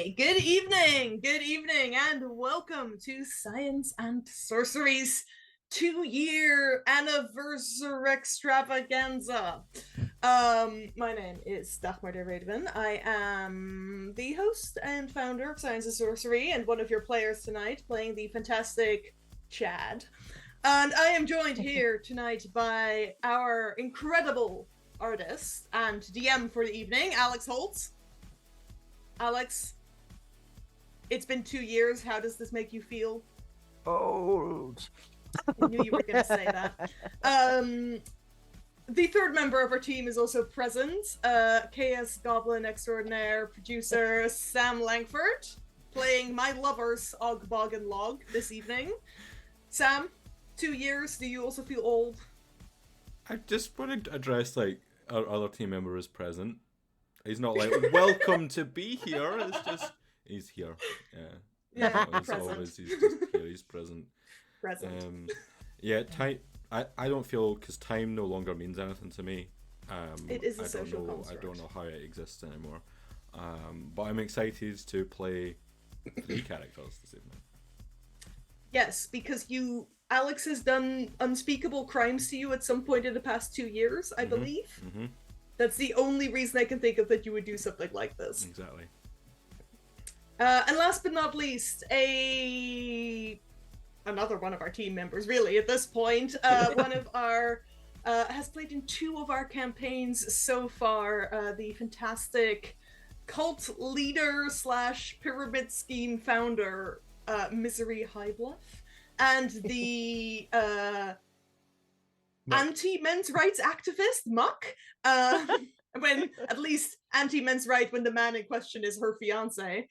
Good evening, and welcome to Science and Sorcery's 2-year anniversary extravaganza. My name is Dagmar de Raven. I am the host and founder of Science and Sorcery, and one of your players tonight, playing the fantastic Chad. And I am joined here tonight by our incredible artist and DM for the evening, Alex Holtz. Alex, it's been 2 years. How does this make you feel? Old. I knew you were going to say that. The third member of our team is also present. KS Goblin Extraordinaire producer Sam Langford, playing my lovers Og, Bog, and Log this evening. Sam, 2 years. Do you also feel old? I just want to address our other team member is present. He's not like, welcome to be here. It's just, he's here. Yeah, present. He's just here. He's present. Present. I don't feel, because time no longer means anything to me. It is a social construct. I don't know how it exists anymore. But I'm excited to play 3 characters this evening. Yes, because Alex has done unspeakable crimes to you at some point in the past 2 years, I believe. Mm-hmm. That's the only reason I can think of that you would do something like this. Exactly. And last but not least, another one of our team members, really, at this point. One of our has played in 2 of our campaigns so far. The fantastic cult leader / pyramid scheme founder, Misery Highbluff, and the anti-men's rights activist, Muck. When at least anti-men's right when the man in question is her fiance.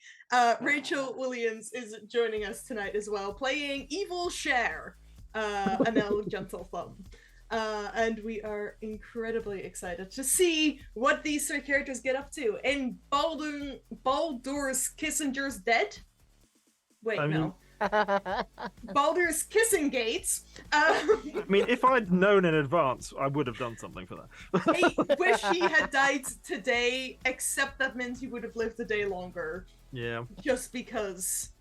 Rachel Williams is joining us tonight as well, playing Evil Cher, an elf gentle thumb. And we are incredibly excited to see what these 3 characters get up to in Baldur's Kissinger's Dead. Wait, no. Baldur's Kissing Gates. I mean, if I'd known in advance, I would have done something for that. I wish he had died today, except that meant he would have lived a day longer. Yeah. Just because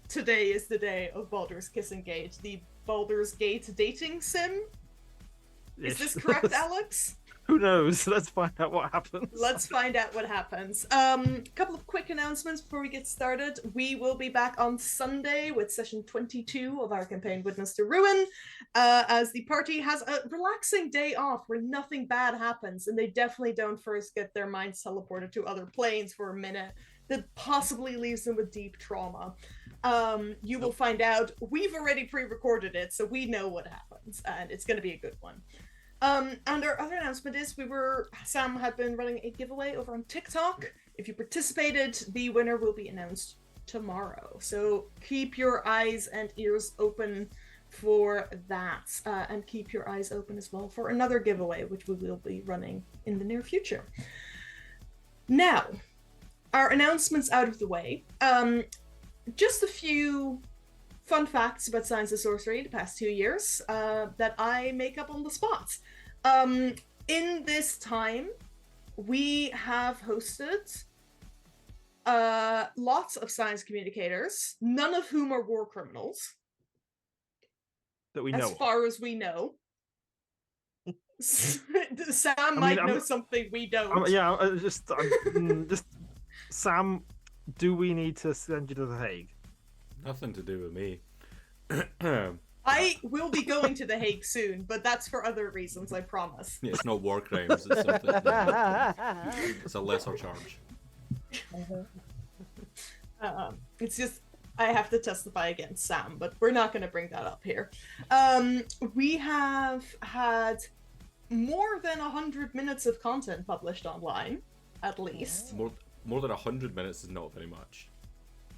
today is the day of Baldur's Kissing Gate, the Baldur's Gate dating sim. Is this correct, Alex? Who knows? Let's find out what happens. Let's find out what happens. Couple of quick announcements before we get started. We will be back on Sunday with session 22 of our campaign Witness to Ruin, as the party has a relaxing day off where nothing bad happens, and they definitely don't first get their minds teleported to other planes for a minute that possibly leaves them with deep trauma. You will find out. We've already pre-recorded it, so we know what happens, and it's going to be a good one. And our other announcement is Sam had been running a giveaway over on TikTok. If you participated, the winner will be announced tomorrow. So keep your eyes and ears open for that. And keep your eyes open as well for another giveaway, which we will be running in the near future. Now, our announcements out of the way. Just a few fun facts about Science and Sorcery the past 2 years that I make up on the spot. In this time, we have hosted lots of science communicators, none of whom are war criminals. That we know. As far as we know. Sam might know something we don't. Just Sam, do we need to send you to The Hague? Nothing to do with me. I will be going to The Hague soon, but that's for other reasons, I promise. Yeah, it's not war crimes. It's something. It's a lesser charge. It's just I have to testify against Sam, but we're not going to bring that up here. We have had more than 100 minutes of content published online, at least. More than 100 minutes is not very much.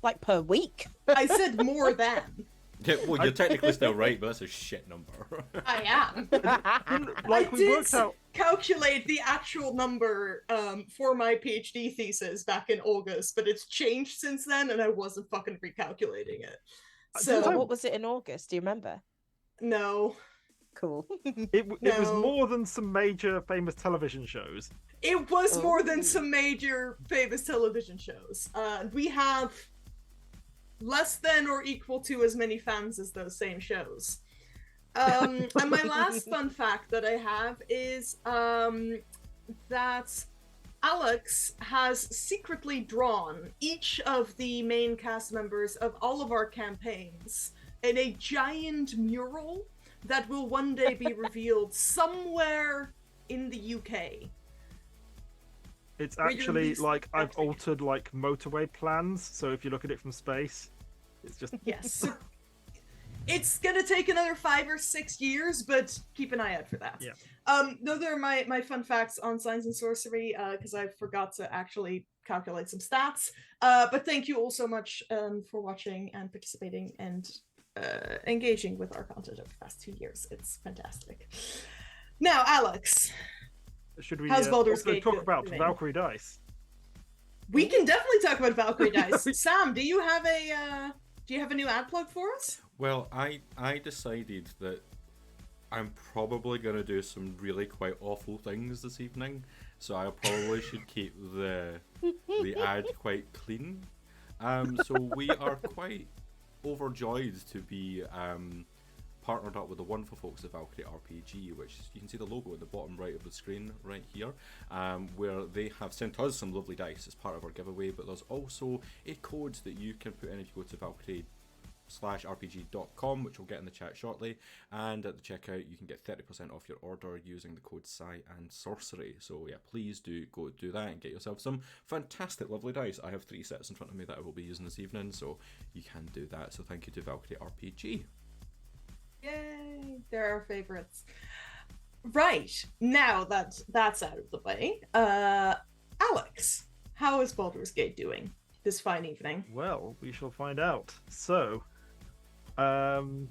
Like per week? I said more than. Yeah, well, you're technically still right, but that's a shit number. I am. Like, I we did worked out. Calculate the actual number for my PhD thesis back in August, but it's changed since then, and I wasn't fucking recalculating it. So What was it in August? Do you remember? No. Cool. It was No. more than some major famous television shows. It was more than Ooh. some major famous television shows. We have less than or equal to as many fans as those same shows. And my last fun fact that I have is that Alex has secretly drawn each of the main cast members of all of our campaigns in a giant mural that will one day be revealed somewhere in the UK. It's Where you actually least like I've expecting it. altered like motorway plans, so if you look at it from space, it's just Yes. It's gonna take another 5 or 6 years, but keep an eye out for that. Yeah. No, they're my fun facts on science and sorcery, because I forgot to actually calculate some stats. But thank you all so much for watching and participating and engaging with our content over the past 2 years. It's fantastic. Now, Alex, should we How's Baldur's also Gate talk about doing? Valkyrie dice? we can definitely talk about Valkyrie dice. Sam, do you have a new ad plug for us? Well, I decided that I'm probably going to do some really quite awful things this evening, so I probably should keep the ad quite clean. So we are quite overjoyed to be partnered up with the wonderful folks at Valkyrie RPG, which you can see the logo at the bottom right of the screen right here, where they have sent us some lovely dice as part of our giveaway, but there's also a code that you can put in if you go to Valkyrie/rpg.com, which we'll get in the chat shortly, and at the checkout you can get 30% off your order using the code Sci and Sorcery. So yeah, please do go do that and get yourself some fantastic lovely dice. I have 3 sets in front of me that I will be using this evening, so you can do that. So thank you to Valkyrie RPG. Yay! They're our favorites. Right, now that that's out of the way, Alex, how is Baldur's Gate doing this fine evening? Well, we shall find out. So, from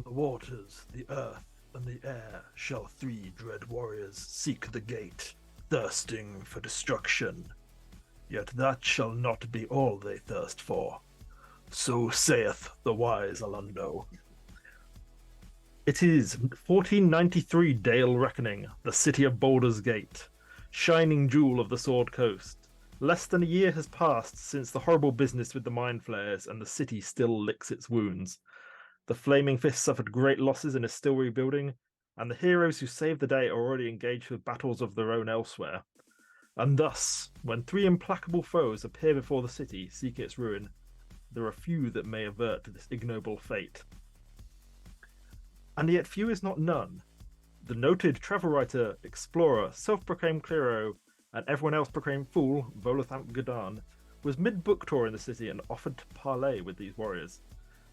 the waters, the earth, and the air shall 3 dread warriors seek the gate, thirsting for destruction. Yet that shall not be all they thirst for. So saith the wise Alundo. It is 1493 Dale Reckoning, the city of Baldur's Gate, shining jewel of the Sword Coast. Less than a year has passed since the horrible business with the mind flayers, and the city still licks its wounds. The Flaming Fist suffered great losses and is still rebuilding, and the heroes who saved the day are already engaged with battles of their own elsewhere. And thus, when 3 implacable foes appear before the city, seeking its ruin, there are few that may avert this ignoble fate. And yet few is not none. The noted travel writer, explorer, self-proclaimed Clero, and everyone else proclaimed fool, Volotham Gadan, was mid-book tour in the city and offered to parley with these warriors.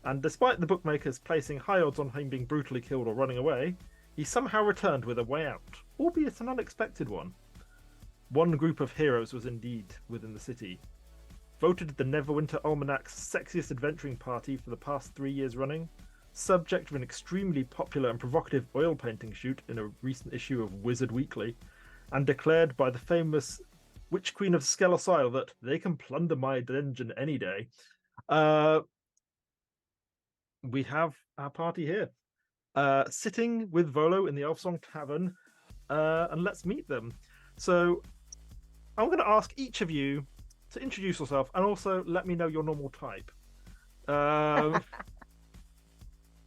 And despite the bookmakers placing high odds on him being brutally killed or running away, he somehow returned with a way out, albeit an unexpected one. One group of heroes was indeed within the city. Voted the Neverwinter Almanac's sexiest adventuring party for the past 3 years running, subject of an extremely popular and provocative oil painting shoot in a recent issue of Wizard Weekly, and declared by the famous Witch Queen of Skelos Isle that they can plunder my dungeon any day. We have our party here, sitting with Volo in the Elfsong Tavern, and let's meet them. So I'm going to ask each of you to introduce yourself and also let me know your normal type.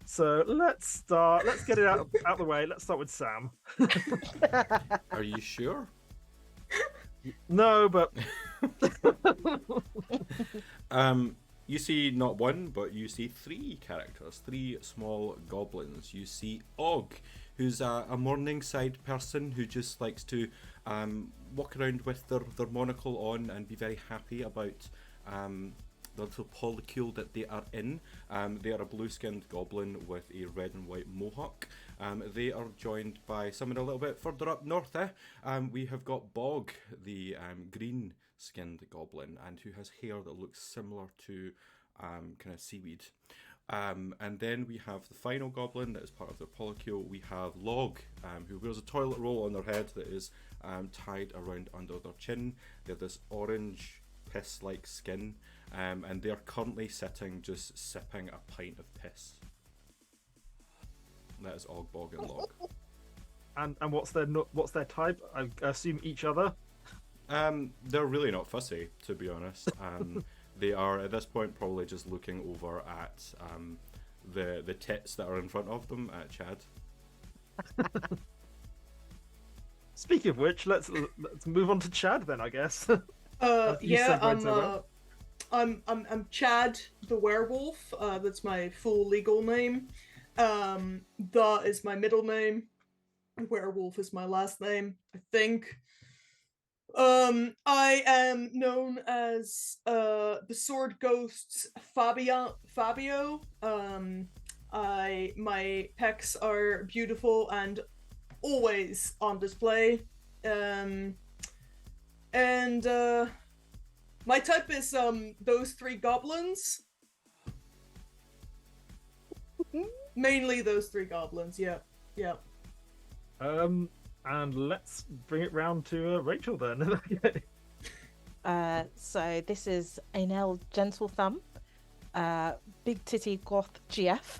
So let's start. Let's get it out the way. Let's start with Sam. Are you sure? No, but you see not one, but you see 3 characters, 3 small goblins. You see Og, who's a Morningside person who just likes to walk around with their monocle on and be very happy about the little polycule that they are in. They are a blue-skinned goblin with a red and white mohawk. They are joined by someone a little bit further up north. We have got Bog, the green-skinned goblin, and who has hair that looks similar to kind of seaweed. And then we have the final goblin that is part of their polycule. We have Log, who wears a toilet roll on their head that is tied around under their chin. They have this orange piss-like skin, and they're currently sitting just sipping a pint of piss. That is Og, Bog, and Log. And what's their type? I assume each other. They're really not fussy, to be honest. They are at this point probably just looking over at the tits that are in front of them at Chad. Speaking of which, let's move on to Chad then, I guess. I'm Chad the werewolf. That's my full legal name. Da is my middle name. Werewolf is my last name, I think. I am known as the Sword Ghost's Fabio. My pecs are beautiful and always on display. My type is those three goblins. Mainly those three goblins. Yeah. And let's bring it round to Rachel then. So this is Ainel Gentle Thumb, big titty goth GF.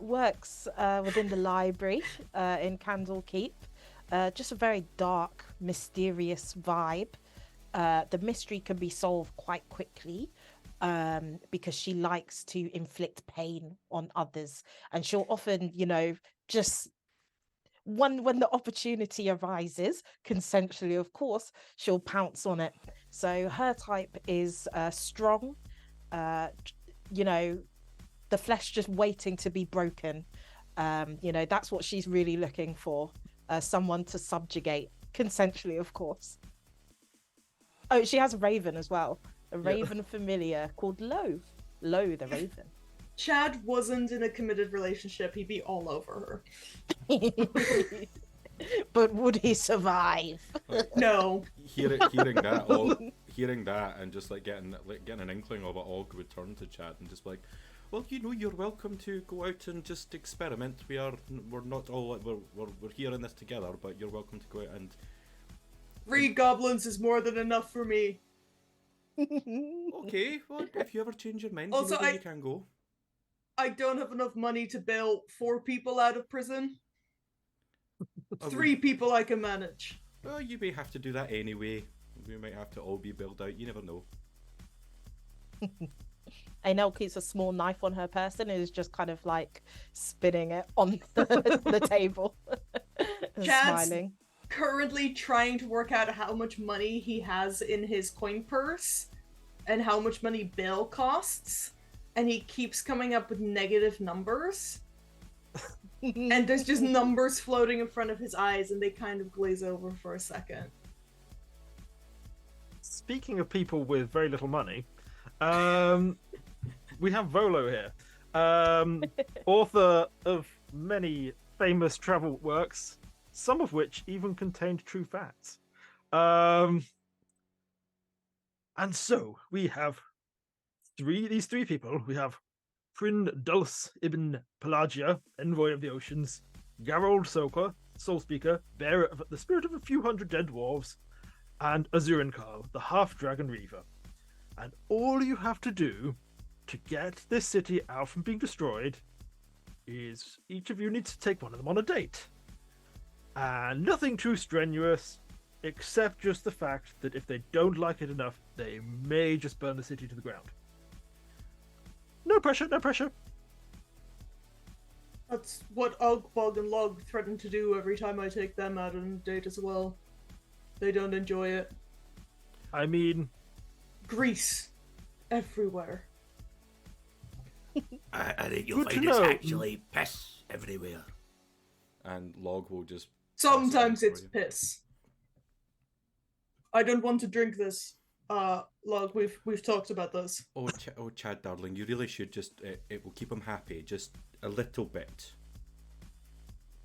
Works within the library in Candle Keep. Just a very dark, mysterious vibe. The mystery can be solved quite quickly because she likes to inflict pain on others, and she'll often, just when the opportunity arises, consensually of course, she'll pounce on it. So her type is strong, the flesh just waiting to be broken. That's what she's really looking for, someone to subjugate, consensually of course. Oh, she has a raven as well, a raven familiar called Lo the raven. Chad wasn't in a committed relationship, he'd be all over her. But would he survive? No. Hearing that, and just getting an inkling of it, Og would turn to Chad and just be like, well, you're welcome to go out and just experiment. We're not all we're here in this together, but you're welcome to go out and. 3 goblins is more than enough for me. Okay, well, if you ever change your mind, also, where you can go. I don't have enough money to bail 4 people out of prison. 3 people I can manage. Well, you may have to do that anyway. We might have to all be bailed out. You never know. Ainel keeps a small knife on her person and is just kind of spinning it on the table. Chad's smiling. Currently trying to work out how much money he has in his coin purse and how much money bail costs, and he keeps coming up with negative numbers. And there's just numbers floating in front of his eyes, and they kind of glaze over for a second. Speaking of people with very little money, we have Volo here, author of many famous travel works, some of which even contained true facts. And so we have these three people. We have Prin Dulce ibn Pelagia, envoy of the oceans, Garold Soka, soul speaker, bearer of the spirit of a few hundred dead dwarves, and Azurin Karl, the half-dragon reaver. And all you have to do to get this city out from being destroyed is each of you needs to take one of them on a date. And nothing too strenuous, except just the fact that if they don't like it enough, they may just burn the city to the ground. No pressure, no pressure. That's what Og, Bog, and Log threaten to do every time I take them out on a date as well. They don't enjoy it. I mean... Grease. Everywhere. I think you'll find it's actually piss everywhere. And Log will just... Sometimes it's piss. I don't want to drink this. Log, we've talked about this. Oh, Chad, darling, you really should just... it will keep him happy, just a little bit.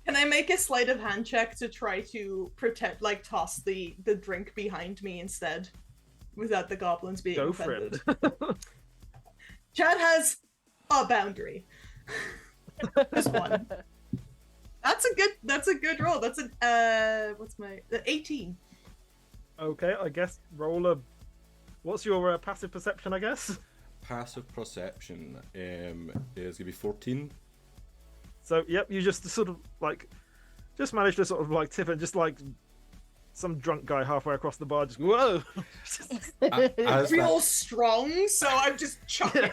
Can I make a sleight of hand check to try to pretend, toss the drink behind me instead? Without the goblins being offended. Go for it. Chad has a boundary. Just one. That's a good roll. That's an what's my 18. Okay, I guess roll a... What's your passive perception, I guess? Passive perception is going to be 14. So yep, you just sort of like just managed to sort of like tip and just like some drunk guy halfway across the bar just whoa. As, Real that, strong, so I'm just chucking.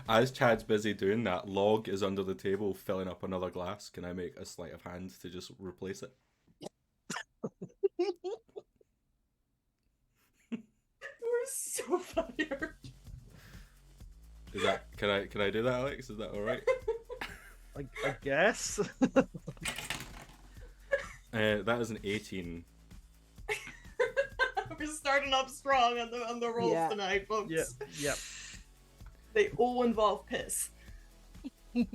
as Chad's busy doing that, Log is under the table filling up another glass. Can I make a sleight of hand to just replace it? We're so fired. Is that can I do that, Alex? Is that all right? I guess. That is an 18. We're starting up strong on the rolls Yeah. tonight, folks. Yep. They all involve piss.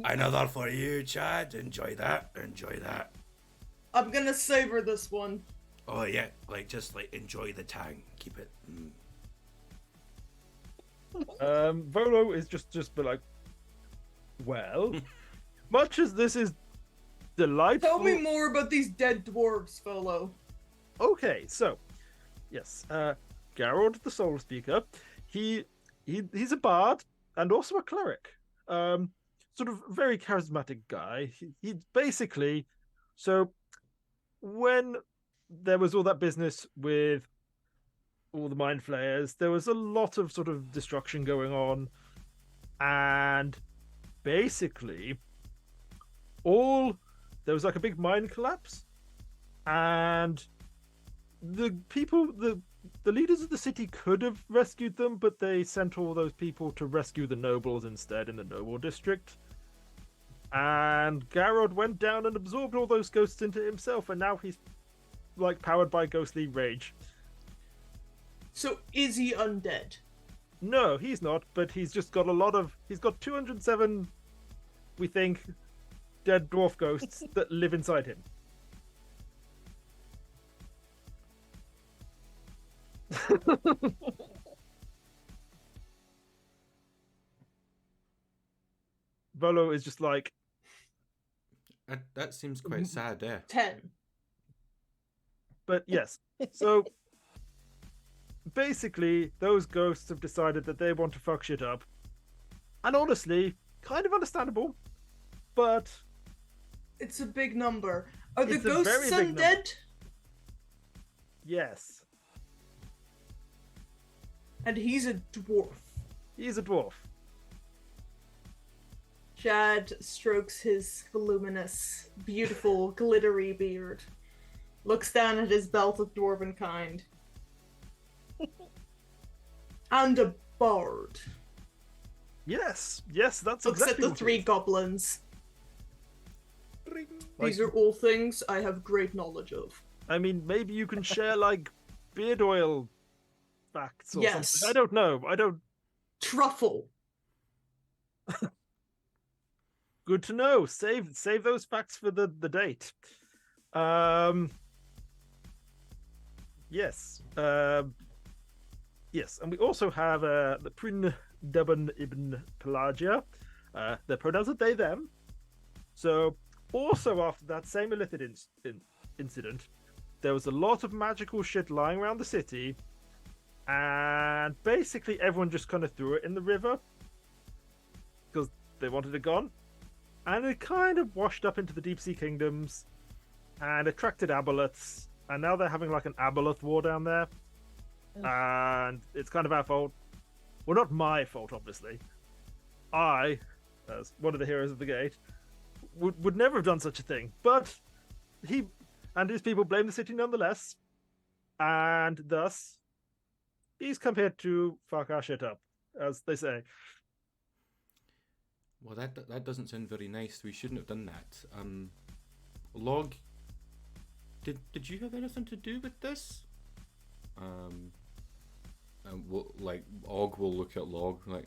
Another for you, Chad. Enjoy that. Enjoy that. I'm gonna savor this one. Oh yeah, just enjoy the tang. Keep it. Volo is just be like, well, much as this is delightful. Tell me more about these dead dwarves, Volo. Okay, so yes, Garrod the Soul Speaker, he's a bard and also a cleric. Sort of very charismatic guy. He basically, so when there was all that business with all the mind flayers, there was a lot of sort of destruction going on, and basically there was like a big mine collapse, and the leaders of the city could have rescued them, but they sent all those people to rescue the nobles instead in the noble district. And Garrod went down and absorbed all those ghosts into himself, and now he's like powered by ghostly rage. So is he undead? No, he's not, but he's just got he's got 207, we think, dead dwarf ghosts that live inside him. Volo is just like, That seems quite sad, eh? 10. but yes. So basically, those ghosts have decided that they want to fuck shit up. And honestly, kind of understandable, but It's a big number. Are the It's a very ghosts big number. undead? yes, And he's a dwarf. he's a dwarf. Chad strokes his voluminous, beautiful, glittery beard. Looks down at his belt of dwarven kind. And a bard. Yes, that's Looks exactly at the what it three is. goblins. These are all things I have great knowledge of. I mean, maybe you can share like beard oil facts or Yes. something. I don't know. I don't. Truffle. Good to know. Save those facts for the date. Yes. Yes, and we also have the Prin Deben Ibn Pelagia. The pronouns are they them. So also after that same illithid incident, there was a lot of magical shit lying around the city, and basically everyone just kind of threw it in the river because they wanted it gone. And it kind of washed up into the deep sea kingdoms and attracted aboleths. And now they're having like an aboleth war down there. And it's kind of our fault. Well, not my fault, obviously. I, as one of the heroes of the gate, would never have done such a thing. But he and his people blame the city nonetheless. And thus, he's come here to fuck our shit up, as they say. Well, that doesn't sound very nice. We shouldn't have done that. Log, did you have anything to do with this? Og will look at Log like,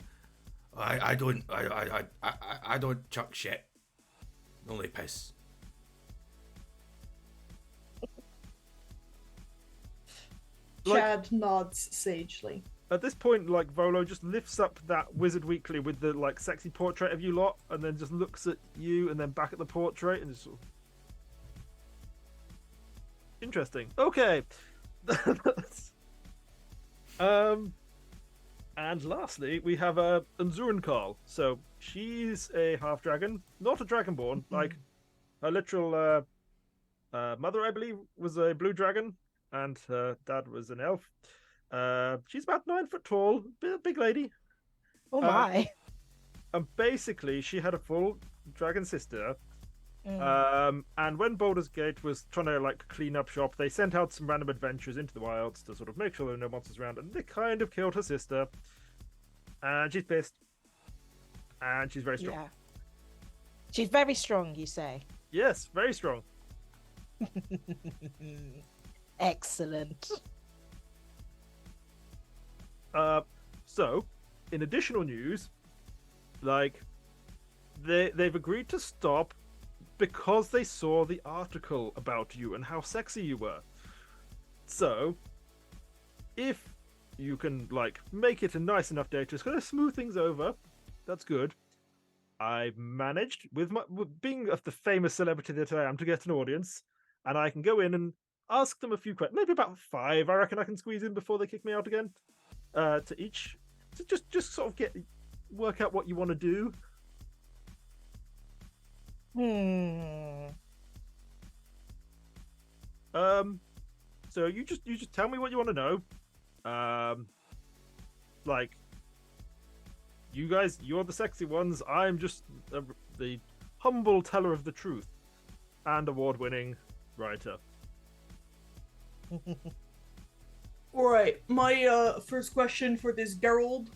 I don't chuck shit. Only piss. Chad nods sagely. At this point, like, Volo just lifts up that Wizard Weekly with the like sexy portrait of you lot, and then just looks at you and then back at the portrait and just sort of... Interesting. Okay. And lastly, we have Unzurenkal. So she's a half dragon, not a dragonborn. Like her literal mother, I believe, was a blue dragon, and her dad was an elf. She's about 9 foot tall, big lady. Oh Uh, my. and basically, she had a full dragon sister. Mm. And when Baldur's Gate was trying to like clean up shop, they sent out some random adventurers into the wilds to sort of make sure there were no monsters around, and they kind of killed her sister. And she's pissed, and she's very strong. Yeah. She's very strong, you say. Yes, very strong. Excellent. So, in additional news, like they've agreed to stop because they saw the article about you and how sexy you were. So, if you can like make it a nice enough day to kind of smooth things over, that's good. I managed with being of the famous celebrity that I am to get an audience, and I can go in and ask them a few questions, maybe about 5. I reckon I can squeeze in before they kick me out again. To each, to just sort of work out what you want to do. So you just tell me what you want to know. Like you're the sexy ones. I'm just the humble teller of the truth and award-winning writer. All right, my first question for this Geralt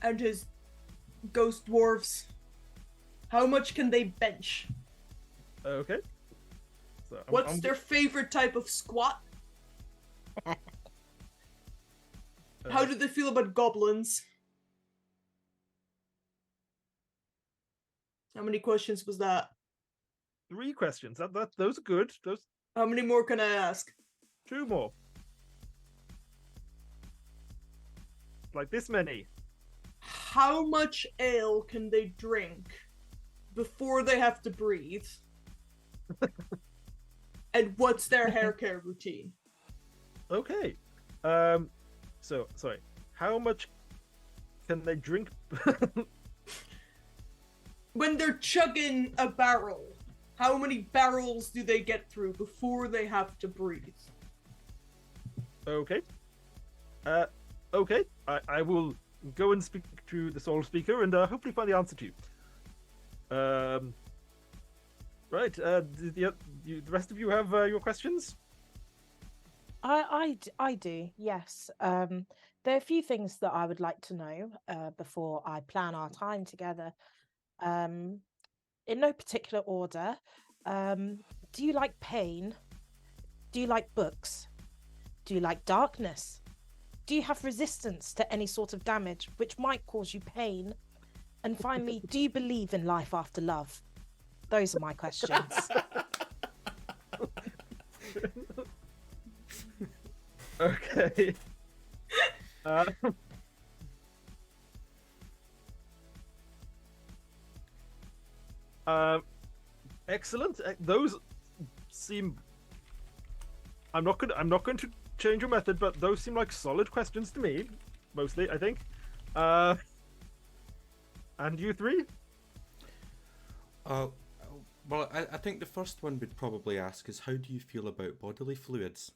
and his ghost dwarves: how much can they bench? Okay. So What's their favorite type of squat? How do they feel about goblins? How many questions was that? 3 questions. Those are good. Those How many more can I ask? 2 more. Like this many. How much ale can they drink before they have to breathe? And what's their hair care routine? Okay. So sorry. How much can they drink? When they're chugging a barrel, how many barrels do they get through before they have to breathe? Okay. Okay. I will go and speak to the soul speaker and hopefully find the answer to you. Right. The rest of you have your questions? I do, yes. There are a few things that I would like to know before I plan our time together. In no particular order, do you like pain? Do you like books? Do you like darkness? Do you have resistance to any sort of damage which might cause you pain? And finally, do you believe in life after love? Those are my questions. Okay. Excellent. Those seem. I'm not going to change your method, but those seem like solid questions to me. Mostly, I think. And you 3? Well, I think the first one we'd probably ask is, how do you feel about bodily fluids?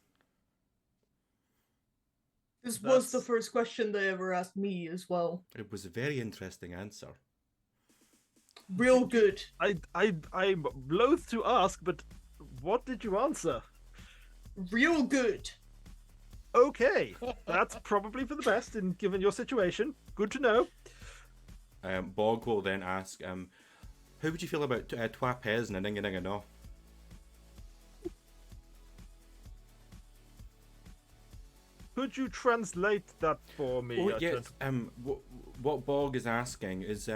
This was the first question they ever asked me as well. It was a very interesting answer. Real good. I'm loath to ask, but what did you answer? Real good. Okay, that's probably for the best in given your situation. Good to know. Bog will then ask, how would you feel about twa pez and a ning a ning a no? Could you translate that for me? Oh yes. What Bog is asking is,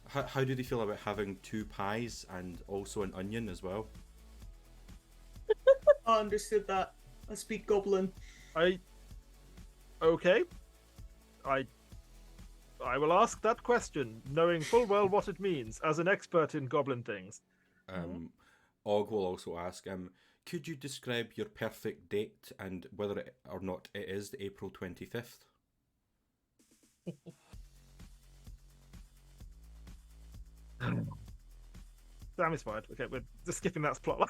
how do they feel about having 2 pies and also an onion as well? I understood that. I speak goblin. Okay. I will ask that question, knowing full well what it means, as an expert in goblin things. Og will also ask, could you describe your perfect date and whether or not it is April 25th? Sam is fired. Okay, we're just skipping that plot line.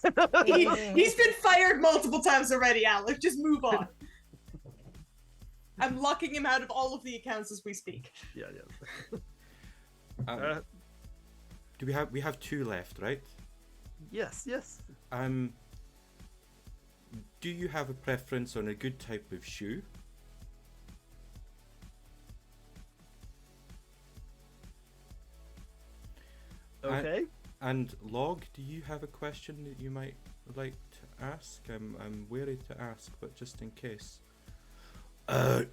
He's been fired multiple times already, Alex. Just move on. I'm locking him out of all of the accounts as we speak. Yeah. Do we have 2 left, right? Yes. Do you have a preference on a good type of shoe? Okay. And Log, do you have a question that you might like to ask? I'm wary to ask, but just in case. How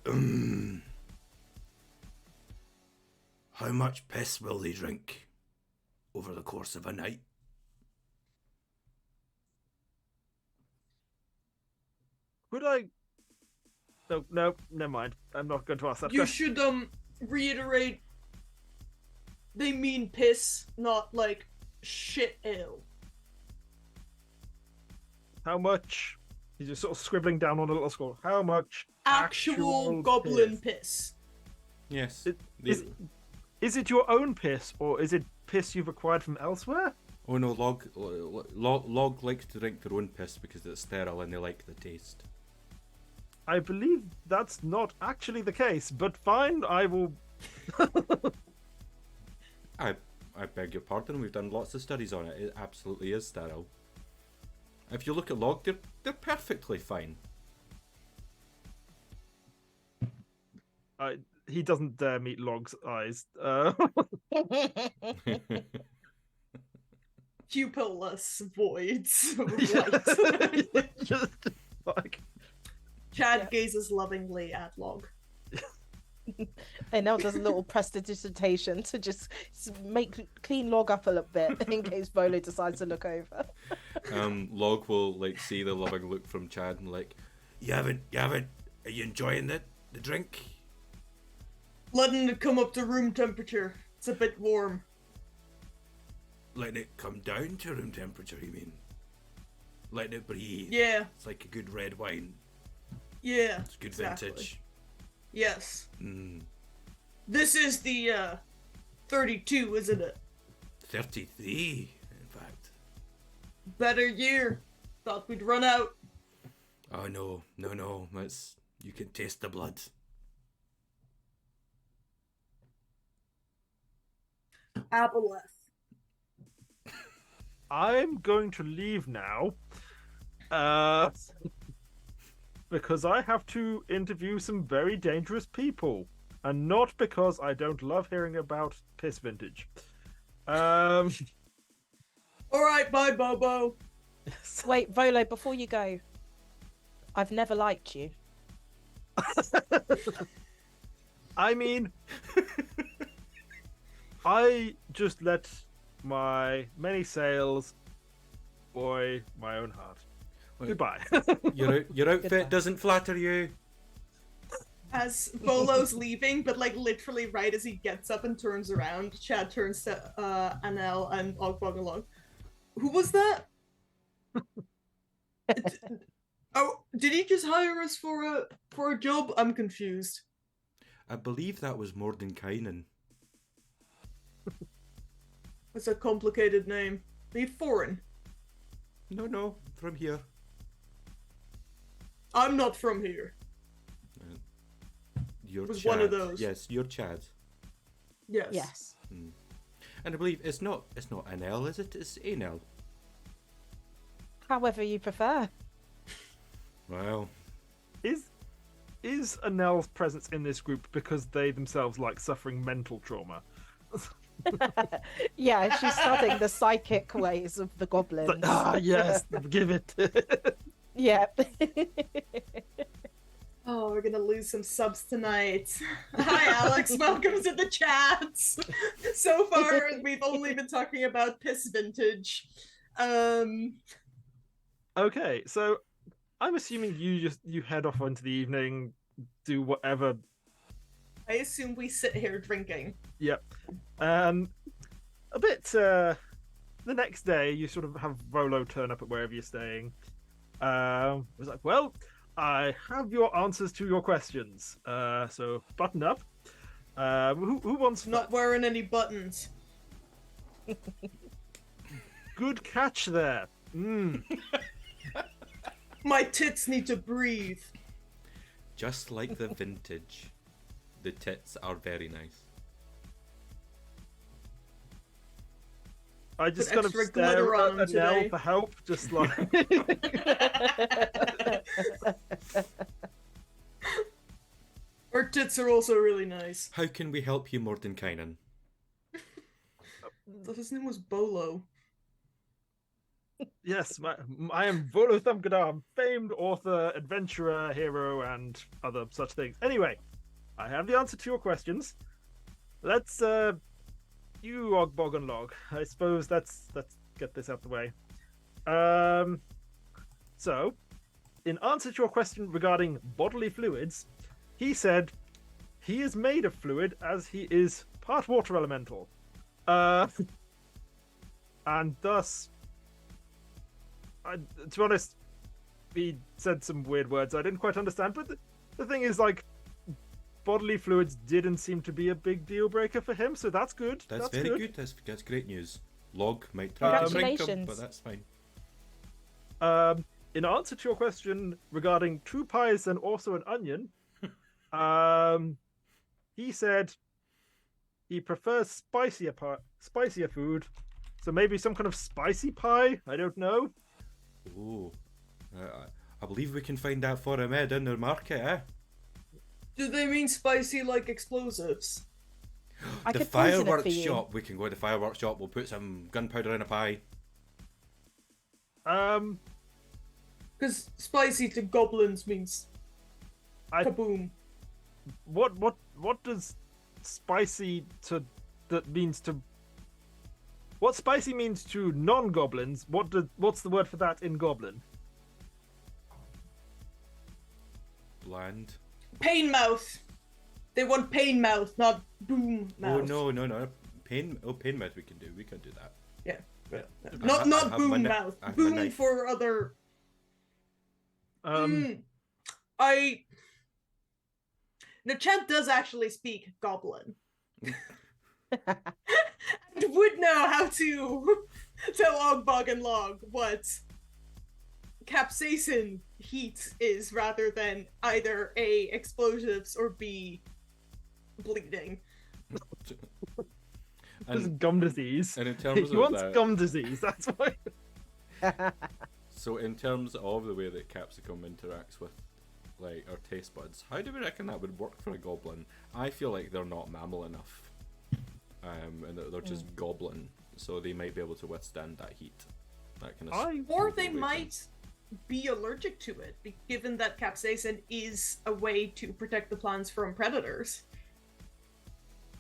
much piss will they drink over the course of a night? Would I? No, never mind. I'm not going to ask that You question. should reiterate. They mean piss, not like shit ale. How much? He's just sort of scribbling down on a little scroll. How much Actual goblin piss. Yes. Is it your own piss, or is it piss you've acquired from elsewhere? Oh no, Log likes to drink their own piss because it's sterile and they like the taste. I believe that's not actually the case, but fine, I will... I beg your pardon, we've done lots of studies on it. It absolutely is sterile. If you look at Log, they're perfectly fine. He doesn't dare meet Log's eyes. Pupilless voids of light. Just like... Chad gazes lovingly at Log. And now does a little prestidigitation to just clean Log up a little bit in case Volo decides to look over. Log will like see the loving look from Chad and like, You haven't. Are you enjoying the drink? Letting it come up to room temperature. It's a bit warm. Letting it come down to room temperature, you mean? Letting it breathe. Yeah, It's like a good red wine. yeah. It's good exactly. vintage. Yes. Mm. This is the 32, isn't it? 33, in fact. Better year. Thought we'd run out. Oh no. You can taste the blood. Aboleth. I'm going to leave now. Because I have to interview some very dangerous people. And not because I don't love hearing about piss vintage. Alright, bye, Bobo. Wait, Volo, before you go, I've never liked you. I mean, I just let my many sails buoy my own heart. Wait. Goodbye. your outfit Goodbye. doesn't flatter you. As Bolo's leaving, but like literally right as he gets up and turns around, Chad turns to Anel and Ogbog along. Who was that? Oh, did he just hire us for a job? I'm confused. I believe that was Mordenkainen. It's a complicated name. Are you foreign? No, from here. I'm not from here. You're Was Chad. one of those. Yes, you're Chad. Yes. Yes. And I believe it's not an L, is it? It's an L. However you prefer. Well, Is Anel's presence in this group because they themselves like suffering mental trauma? Yeah, she's studying the psychic ways of the goblins. It's like, yes, give it. Yeah. Oh, we're gonna lose some subs tonight. Hi, Alex. Welcome to the chat. So far, we've only been talking about piss vintage. Okay, so I'm assuming you head off into the evening, do whatever. I assume we sit here drinking. Yep. A bit. The next day, you sort of have Volo turn up at wherever you're staying. It was like, well, I have your answers to your questions. So button up. Who wants Not wearing any buttons. Good catch there. My tits need to breathe. Just like the vintage, the tits are very nice. I just Put kind of extra stare glitter on at them Adele today. for help, just like... Her tits are also really nice. How can we help you, Mordenkainen? His name was Bolo. Yes, I am Volo Thumbgadam, famed author, adventurer, hero, and other such things. Anyway, I have the answer to your questions. Let's, you Ogbog and Log. I suppose let's get this out the way. So, in answer to your question regarding bodily fluids, he said he is made of fluid as he is part water elemental. And thus, to be honest, he said some weird words I didn't quite understand, but the thing is, like, bodily fluids didn't seem to be a big deal breaker for him, so that's good. That's very good. That's great news. Log might try to drink him, but that's fine. In answer to your question regarding 2 pies and also an onion, he said he prefers spicier food, so maybe some kind of spicy pie. I don't know. Ooh, I believe we can find out for him in the market, eh? Do they mean spicy like explosives? I The could poison it for fireworks you. shop. We can go to the fireworks shop. We'll put some gunpowder in a pie. Because spicy to goblins means kaboom. What does spicy to that means to? What spicy means to non-goblins? What's the word for that in Goblin? Bland. Pain mouth. They want pain mouth, not boom mouth. Oh no. Pain mouth. We can do that. Yeah. I Not have my boom kni- mouth. I have my Boom knife. for other. The champ does actually speak goblin. And would know how to tell Ogbog and Log what capsaicin heat is rather than either A, explosives, or B, bleeding. There's And, gum disease. and in terms He of wants that, gum disease. That's why. so in terms of the way that capsicum interacts with like our taste buds, how do we reckon that would work for a goblin? I feel like they're not mammal enough, and they're just goblin, so they might be able to withstand that heat. That kind of. Or they might be allergic to it, given that capsaicin is a way to protect the plants from predators.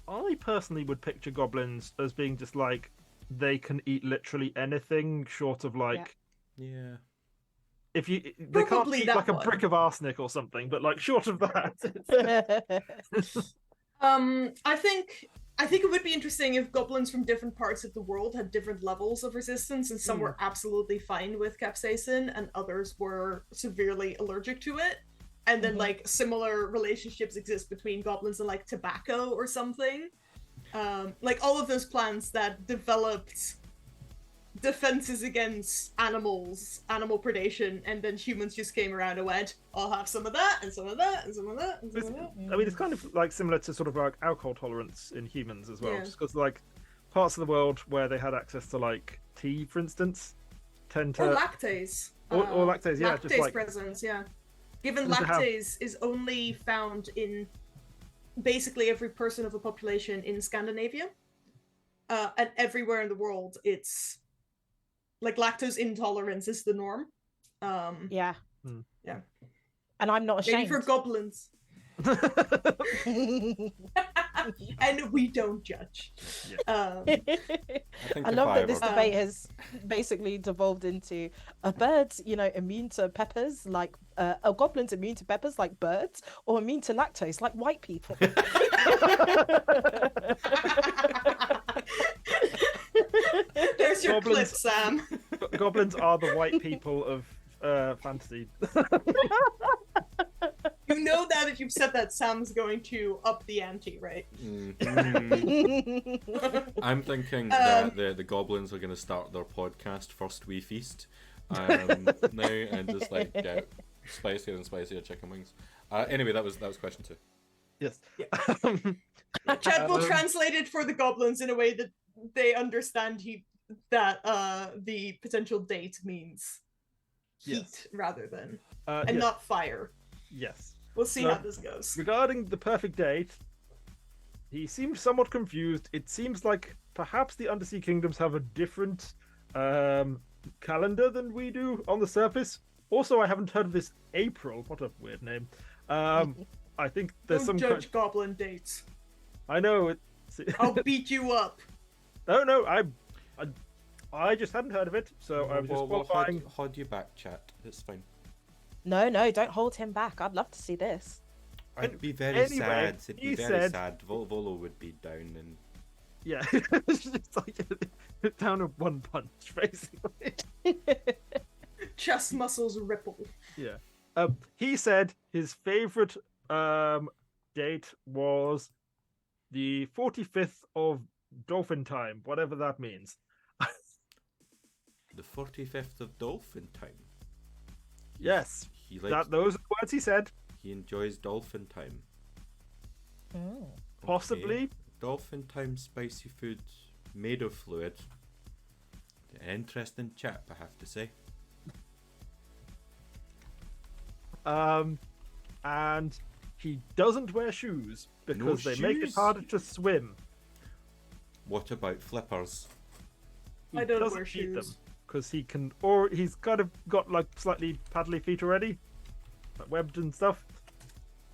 I personally would picture goblins as being just like they can eat literally anything short of like Yeah. if you they can't Probably eat that like a one. brick of arsenic or something, but like short of that. I think it would be interesting if goblins from different parts of the world had different levels of resistance, and some were absolutely fine with capsaicin, and others were severely allergic to it. And then like similar relationships exist between goblins and like tobacco or something. Like all of those plants that developed defenses against animal predation, and then humans just came around and went, I'll have some of that, and some of that, and some of that, and some of that. I mean, it's kind of like similar to sort of like alcohol tolerance in humans as well, Yeah. just because like parts of the world where they had access to like tea, for instance, tend to Or lactase. or lactase, yeah, Lactase just like presence, yeah. Given Just to have- lactase is only found in basically every person of a population in Scandinavia, and everywhere in the world, it's like lactose intolerance is the norm. Yeah. Yeah. And I'm not Maybe ashamed. for goblins, and we don't judge. I think I if love that this were- debate has basically devolved into a bird's, immune to peppers, like a goblin's immune to peppers, like birds, or immune to lactose, like white people. There's your clip, Goblins- Sam. goblins are the white people of fantasy. You know that if you've said that, Sam's going to up the ante, right? I'm thinking that the goblins are going to start their podcast, First We Feast, now, and just like get spicier and spicier chicken wings. Anyway, that was question 2. Yes. Chad will translate it for the goblins in a way that they understand that the potential date means heat Yes. rather than Yes. not fire. Yes. We'll see So, how this goes. Regarding the perfect date, he seemed somewhat confused. It seems like perhaps the Undersea Kingdoms have a different calendar than we do on the surface. Also, I haven't heard of this April. What a weird name. I think there's Don't some judge goblin dates. I know it. I'll beat you up. No, I just hadn't heard of it, so I was just qualifying. Hold you back, chat. It's fine. No, don't hold him back. I'd love to see this. I'd be very Anyway, sad. It'd he be very said- sad. Volo would be down and. Yeah, it's just like down a one punch, basically. Chest muscles ripple. Yeah. He said his favorite date was the 45th of Dolphin Time, whatever that means. The 45th of Dolphin Time. Yes, He likes. those are the words he said. He enjoys Dolphin Time. Mm. Possibly. Okay. Dolphin Time spicy food made of fluid. An interesting chap, I have to say. And he doesn't wear shoes because they make it shoes? harder to swim. What about flippers? He I don't doesn't wear need them shoes. because he can, or he's kind of got like slightly paddly feet already, like webbed and stuff.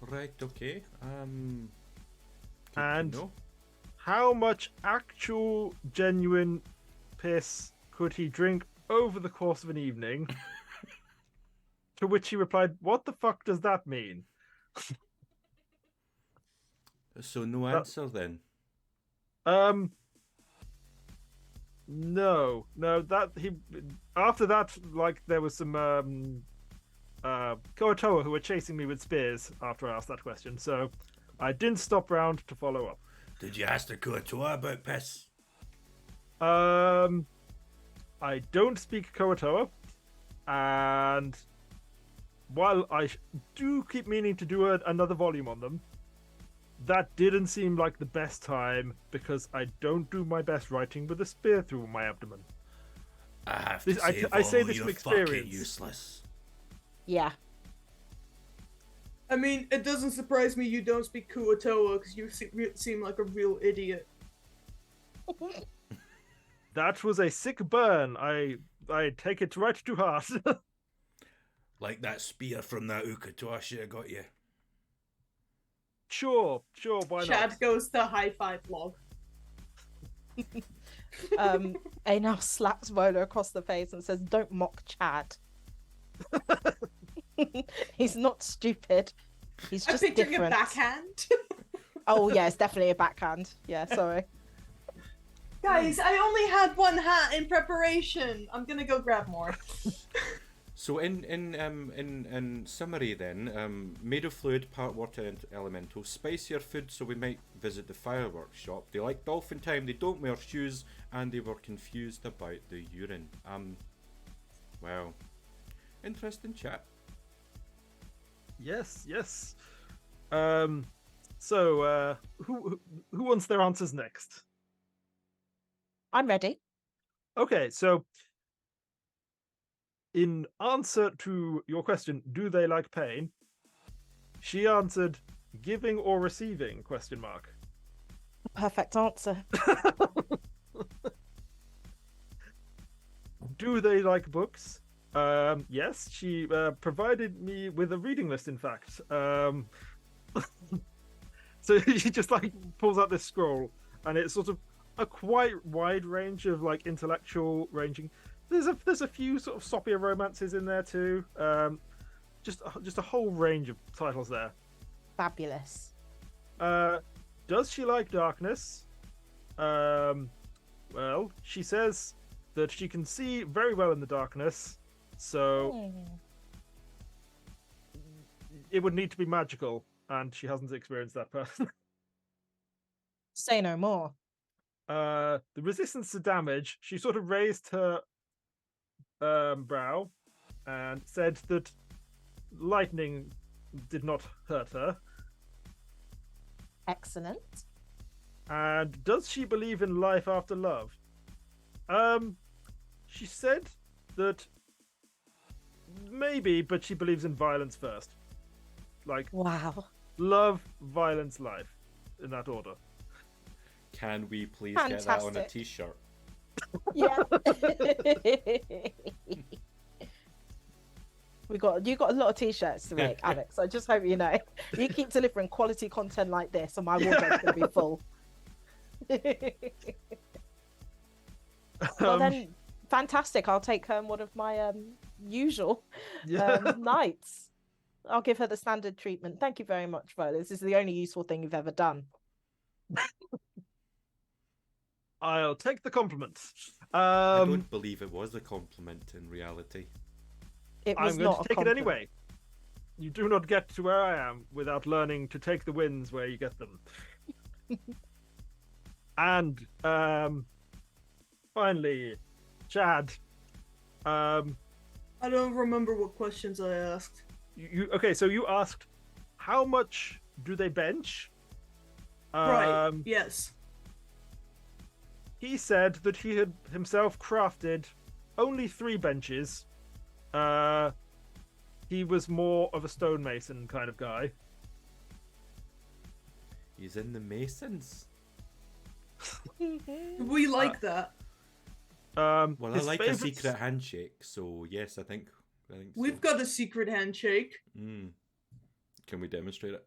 Right, okay. Good to And know. how much actual genuine piss could he drink over the course of an evening? To which he replied, "What the fuck does that mean?" So no answer then. No, that he after that, like there was some Koatoa who were chasing me with spears after I asked that question, so I didn't stop round to follow up. Did you ask the Kuatoa about piss? I don't speak Koatoa, and while I do keep meaning to do another volume on them, that didn't seem like the best time because I don't do my best writing with a spear through my abdomen. I have This- to I- say, I say Volo, this from you're fucking experience. useless. Yeah. I mean, it doesn't surprise me you don't speak Kuatoa because you seem like a real idiot. That was a sick burn. I take it right to heart. Like that spear from that Ukatoa should have got you. Sure, why Chad not? goes to high five log. Now slaps Volo across the face and says, "Don't mock Chad." He's not stupid. He's I'm just picturing different. a backhand. Oh yeah, it's definitely a backhand. Yeah, sorry. Guys, I only had one hat in preparation. I'm gonna go grab more. So in summary then, made of fluid, part water and elemental, spicier food, so we might visit the fireworks shop. They like Dolphin Time, they don't wear shoes, and they were confused about the urine. Wow. Interesting chat. Yes. So who wants their answers next? I'm ready. Okay, so in answer to your question, do they like pain? She answered, giving or receiving, question mark. Perfect answer. Do they like books? Yes, she provided me with a reading list, in fact. So she just like pulls out this scroll, and it's sort of a quite wide range of like intellectual ranging. There's a few sort of soppier romances in there too. Just a whole range of titles there. Fabulous. Does she like darkness? Well, she says that she can see very well in the darkness. So it would need to be magical, and she hasn't experienced that person. Say no more. The resistance to damage, she sort of raised her brow and said that lightning did not hurt her. Excellent. And does she believe in life after love? She said that maybe, but she believes in violence first. Like Wow. love, violence, life, in that order. Can we please get that on a Fantastic. t-shirt? Yeah. you got a lot of t-shirts to make, Alex. I just hope you know. You keep delivering quality content like this, and my wardrobe's gonna be full. Well then, fantastic. I'll take her on one of my usual nights. I'll give her the standard treatment. Thank you very much, Viola. This is the only useful thing you've ever done. I'll take the compliment. I don't believe it was a compliment in reality. It was I'm going not to take a it compliment. anyway. You do not get to where I am without learning to take the wins where you get them. And finally, Chad. I don't remember what questions I asked. Okay? So you asked, how much do they bench? Right. Yes. He said that he had himself crafted only 3 benches. He was more of a stonemason kind of guy. He's in the Masons. We like that. Well, I his like a favourites- secret handshake, so yes, I think so. We've got a secret handshake. Can we demonstrate it?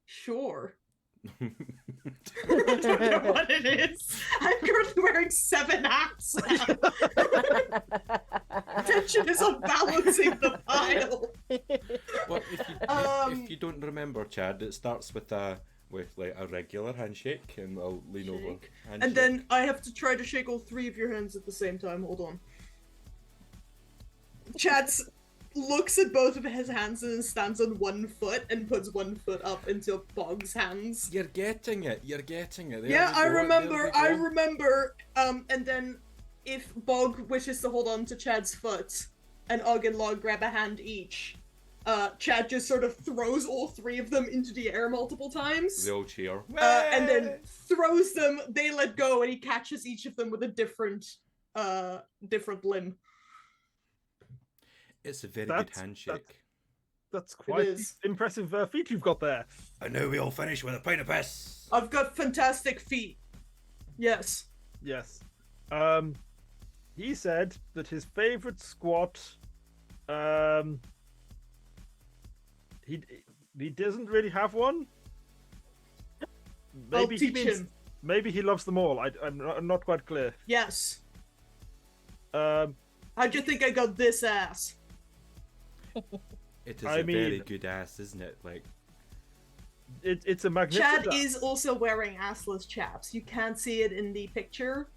Sure. I don't know what it is. I'm currently wearing 7 hats now. Attention is on balancing the pile. Well, if you don't remember, Chad, it starts with like a regular handshake, and I'll lean over. Shake. Handshake. And then I have to try to shake all 3 of your hands at the same time. Hold on. Chad looks at both of his hands and then stands on 1 foot and puts 1 foot up into Bog's hands. You're getting it. You're getting it. There Yeah, we I go, remember. there we I go. remember. And then if Bog wishes to hold on to Chad's foot, and Og and Log grab a hand each, Chad just sort of throws all 3 of them into the air multiple times. The old cheer. And then throws them. They let go, and he catches each of them with a different limb. It's a very That's- good handshake. That's quite the is. impressive feat you've got there. And now we all finish with a pint of piss. I've got fantastic feet. Yes. Yes. He said that his favorite squat. He doesn't really have one. I'll Maybe teach him. Maybe he loves them all. I'm not quite clear. Yes. Um, How'd you think I got this ass? It is I a very mean- good ass, isn't it? Like, it's a magnificent. Chad is also wearing assless chaps. You can't see it in the picture.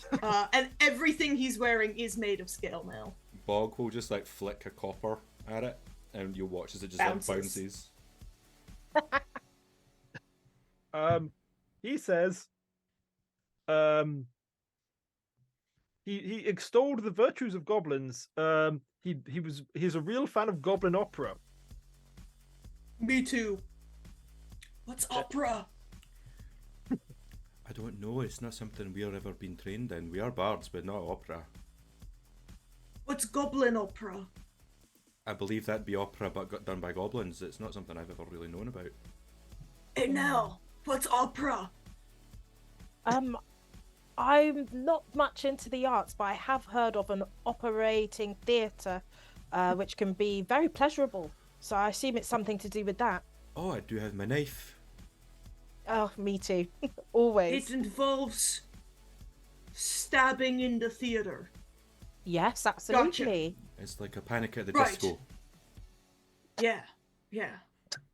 And everything he's wearing is made of scale mail. Bog will just like flick a copper at it, and you'll watch as it just Bounces. like bounces. He says. He extolled the virtues of goblins. He's a real fan of goblin opera. Me too. What's opera? I don't know. It's not something we've ever been trained in. We are bards, but not opera. What's goblin opera? I believe that'd be opera, but got done by goblins. It's not something I've ever really known about. Hey now, what's opera? I'm not much into the arts, but I have heard of an operating theatre, which can be very pleasurable. So I assume it's something to do with that. Oh, I do have my knife. Oh, me too. Always. It involves stabbing in the theater. Yes, absolutely. It's like a Panic at the Right. Disco. Yeah.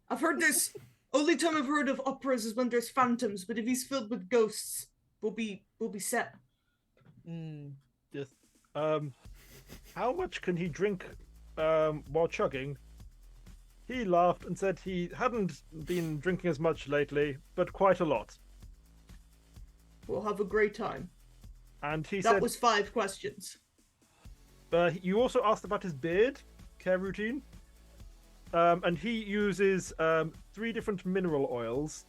I've heard there's only time I've heard of operas is when there's phantoms, but if he's filled with ghosts, we'll be set. Mm. Yes. How much can he drink while chugging? he laughed and said he hadn't been drinking as much lately, but quite a lot. We'll have a great time. And he That said, was 5 questions. you also asked about his beard care routine. And he uses 3 different mineral oils.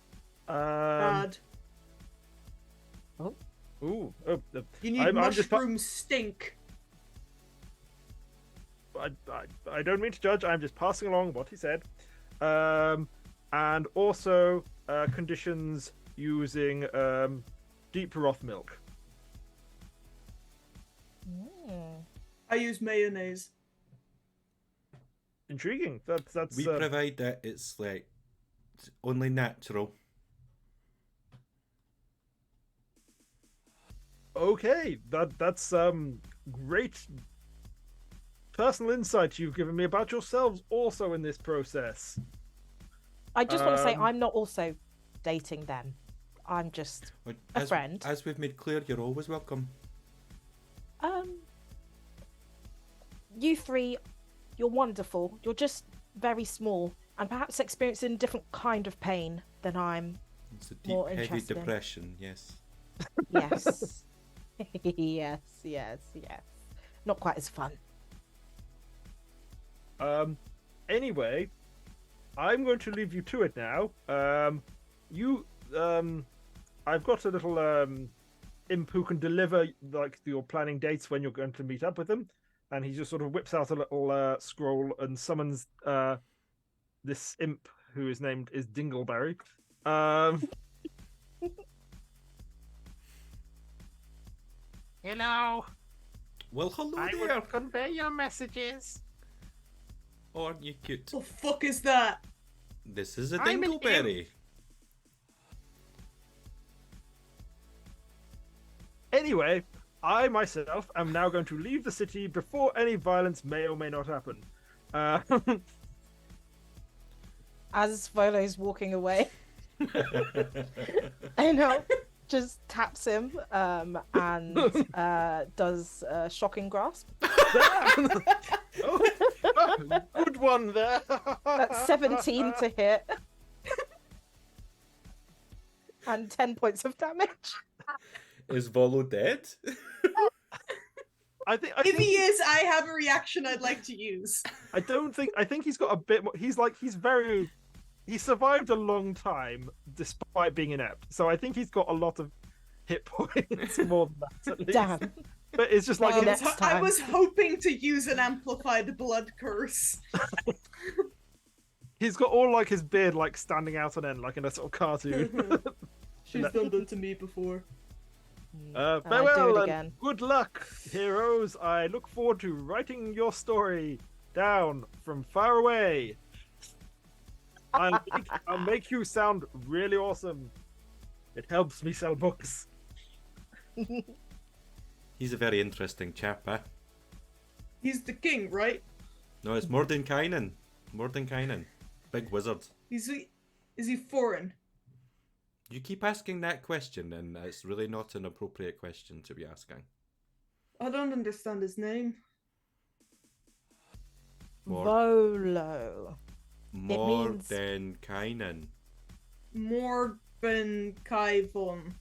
Bad. You You need I'm just mushroom stink. I don't mean to judge. I'm just passing along what he said. And also conditions using deep broth milk. I use mayonnaise. Intriguing. That's We provide that it's like only natural. okay. That's great personal insight you've given me about yourselves also in this process. I just want to say I'm not also dating them. I'm just But a friend. As we've made clear, you're always welcome. You 3, you're wonderful. You're just very small and perhaps experiencing a different kind of pain than I'm. It's a deep, More heavy interesting. depression. Yes. Yes. yes. Not quite as fun. Anyway, I'm going to leave you to it now. I've got a little imp who can deliver like your planning dates when you're going to meet up with him, and he just sort of whips out a little scroll and summons this imp who is named Dingleberry. Hello. Well, hello I there. will convey your messages. Oh, aren't you cute? The fuck is that? This is a I'm an dingleberry. Anyway, I myself am now going to leave the city before any violence may or may not happen. As Volo's walking away, I know, just taps him and does shocking grasp. Good one there. That's 17 to hit. And 10 points of damage. Is Volo dead? I If he is, I have a reaction I'd like to use. I think he's got a bit more. He survived a long time despite being inept. So I think he's got a lot of hit points more than that at least. Damn. But it's just like Well, it's- next I time. was hoping to use an amplified blood curse. he's got all like his beard like standing out on end like in a sort of cartoon. She's done that to me before. do Farewell it and again. good luck, heroes. I look forward to writing your story down from far away. I'll make you sound really awesome. It helps me sell books. He's a very interesting chap, eh? He's the king, right? No, it's Mordenkainen. Mordenkainen. Big wizard. Is he foreign? You keep asking that question, and it's really not an appropriate question to be asking. I don't understand his name. Volo. means- Mordenkainen. Morben Kaivon.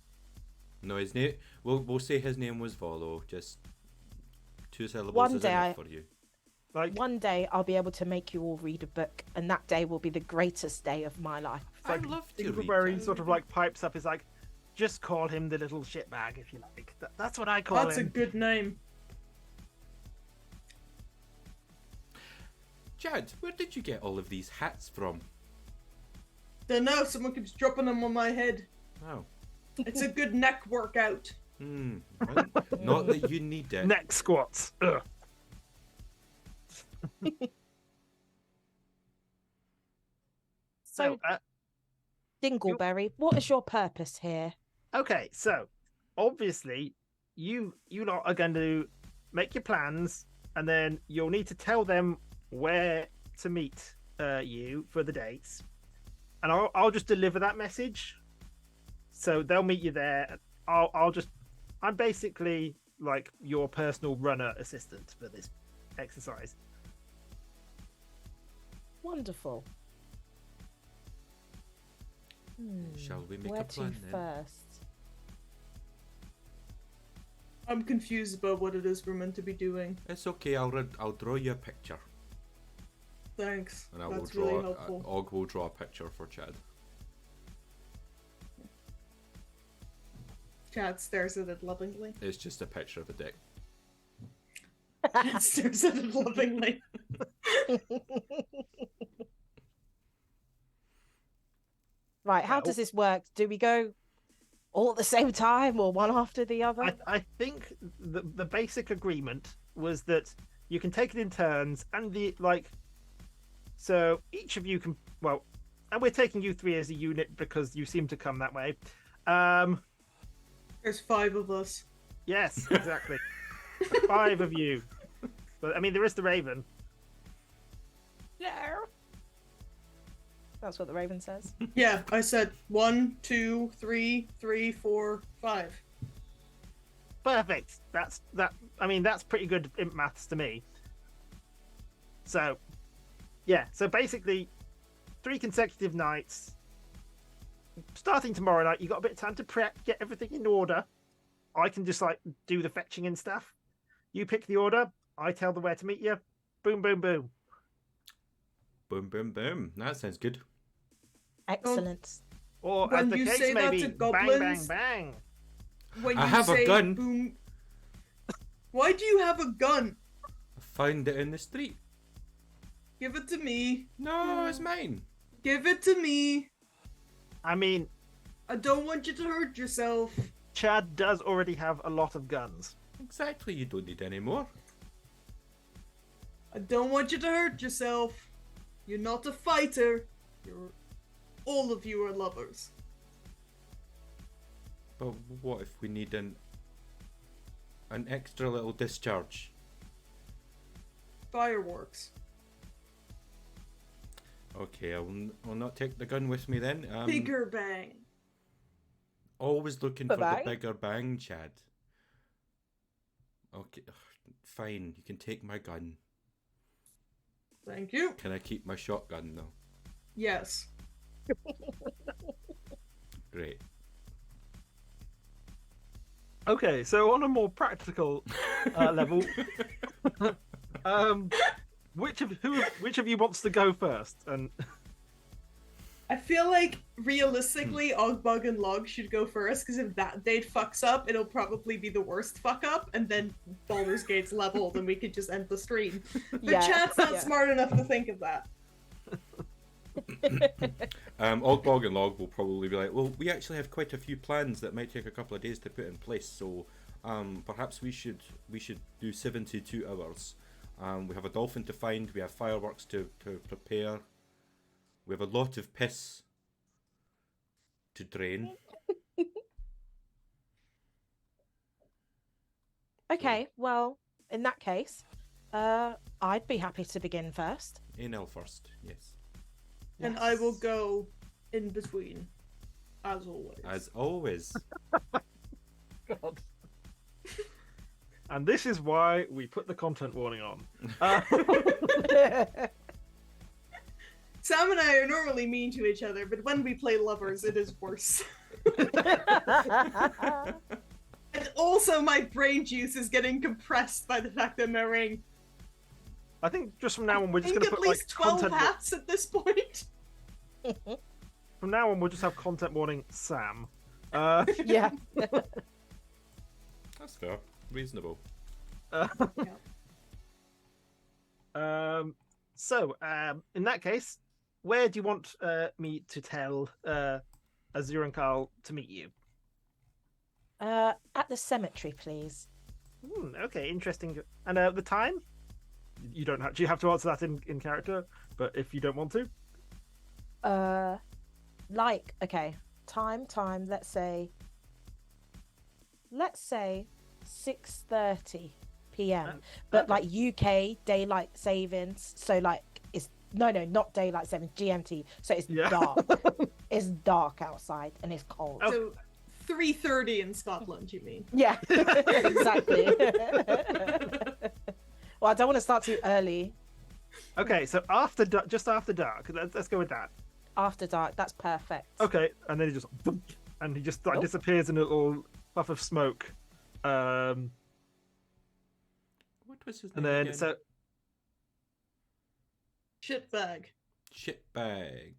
No, his name. We'll say his name was Volo. Just 2 syllables One is day enough I- for you. Like One day I'll be able to make you all read a book, and that day will be the greatest day of my life. I'd love to read Dingleberry that. sort of like pipes up. Is like, just call him the little shitbag if you like. That's what I call That's a him. good name. Chad, where did you get all of these hats from? Don't know, someone keeps dropping them on my head. Oh. It's a good neck workout. Well, not that you need it. Neck squats. Ugh. So, Dingleberry, what is your purpose here? Okay, so obviously you lot are going to make your plans, and then you'll need to tell them where to meet you for the dates, and I'll just deliver that message. So they'll meet you there. I'm basically like your personal runner assistant for this exercise. Wonderful. Shall we make Where a plan to then? first? I'm confused about what it is we're meant to be doing. It's okay. I'll draw you a picture, Thanks. and I That's will draw. really helpful. Og will draw a picture for Chad. Chad stares at it lovingly. It's just a picture of a dick. Chad stares at it lovingly. Right, how does this work? Do we go all at the same time or one after the other? I think the basic agreement was that you can take it in turns, and so each of you can, well, and we're taking you three as a unit because you seem to come that way. There's 5 of us. Yes, exactly. 5 of you. But I mean, there is the Raven. Yeah. That's what the Raven says. Yeah, I said 1, 2, 3, 3, 4, 5. Perfect. That's pretty good imp maths to me. So, yeah. So basically, 3 consecutive nights. Starting tomorrow night, you got a bit of time to prep, get everything in order. I can just do the fetching and stuff. You pick the order. I tell them where to meet you. Boom, boom, boom. Boom, boom, boom. That sounds good. Excellent. Or When as the you case say may that be, to bang, bang, goblins- bang. When I you have a say gun. Boom... Why do you have a gun? I found it in the street. Give it to me. No, it's mine. Give it to me. I mean, I don't want you to hurt yourself. Chad does already have a lot of guns. Exactly. You don't need any more. I don't want you to hurt yourself. You're not a fighter. All of you are lovers. But what if we need an extra little discharge? Fireworks. Okay, I'll not take the gun with me then. Bigger bang. Always looking for the Bye-bye. bigger bang, Chad. Okay, fine. You can take my gun. Thank you. Can I keep my shotgun though? Yes. Great. Okay, so on a more practical level, which of you wants to go first? And I feel like realistically, Ogbug and Log should go first because if that date fucks up, it'll probably be the worst fuck up, and then Baldur's Gate's leveled, and we could just end the stream. But Yeah, chat's not yeah. smart enough to think of that. Ogbog and Log will probably be like, well, we actually have quite a few plans that might take a couple of days to put in place, so perhaps we should do 72 hours. We have a dolphin to find, we have fireworks to prepare, we have a lot of piss to drain. Okay, well, in that case, I'd be happy to begin first. Enel first, yes. And I will go in between, as always. As always. God. And this is why we put the content warning on. Sam and I are normally mean to each other, but when we play lovers, it is worse. And also, my brain juice is getting compressed by the fact that I'm wearing I think just from now on, we're I just think going to at put least 12 content. hats at this point. From now on, we'll just have content warning Sam. Yeah. That's fair. Reasonable. So, in that case, where do you want me to tell Azur and Carl to meet you? At the cemetery, please. Okay, interesting. And the time? You don't actually have to answer that in character, but if you don't want to. Okay, time, let's say 6:30 p.m. But okay. like UK daylight savings, so like it's not daylight savings, GMT. So it's dark. It's dark outside and it's cold. Oh. So 3:30 in Scotland, you mean? Yeah, exactly. Well, I don't want to start too early Okay, so just after dark. Let's go with that. After dark, that's perfect. Okay, and then he just and he just like, Oh. disappears in a little puff of smoke. What was his name And then again? so Shitbag. Shitbag.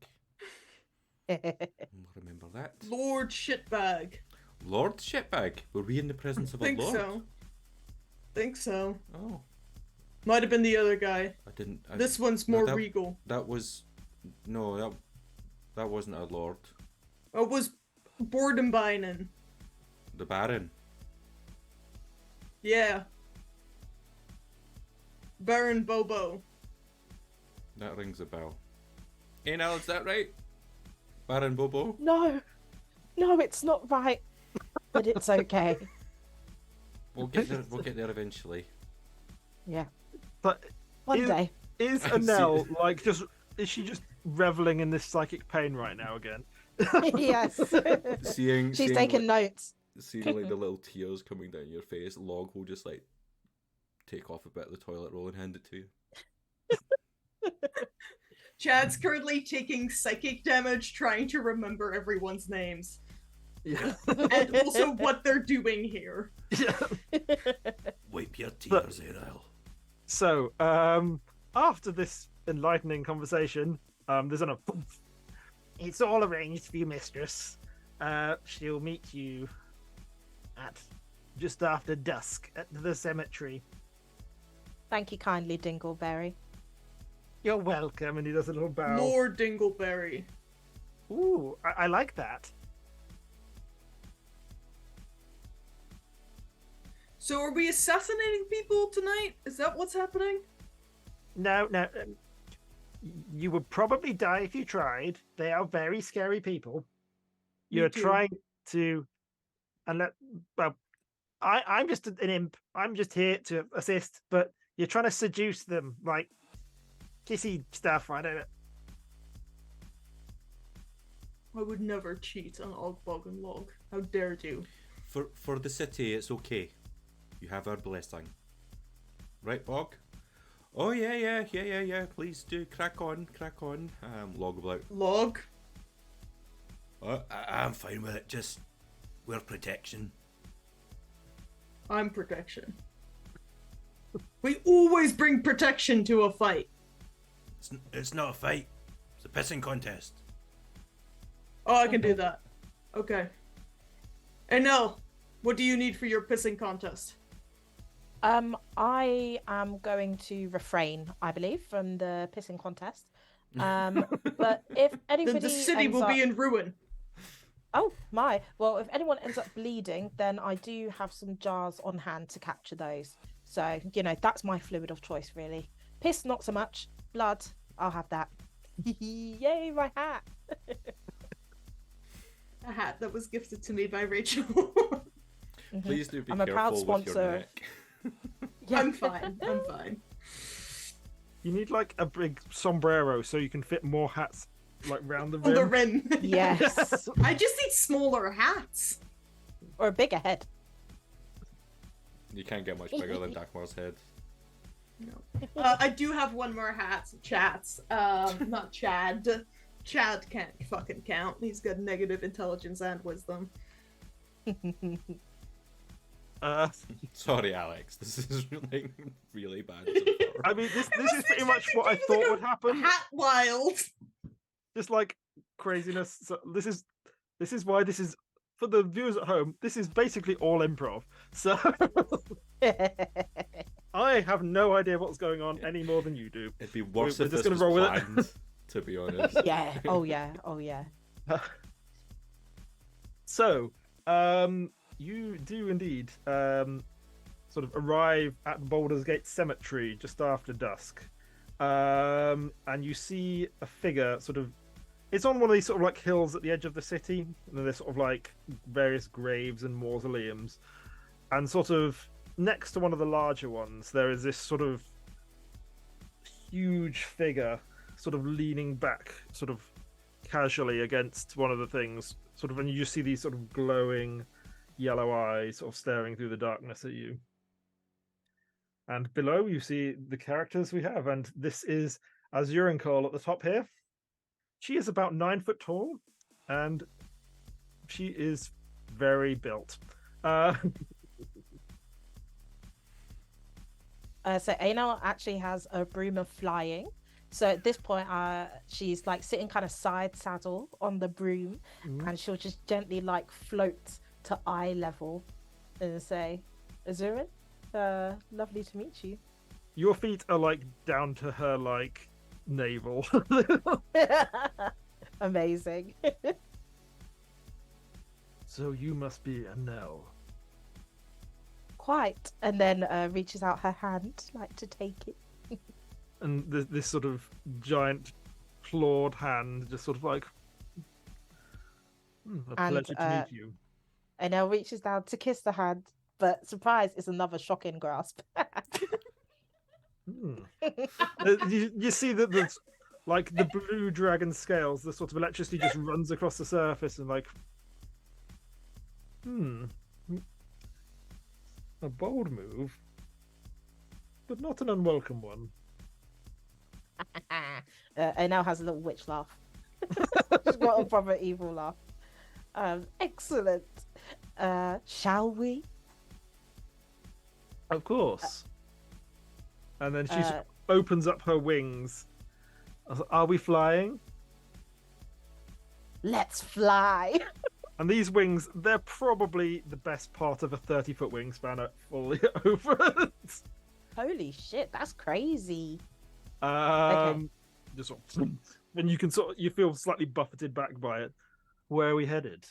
Remember that. Lord Shitbag. Lord Shitbag. Were we in the presence of a Think lord? so. Think so. Oh, Might have been the other guy. I didn't. This one's no, more that- regal. That was no. That wasn't a lord. It was Bordenbeinen. The Baron. Yeah. Baron Bobo. That rings a bell. Hey, now is that right? Baron Bobo. No, it's not right, but it's okay. We'll get there. We'll get there eventually. Yeah, but one day. is See- Anel like just is she just reveling in this psychic pain right now again? Yes, Seeing she's taking notes. seeing like the little tears coming down your face, Log will just like take off a bit of the toilet roll and hand it to you. Chad's currently taking psychic damage trying to remember everyone's names. Yeah. And also what they're doing here. Yeah. Wipe your tears, Ariel. So, after this enlightening conversation, there's a it's all arranged for you, mistress. She'll meet you at just after dusk at the cemetery. Thank you kindly, Dingleberry. You're welcome. And he does a little bow. Lord Dingleberry. Ooh, I like that. So are we assassinating people tonight? Is that what's happening? No. You would probably die if you tried. They are very scary people. You're too. trying to, well, I'm just an imp. I'm just here to assist, but you're trying to seduce them, like kissy stuff. I don't know. I would never cheat on Ogbog and Log. How dare you? For the city, it's okay. You have our blessing. Right, Bog? Oh yeah. Please do crack on. Log about. Log? I'm fine with it. Just wear protection. I'm protection. We always bring protection to a fight. It's not a fight. It's a pissing contest. Oh, I can do that. Okay. And now, what do you need for your pissing contest? I am going to refrain, I believe, from the pissing contest. But if anybody The city ends will up... be in ruin. Oh my! Well, if anyone ends up bleeding, then I do have some jars on hand to capture those. So that's my fluid of choice, really. Piss, not so much. Blood, I'll have that. Yay, my hat! A hat that was gifted to me by Rachel. Please do be I'm a proud careful with your sponsor. neck. Yeah. I'm fine. You need like a big sombrero so you can fit more hats like round the rim. On the rim. Yes. I just need smaller hats. Or a bigger head. You can't get much bigger than Dagmar's head. No. I do have one more hat. Chats. Not Chad. Chad can't fucking count. He's got negative intelligence and wisdom. Sorry, Alex. This is really bad. So far. I mean, this is pretty much what I thought would happen. Hat wild. Just like craziness. So this is why this is for the viewers at home. This is basically all improv. So I have no idea what's going on any more than you do. It'd be worse We're if just this gonna was roll with it. planned, to be honest. Yeah. Oh yeah. So, you do indeed sort of arrive at Baldur's Gate Cemetery just after dusk, and you see a figure sort of. It's on one of these sort of like hills at the edge of the city, and there's sort of like various graves and mausoleums, and sort of next to one of the larger ones, there is this sort of huge figure, sort of leaning back, sort of casually against one of the things, sort of, and you just see these sort of glowing yellow eyes sort of staring through the darkness at you. And below you see the characters we have, and this is Azurencall at the top here. She is about 9 foot tall, and she is very built. So Anal actually has a broom of flying. So at this point, she's like sitting kind of side saddle on the broom, and she'll just gently like float to eye level and say, Azurin, lovely to meet you. Your feet are like down to her like navel. Amazing. So you must be a Nell. Quite. And then reaches out her hand like to take it. And this sort of giant clawed hand just sort of like, a pleasure to meet you. And now reaches down to kiss the hand, but surprise, it's another shocking grasp. You see that the like the blue dragon scales, the sort of electricity just runs across the surface and like, a bold move, but not an unwelcome one. And now has a little witch laugh. She's got a proper evil laugh. Excellent. Shall we? Of course. And then she opens up her wings. Are we flying? Let's fly. And these wings, they're probably the best part of a 30-foot wingspan at fully over. Holy shit, that's crazy. Just sort of, and you can you feel slightly buffeted back by it. Where are we headed?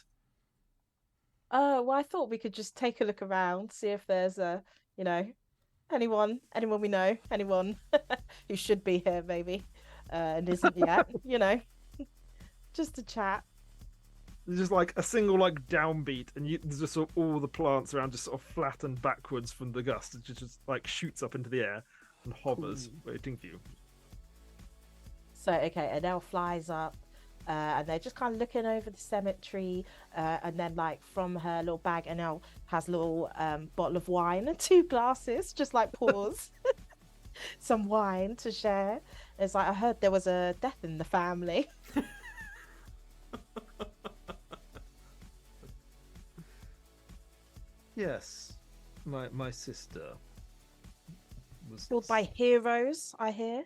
Well, I thought we could just take a look around, see if there's anyone we know, anyone who should be here maybe, and isn't yet, just to chat. There's just like a single like downbeat, and there's just sort of all the plants around just sort of flatten backwards from the gust. It just like shoots up into the air and hovers, waiting for you. So Adele flies up, and they're just kind of looking over the cemetery, and then like from her little bag, Adele has a little bottle of wine and 2 glasses, just like pours some wine to share. It's like, I heard there was a death in the family. Yes, my sister was Killed by heroes, I hear.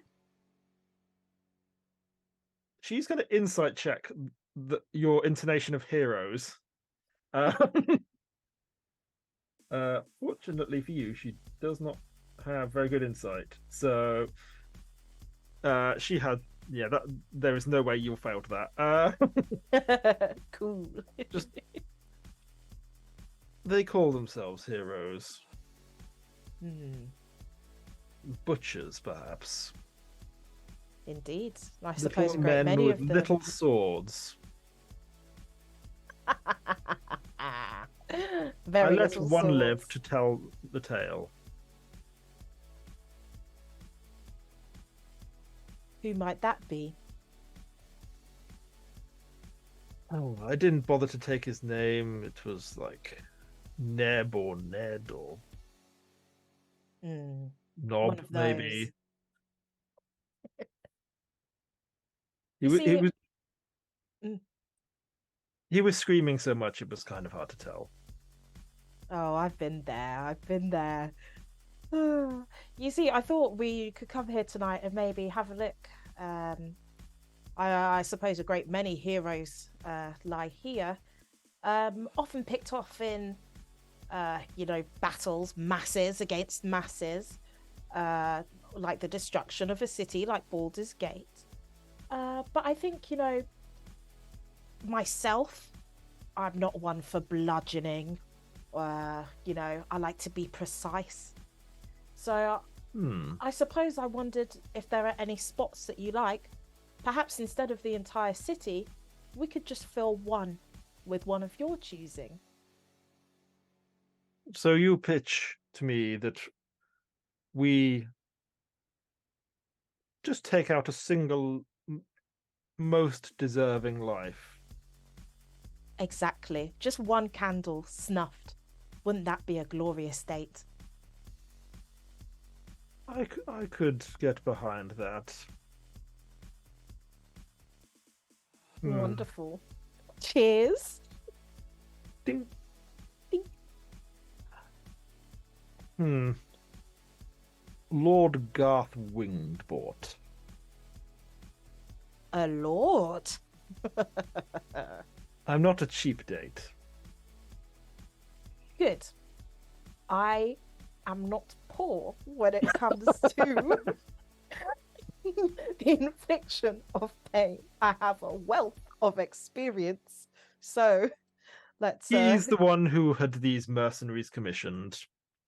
She's going to insight check your intonation of heroes. Fortunately for you, she does not have very good insight. So she had, there is no way you'll fail to that. Cool. Just they call themselves heroes. Butchers, perhaps. Indeed. I suppose a little great men many with of them. little swords. Very I let little one swords. live to tell the tale. Who might that be? Oh, I didn't bother to take his name. It was like Neb or Ned or One Nob, of maybe. You He see- was Mm. he was screaming so much it was kind of hard to tell. Oh, I've been there. You see, I thought we could come here tonight and maybe have a look. I suppose a great many heroes lie here, often picked off in, battles, masses against masses, like the destruction of a city like Baldur's Gate. But I think, myself, I'm not one for bludgeoning. I like to be precise. So I suppose I wondered if there are any spots that you like. Perhaps instead of the entire city, we could just fill one with one of your choosing. So you pitch to me that we just take out a single most deserving life. Exactly. Just one candle snuffed. Wouldn't that be a glorious state? I could get behind that. Wonderful. Cheers. Ding. Ding. Lord Garth Wingedbort. A lord. I'm not a cheap date. Good. I am not poor when it comes to the infliction of pain. I have a wealth of experience. So let's. He's the one who had these mercenaries commissioned.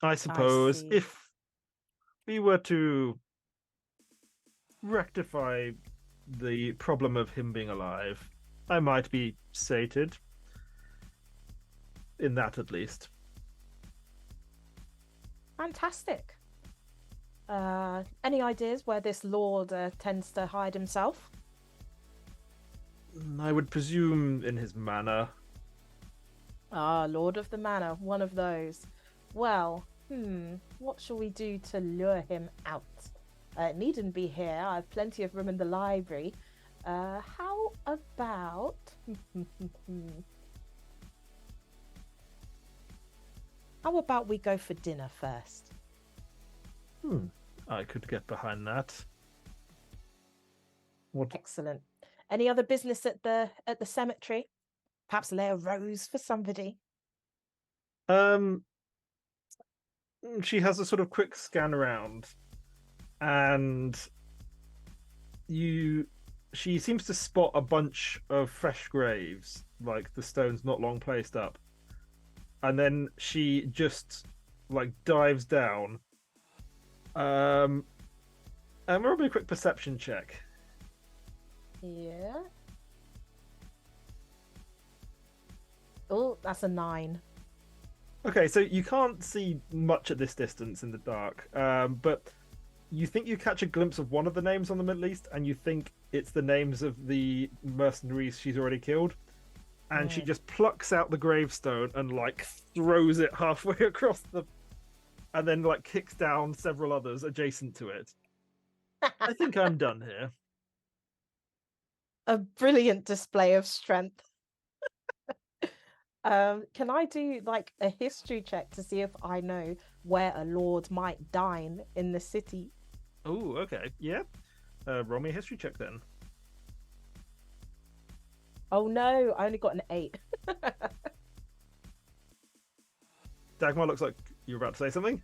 I suppose see. if we were to rectify the problem of him being alive, I might be sated. In that, at least. Fantastic. Any ideas where this lord tends to hide himself? I would presume in his manor. Ah, Lord of the Manor, one of those. Well, what shall we do to lure him out? It needn't be here. I have plenty of room in the library. How about... How about we go for dinner first? I could get behind that. What? Excellent. Any other business at the cemetery? Perhaps lay a rose for somebody. She has a sort of quick scan around, and she seems to spot a bunch of fresh graves, like the stones not long placed up, and then she just like dives down. And roll me a quick perception check. Yeah. Oh, that's a 9. Okay, so you can't see much at this distance in the dark, but you think you catch a glimpse of one of the names on them at least, and you think it's the names of the mercenaries she's already killed. And she just plucks out the gravestone and like throws it halfway across and then like kicks down several others adjacent to it. I think I'm done here. A brilliant display of strength. Can I do like a history check to see if I know where a lord might dine in the city? Oh, okay. Yeah. Roll me a history check then. Oh no, I only got an 8. Dagmar, looks like you're about to say something.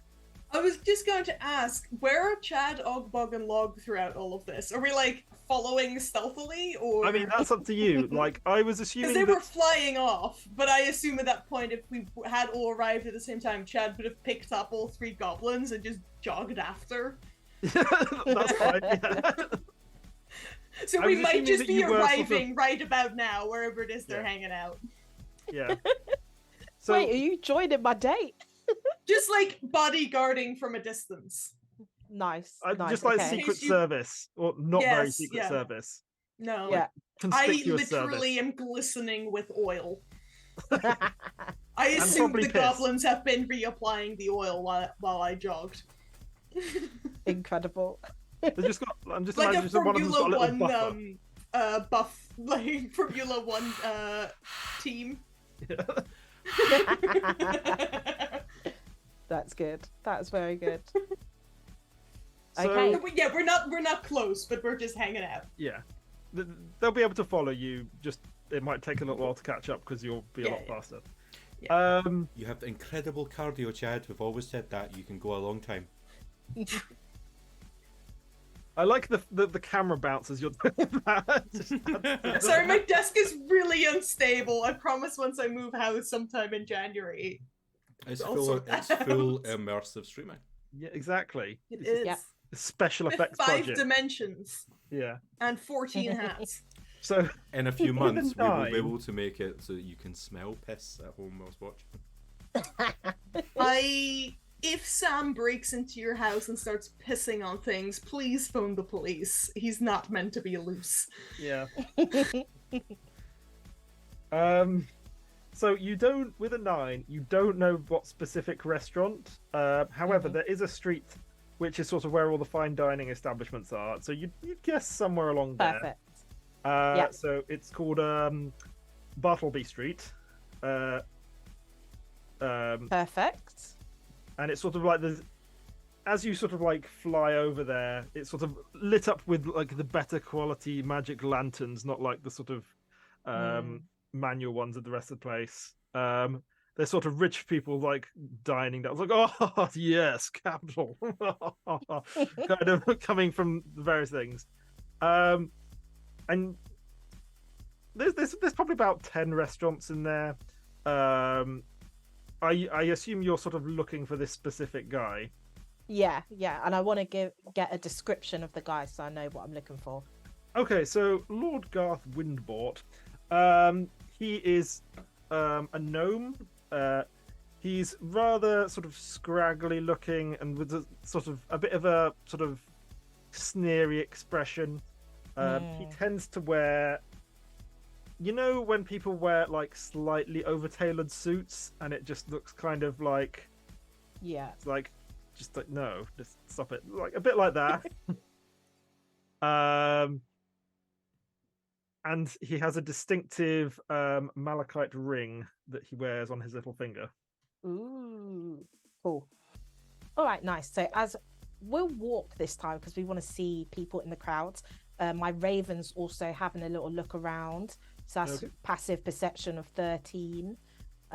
I was just going to ask, where are Chad, Ogbog, and Log throughout all of this? Are we like following stealthily, or? I mean, that's up to you. Like, I was assuming Because they that... were flying off, but I assume at that point, if we had all arrived at the same time, Chad would have picked up all 3 goblins and just jogged after. That's fine. Yeah. So I we was might assuming just that be you were sort of- arriving right about now, wherever it is they're Yeah. hanging out. Yeah. So, Wait, are you joining my date? Just like bodyguarding from a distance. Nice. just like okay. Secret You- Service, or not very Yes, Secret yeah. Service. No. Yeah. I Conspicuous literally service. am glistening with oil. I And assume probably the piss. goblins have been reapplying the oil while I jogged. Incredible. I'm just Like a imagining one of them's got a Formula little One buffer. buff, like Formula One team. That's good. That's very good. So, Okay. Yeah, we're not close, but we're just hanging out. yeah. They'll be able to follow you, just it might take a little while to catch up because you'll be a lot Yeah. faster. Yeah. You have incredible cardio, Chad. We've always said that. You can go a long time. I like the camera bounce as you're doing that. Sorry, my desk is really unstable. I promise once I move house sometime in January. It's I'll full. sort that It's full out. immersive streaming. Yeah, exactly. It It's is. Yeah. a special With effects 5 budget. dimensions Yeah. and 14 hats. So In a few With a months, we will be 9. able to make it so that you can smell piss at home whilst watching. If Sam breaks into your house and starts pissing on things, please phone the police. He's not meant to be loose. yeah. So you don't, with a 9, you don't know what specific restaurant. However, there is a street which is sort of where all the fine dining establishments are. So you'd guess somewhere along there. Perfect. Yeah. So it's called Bartleby Street. Perfect. And it's sort of like as you sort of like fly over there, it's sort of lit up with like the better quality magic lanterns, not like the sort of manual ones of the rest of the place. There's sort of rich people like dining there. I was like, oh yes, capital, kind of coming from the various things. And there's probably about 10 restaurants in there. I assume you're sort of looking for this specific guy. Yeah, and I want to get a description of the guy so I know what I'm looking for. Okay, so Lord Garth Windbort, he is a gnome. He's rather sort of scraggly looking and with a bit of a sort of sneery expression. He tends to wear, when people wear like slightly over-tailored suits and it just looks kind of like, it's like, just like, no, just stop it, like a bit like that. And he has a distinctive malachite ring that he wears on his little finger. Ooh, cool. All right, nice. So as we'll walk this time because we want to see people in the crowds. My raven's also having a little look around. So that's passive perception of 13.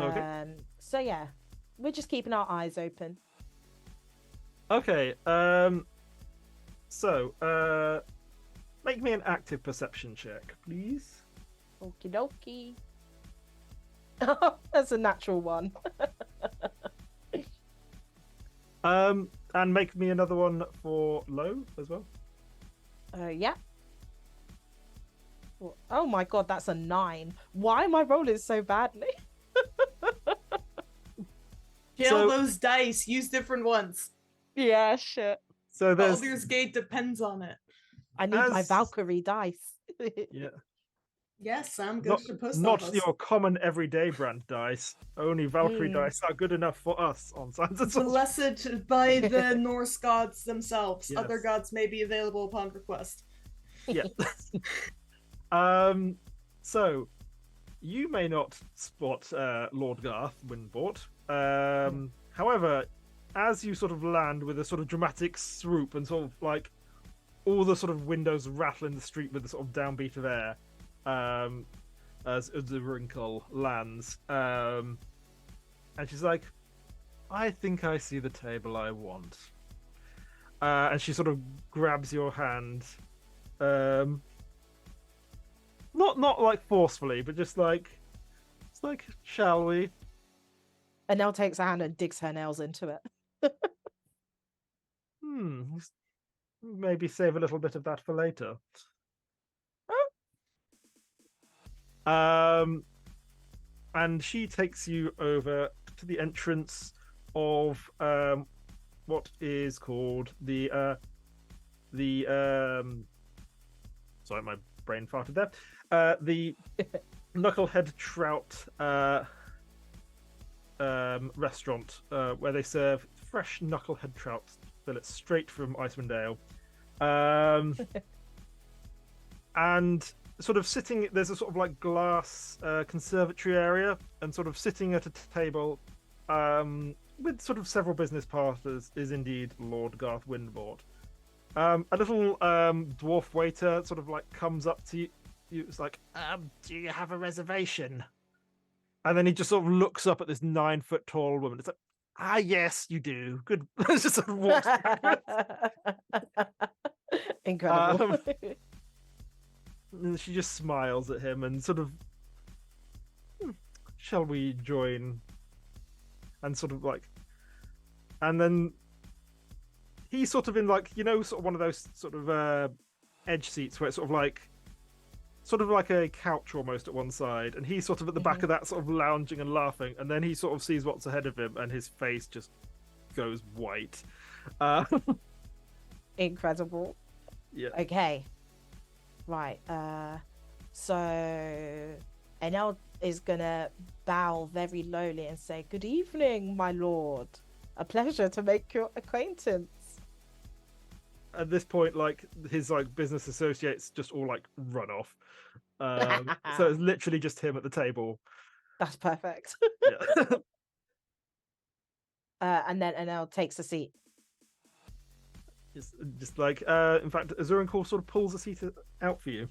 Okay. So yeah, we're just keeping our eyes open. Okay. So make me an active perception check, please. Okie dokie. That's a natural one. And make me another one for low as well. Yeah. Oh my god, that's a 9. Why am I rolling so badly? Kill those dice. Use different ones. Yeah, shit. So Baldur's Gate depends on it. I need my Valkyrie dice. Yeah. Yes, Sam, go to the post Not office. your common everyday brand dice. Only Valkyrie dice are good enough for us on Science and Sorcery. Blessed by the Norse gods themselves. Yes. Other gods may be available upon request. Yeah. So you may not spot Lord Garth Windbort. However, as you sort of land with a sort of dramatic swoop and sort of like all the sort of windows rattle in the street with the sort of downbeat of air, as the wrinkle lands, and she's like, I think I see the table I want. And she sort of grabs your hand, not like forcefully, but just like, it's like, shall we? And Nell takes her hand and digs her nails into it. Maybe save a little bit of that for later. And she takes you over to the entrance of what is called the sorry, my brain farted there. The Knucklehead Trout restaurant, where they serve fresh knucklehead trout fillets straight from Icewind Dale. And sort of sitting, there's a sort of like glass conservatory area, and sort of sitting at a table with sort of several business partners is indeed Lord Garth Windbort. A little dwarf waiter sort of like comes up to you. It's like, do you have a reservation? And then he just sort of looks up at this 9-foot tall woman. It's like, yes, you do. Good. Just sort of walks backwards. Incredible. And she just smiles at him and sort of, shall we join? And sort of like, and then he's sort of in like, sort of one of those sort of edge seats where it's sort of like a couch almost at one side, and he's sort of at the back of that, sort of lounging and laughing, and then he sort of sees what's ahead of him and his face just goes white. Incredible. Yeah. Okay. Right. So Enel is gonna bow very lowly and say, "Good evening, my lord. A pleasure to make your acquaintance." at this point, like his like business associates just all like run off. So it's literally just him at the table. That's perfect. Yeah. And then Enel takes a seat. just like in fact, Azurenkor sort of pulls a seat out for you,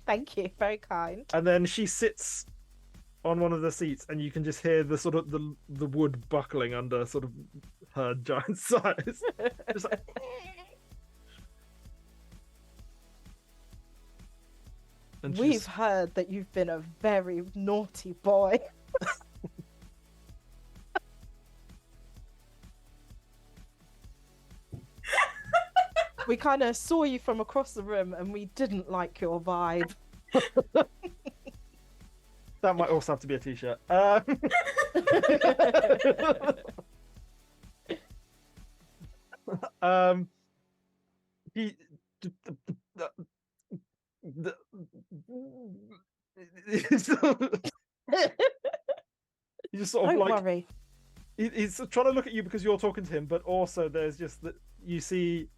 Thank you, very kind. and then she sits on one of the seats, and you can just hear the sort of the wood buckling under sort of her giant size. Just like... And We've heard that you've been a very naughty boy. We kind of saw you from across the room and we didn't like your vibe. That might also have to be a t-shirt. He He just sort of Don't like worry. he's trying to look at you because you're talking to him, but also there's just that you see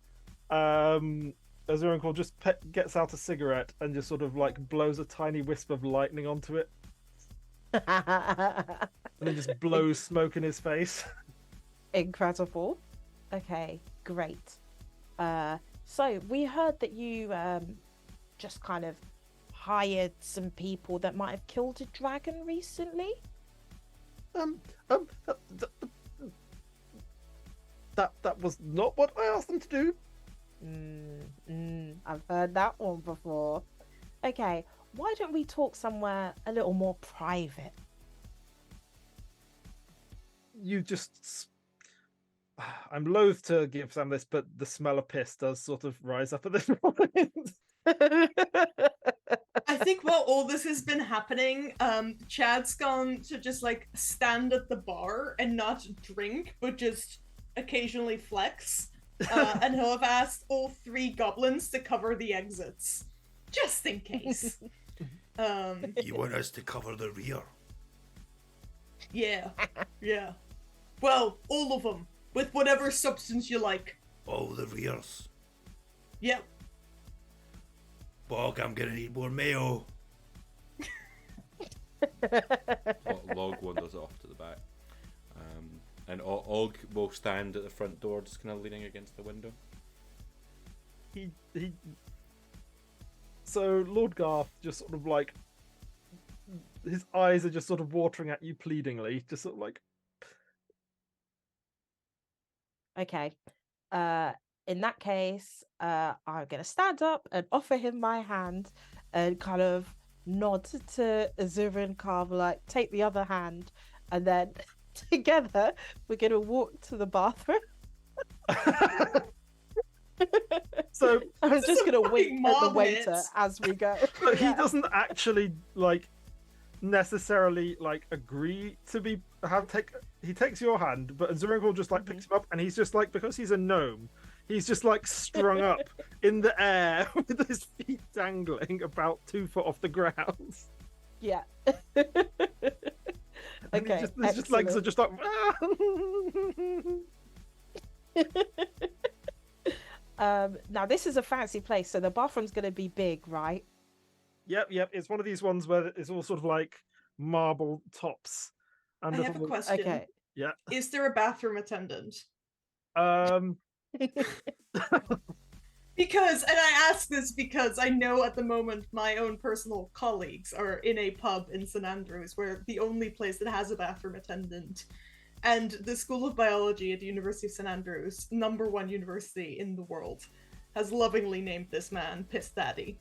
Azurenkor just gets out a cigarette and just sort of like blows a tiny wisp of lightning onto it, and then just blows smoke in his face. Incredible. Okay, great. So we heard that you just kind of hired some people that might have killed a dragon recently. That was not what I asked them to do. I've heard that one before. Okay, why don't we talk somewhere a little more private? You just... I'm loath to give Sam this, but the smell of piss does sort of rise up at this point. I think while all this has been happening, Chad's gone to just like stand at the bar and not drink, but just occasionally flex. And he'll have asked all 3 goblins to cover the exits, just in case. You want us to cover the rear? Yeah. Well, all of them, with whatever substance you like. All the rears. Yep. Bog, I'm gonna need more mayo. Log wanders off to the back. And Og will stand at the front door, just kind of leaning against the window. So Lord Garth just sort of like, his eyes are just sort of watering at you pleadingly, just sort of like. Okay. In that case, I'm gonna stand up and offer him my hand and kind of nod to Azura and Carver, like take the other hand, and then together we're gonna walk to the bathroom. So I'm just gonna wink at the mob waiter hits. as we go. but he doesn't actually like necessarily like agree to be he takes your hand, but Azurenkor just like picks him up, and he's just like, because he's a gnome, he's just like strung up in the air with his feet dangling about 2 foot off the ground. Yeah. And Okay. his just legs are just like. Now this is a fancy place, so the bathroom's gonna be big, right? Yep. It's one of these ones where it's all sort of like marble tops. And I have a little- question. Okay. Yeah. Is there a bathroom attendant? Because, and I ask this because I know at the moment my own personal colleagues are in a pub in St Andrews, where the only place that has a bathroom attendant. And the School of Biology at the University of St Andrews, #1 university in the world, has lovingly named this man Piss Daddy.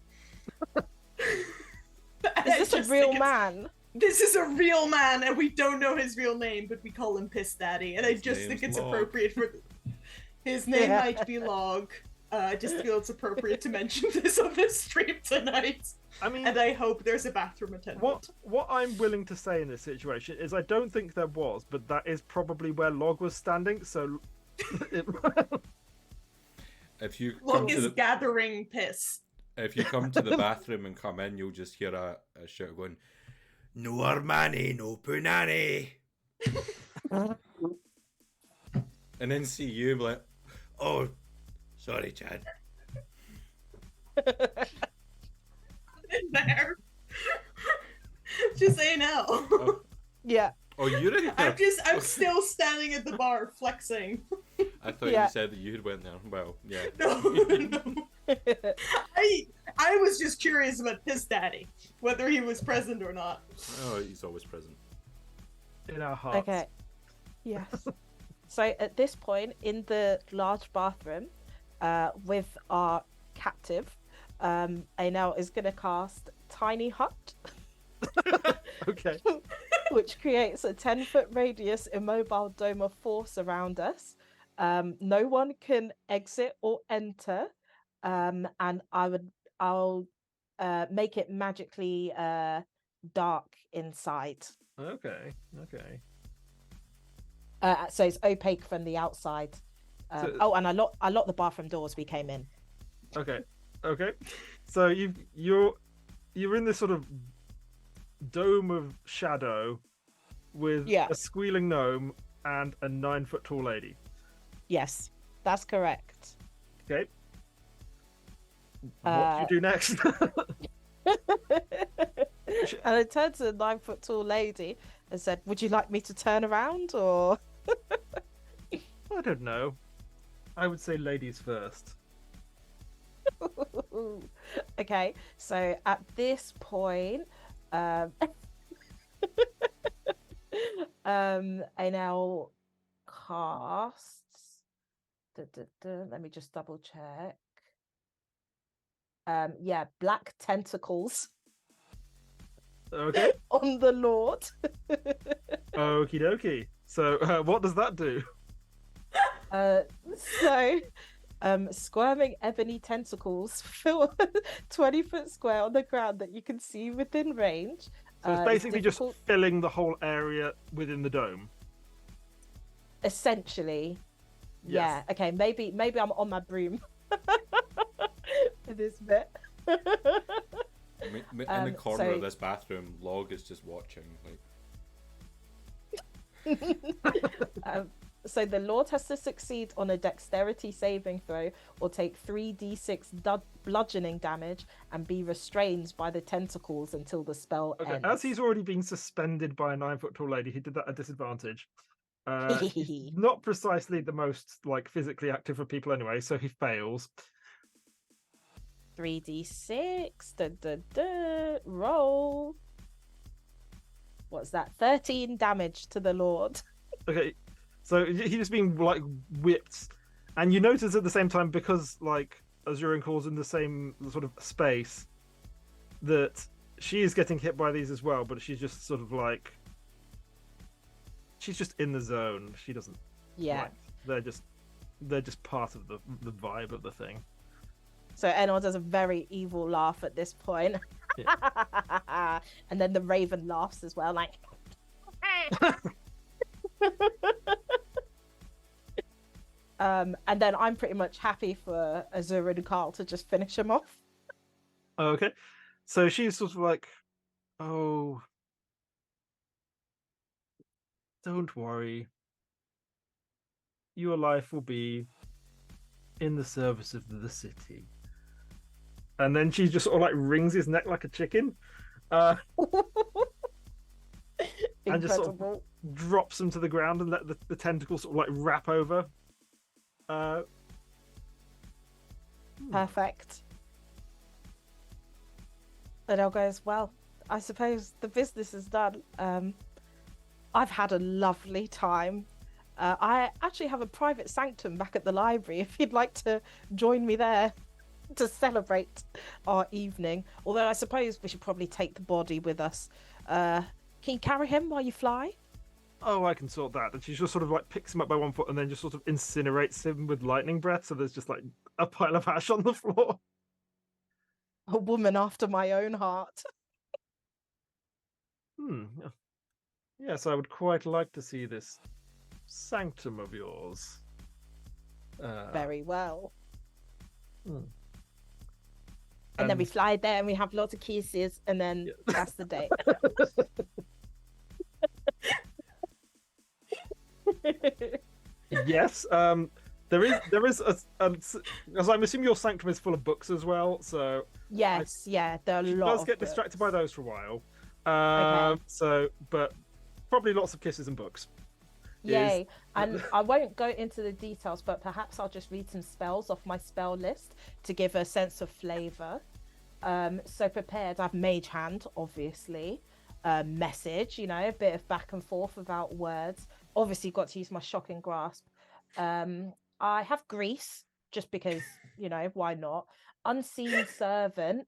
Is this a real man? This is a real man, and we don't know his real name, but we call him Piss Daddy. And I His just think name's it's Log. appropriate for his name Yeah. might be Log. I just feel it's appropriate to mention this on this stream tonight. I mean, And I hope there's a bathroom attendant. what I'm willing to say in this situation is I don't think there was, but that is probably where Log was standing. So, If you come Log to is the gathering piss. if you come to the bathroom and come in, you'll just hear a shout going, No Armani, no Punani. and then see you be like, Oh, Sorry, Chad. In there. Just say no. Oh, Yeah. oh, you're in there. I'm still standing at the bar flexing. I thought Yeah. you said that you had went there. Well, yeah. No. I was just curious about his daddy, whether he was present or not. Oh, he's always present. In our hearts. Okay. Yes. So at this point, in the large bathroom, with our captive, Ainel is going to cast Tiny Hut, Okay. which creates a 10-foot radius immobile dome of force around us. No one can exit or enter, and I'll make it magically dark inside. Okay. Okay. So it's opaque from the outside. So- And I locked the bathroom door as we came in. Okay. Okay. So you're in this sort of dome of shadow with Yeah. a squealing gnome and a 9-foot tall lady. Yes, that's correct. Okay. What do you do next? And I turned to the 9-foot tall lady and said, "Would you like me to turn around or?" I don't know. I would say ladies first. Okay, so at this point, I now casts. Let me just double check. Yeah, black tentacles Okay. on the Lord. Okie dokie. So what does that do? So, squirming ebony tentacles fill a 20-foot square on the ground that you can see within range. So it's basically just difficult- filling the whole area within the dome. essentially. Yeah. Yes. Okay. Maybe I'm on my broom for this bit. In the corner so- of this bathroom, Log is just watching. Like, So the Lord has to succeed on a dexterity saving throw or take 3d6 bludgeoning damage and be restrained by the tentacles until the spell Okay. ends. As he's already being suspended by a 9-foot tall lady, he did that at disadvantage. He's not precisely the most like physically active of people anyway, so he fails. 3d6 roll. What's that? 13 damage to the Lord. Okay, so he's just being like whipped, and you notice at the same time, because like Azurin calls in the same sort of space, that she is getting hit by these as well, but she's just sort of like she's just in the zone. She doesn't. Yeah. Like, they're just part of the vibe of the thing. So Enor does a very evil laugh at this point. And then the raven laughs as well, like and then I'm pretty much happy for Azura and Carl to just finish him off. Okay, so she's sort of like, oh, don't worry. Your life will be in the service of the city. And then she just sort of like wrings his neck like a chicken, and just sort of Incredible. drops him to the ground and let the tentacles sort of like wrap over. Perfect. Adele goes, well, I suppose the business is done. I've had a lovely time. I actually have a private sanctum back at the library if you'd like to join me there to celebrate our evening. Although I suppose we should probably take the body with us. Can you carry him while you fly? Oh, I can sort that. And she just sort of like picks him up by one foot and then just sort of incinerates him with lightning breath. So there's just like a pile of ash on the floor. A woman after my own heart. Yes, I would quite like to see this sanctum of yours. Very well. Hmm. And then we fly there and we have lots of kisses and then that's the day. Yes. There is as I'm assuming your sanctum is full of books as well, so Yes, yeah, there are a she lot does of get books. distracted by those for a while. Okay. So, but probably lots of kisses and books. Yay. And I won't go into the details, but perhaps I'll just read some spells off my spell list to give a sense of flavour. So prepared, I've Mage Hand, obviously. Message, you know, a bit of back and forth without words. Obviously got to use my Shocking Grasp. I have Grease, just because, you know, why not? Unseen Servant.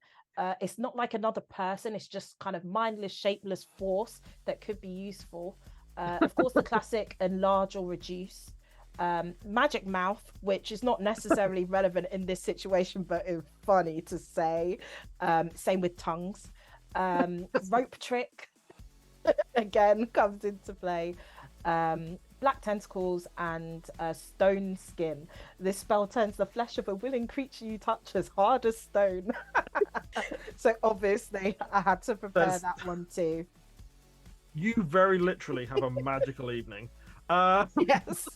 It's not like another person, it's just kind of mindless, shapeless force that could be useful. Of course, the classic enlarge or reduce. Magic Mouth, which is not necessarily relevant in this situation, but it's funny to say. Same with tongues. Rope Trick, again, comes into play. Black Tentacles and Stone Skin. This spell turns the flesh of a willing creature you touch as hard as stone. So obviously, I had to prepare that one too. You very literally have a magical evening. Yes.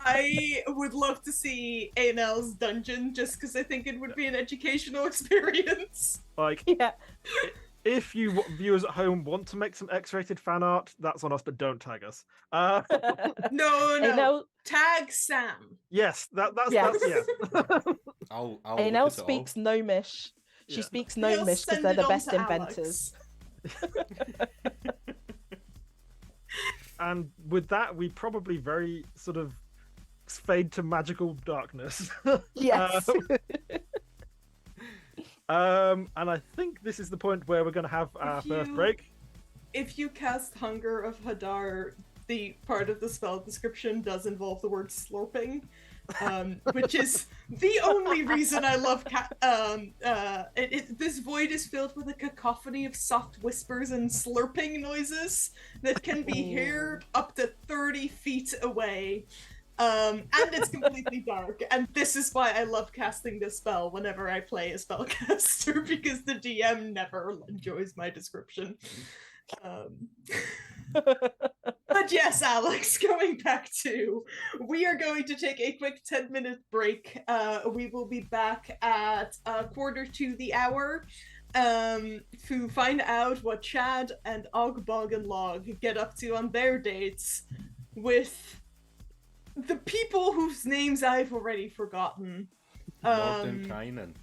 I would love to see A&L's dungeon just because I think it would be an educational experience. Like, Yeah. if you viewers at home want to make some X-rated fan art, that's on us, but don't tag us. No, A&L, tag Sam. Yes, that's Yes. I'll A&L look at it all. speaks Gnomish. She Yeah. speaks He'll Gnomish because send they're it the on best to inventors. And with that, we probably very sort of fade to magical darkness. Yes. And I think this is the point where we're going to have our first break. If you cast Hunger of Hadar, the part of the spell description does involve the word slurping, which is the only reason I love this void is filled with a cacophony of soft whispers and slurping noises that can be heard up to 30 feet away. And it's completely dark, and this is why I love casting this spell whenever I play a spellcaster, because the DM never enjoys my description. But yes, Alex, going back to, we are going to take a quick 10-minute break. We will be back at 1:45 to find out what Chad and Ogbog and Log get up to on their dates with the people whose names I've already forgotten. Mordenkainen.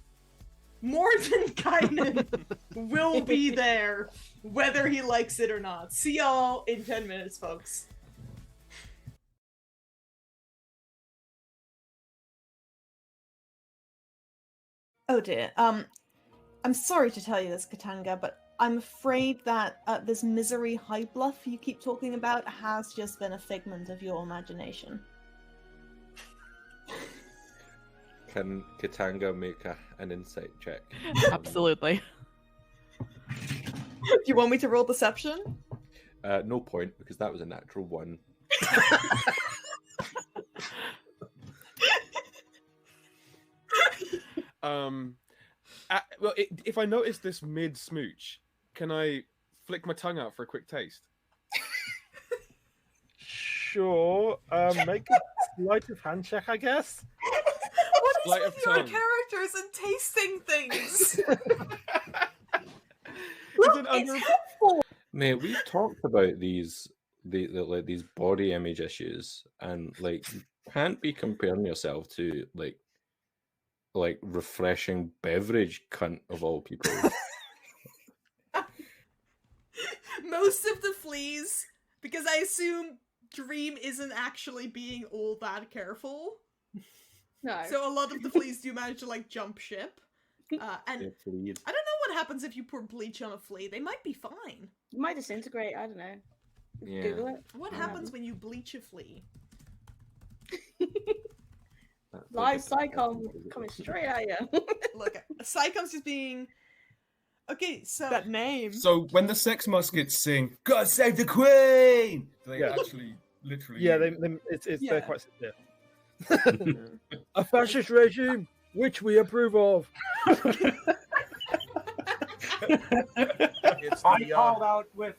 Mordenkainen will be there, whether he likes it or not. See y'all in 10 minutes, folks. Oh dear. I'm sorry to tell you this, Katanga, but I'm afraid that this misery high bluff you keep talking about has just been a figment of your imagination. Can Katanga make an insight check? Absolutely. Do you want me to roll deception? No point, because that was a natural one. Well, if I notice this mid-smooch, can I flick my tongue out for a quick taste? Sure. Make a sleight of hand check, I guess. What is Sleight with of your tongue. characters and tasting things? It's an under... Mate, we've talked about these these body image issues, and like you can't be comparing yourself to like refreshing beverage cunt of all people. Most of the fleas, because I assume Dream isn't actually being all that careful. No. So a lot of the fleas do manage to like jump ship. And They're fleed. I don't know what happens if you pour bleach on a flea. They might be fine. It might disintegrate, I don't know. Yeah. Google it. What happens when you bleach a flea? That's Live like a- Psychom coming straight at you. Look, Psychom's just being... Okay, so... That name. So when the Sex Muskets sing, "God save the Queen," they Yeah. actually literally. Yeah, they're Yeah. quite sincere. A fascist regime, which we approve of. It's I the, called out with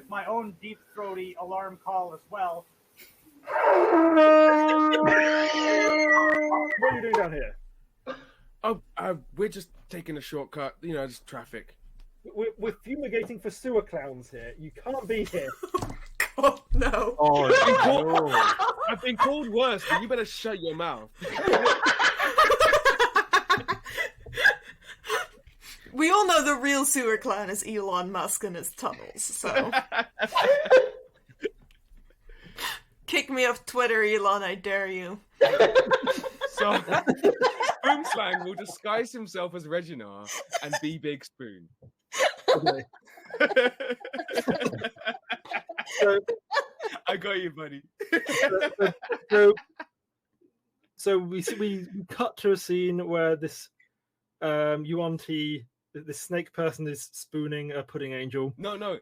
my own deep throaty alarm call as well. What are you doing down here? Oh, we're just taking a shortcut. You know, just traffic. We're fumigating for sewer clowns here. You can't be here. Oh no. Oh, I've been called worse, but you better shut your mouth. We all know the real sewer clown is Elon Musk and his tunnels, so. Kick me off Twitter, Elon, I dare you. So, Boomslang will disguise himself as Regina and be Big Spoon. okay. So, I got you, buddy. so we cut to a scene where this Yuan-Ti, this snake person, is spooning a pudding angel. No.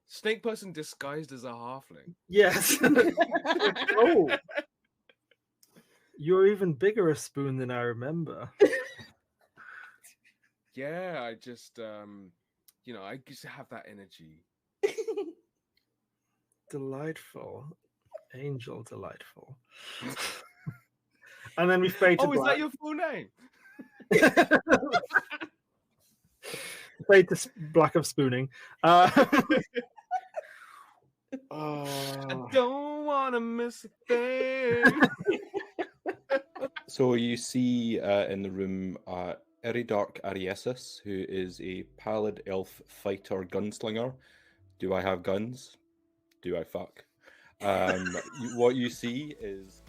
Snake person disguised as a halfling. Yes. Oh. You're even bigger a spoon than I remember. Yeah, I just I just have that energy. Delightful. Angel delightful. And then we fade to Oh, is black. that your full name? Fade to black of spooning. I don't want to miss a thing. So you see in the room Eridark Ariesis, who is a pallid elf fighter gunslinger. Do I have guns? Do I fuck? What you see is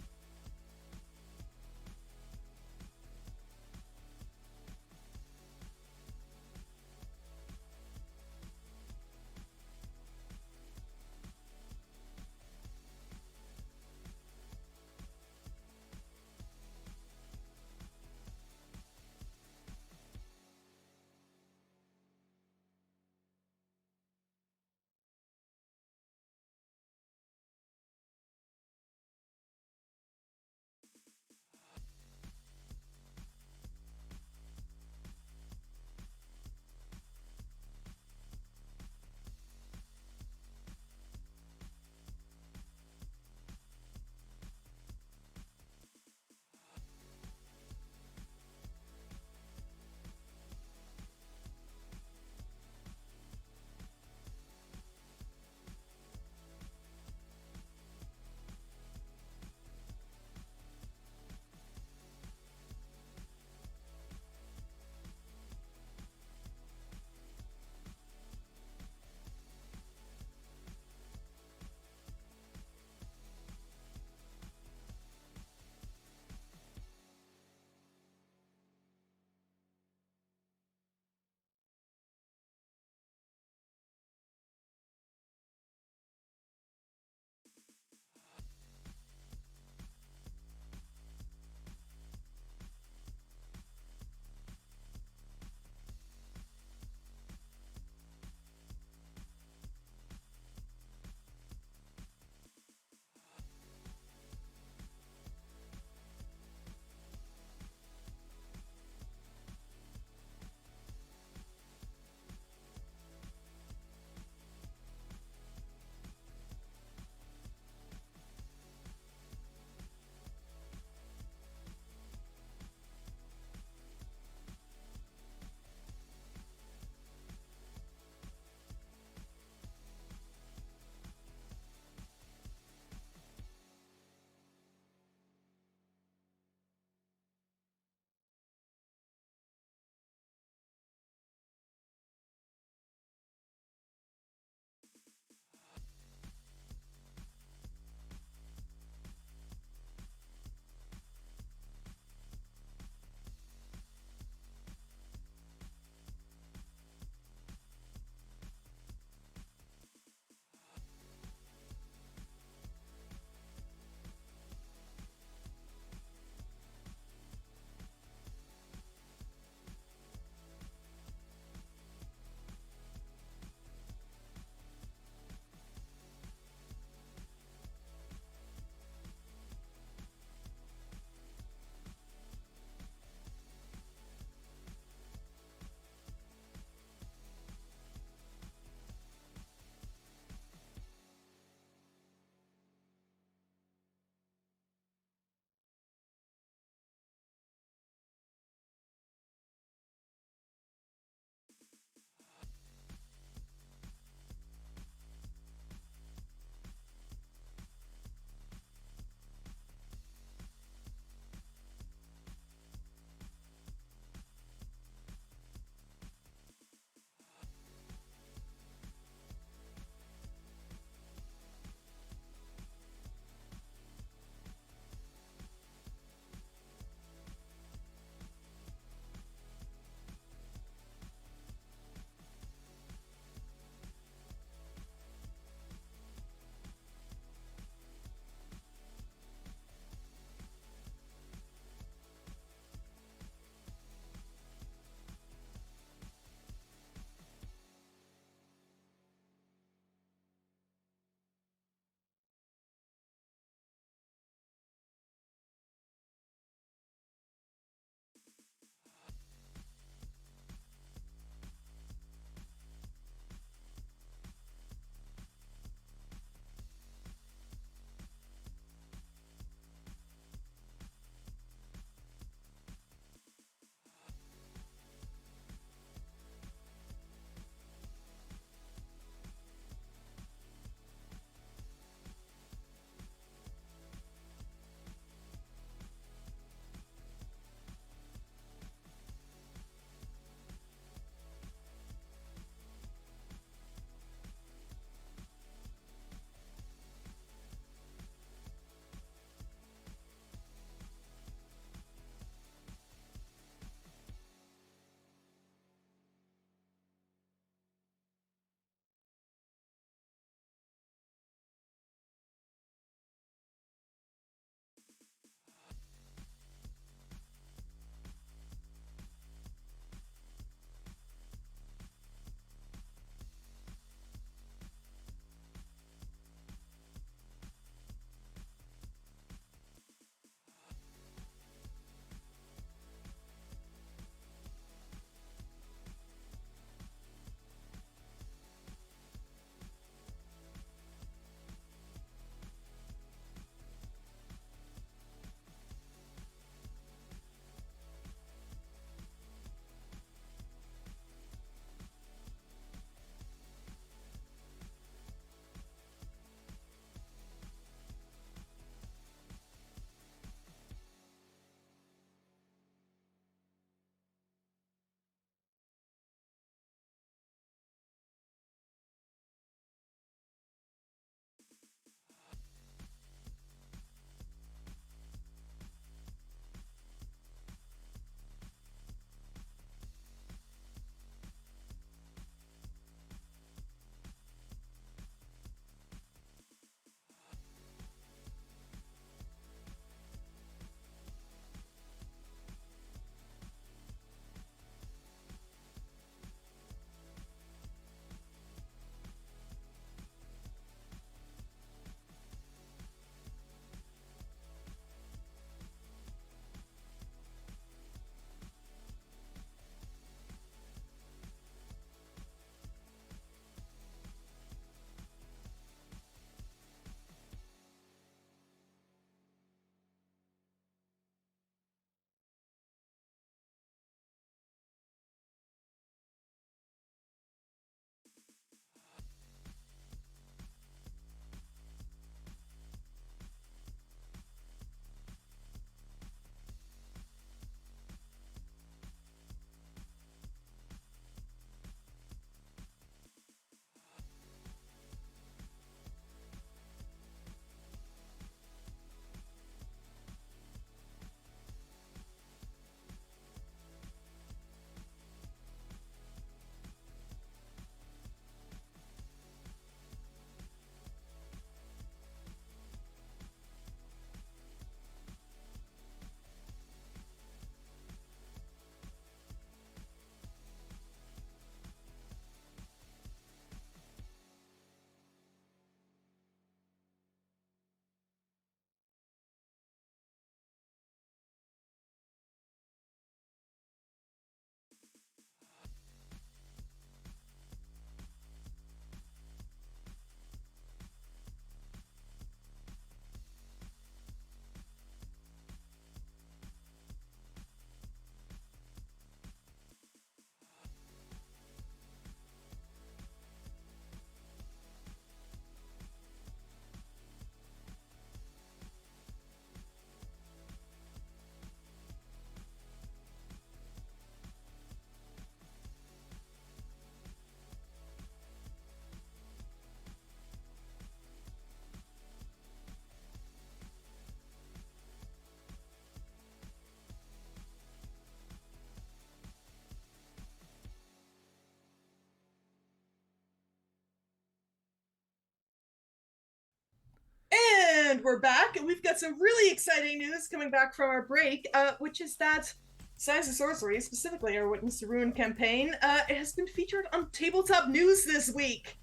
And we're back, and we've got some really exciting news coming back from our break, which is that Science and Sorcery, specifically our Witness to Ruin campaign, it has been featured on Tabletop News this week,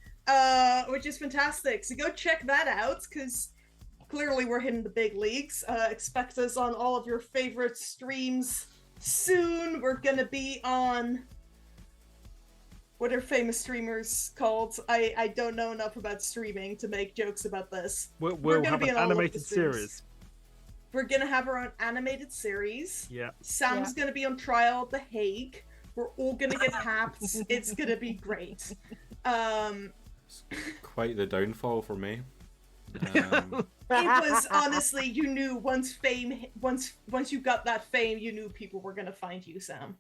which is fantastic. So go check that out, because clearly we're hitting the big leagues. Expect us on all of your favorite streams soon. We're gonna be on... What are famous streamers called? I don't know enough about streaming to make jokes about this. We'll gonna have be an on all of the animated streams. series. We're gonna have our own animated series. Yeah. Sam's gonna be on trial at The Hague. We're all gonna get hacked. It's gonna be great. Quite the downfall for me. It was honestly, you knew once you got that fame, you knew people were gonna find you, Sam.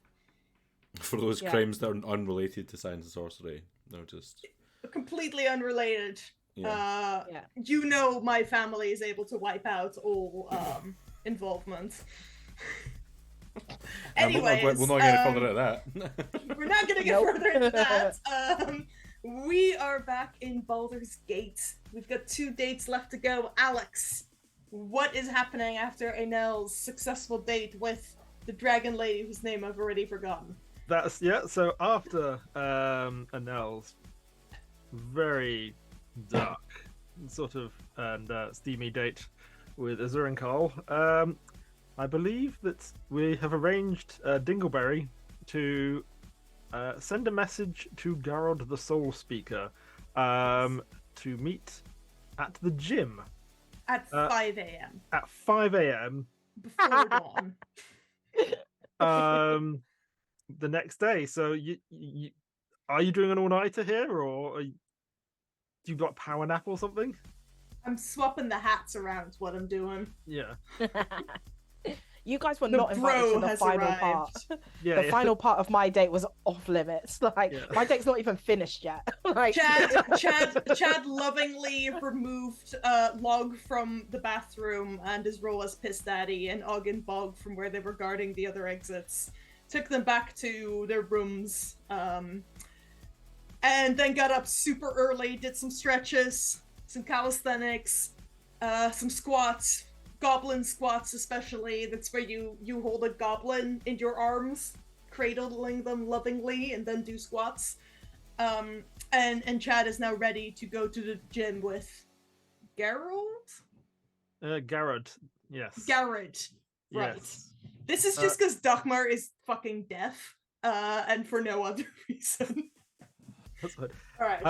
For those crimes that are unrelated to science and sorcery. No, just... Completely unrelated. Yeah. You know my family is able to wipe out all involvement. Anyways, we're not going to further at that. We're not going to get further into that. We are back in Baldur's Gate. We've got 2 dates left to go. Alex, what is happening after Enel's successful date with the dragon lady whose name I've already forgotten? So after Anel's very dark sort of and steamy date with Azur and Carl, I believe that we have arranged Dingleberry to send a message to Garrod the Soul Speaker to meet at the gym At 5 a.m. At 5 a.m. Before dawn. The next day. So you are you doing an all-nighter here, or do you got a power nap or something? I'm swapping the hats around. What I'm doing. Yeah. You guys were not invited to the final part. Yeah, the final part of my date was off limits. Like my date's not even finished yet. Like Chad lovingly removed Log from the bathroom and his role as Piss Daddy, and Og and Bog from where they were guarding the other exits. Took them back to their rooms, and then got up super early, did some stretches, some calisthenics, some squats, goblin squats especially. That's where you hold a goblin in your arms, cradling them lovingly, and then do squats. And Chad is now ready to go to the gym with Garrod? Garrod, yes. Garrod, right. Yes. This is just because Dagmar is fucking deaf, and for no other reason. That's good. Alright.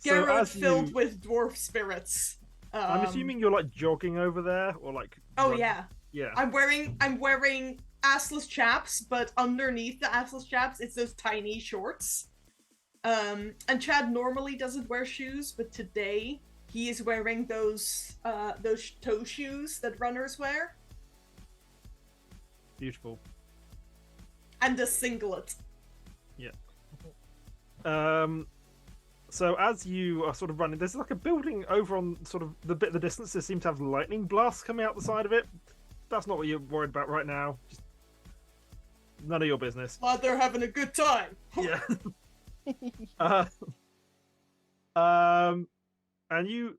Garrod filled with dwarf spirits. I'm assuming you're like jogging over there, or like. Oh yeah. Yeah. I'm wearing assless chaps, but underneath the assless chaps, it's those tiny shorts. And Chad normally doesn't wear shoes, but today he is wearing those toe shoes that runners wear. Beautiful. And a singlet. Yeah. So as you are sort of running, there's like a building over on sort of the bit of the distance. There seems to have lightning blasts coming out the side of it. That's not what you're worried about right now. Just none of your business. Glad they're having a good time. Yeah. And you.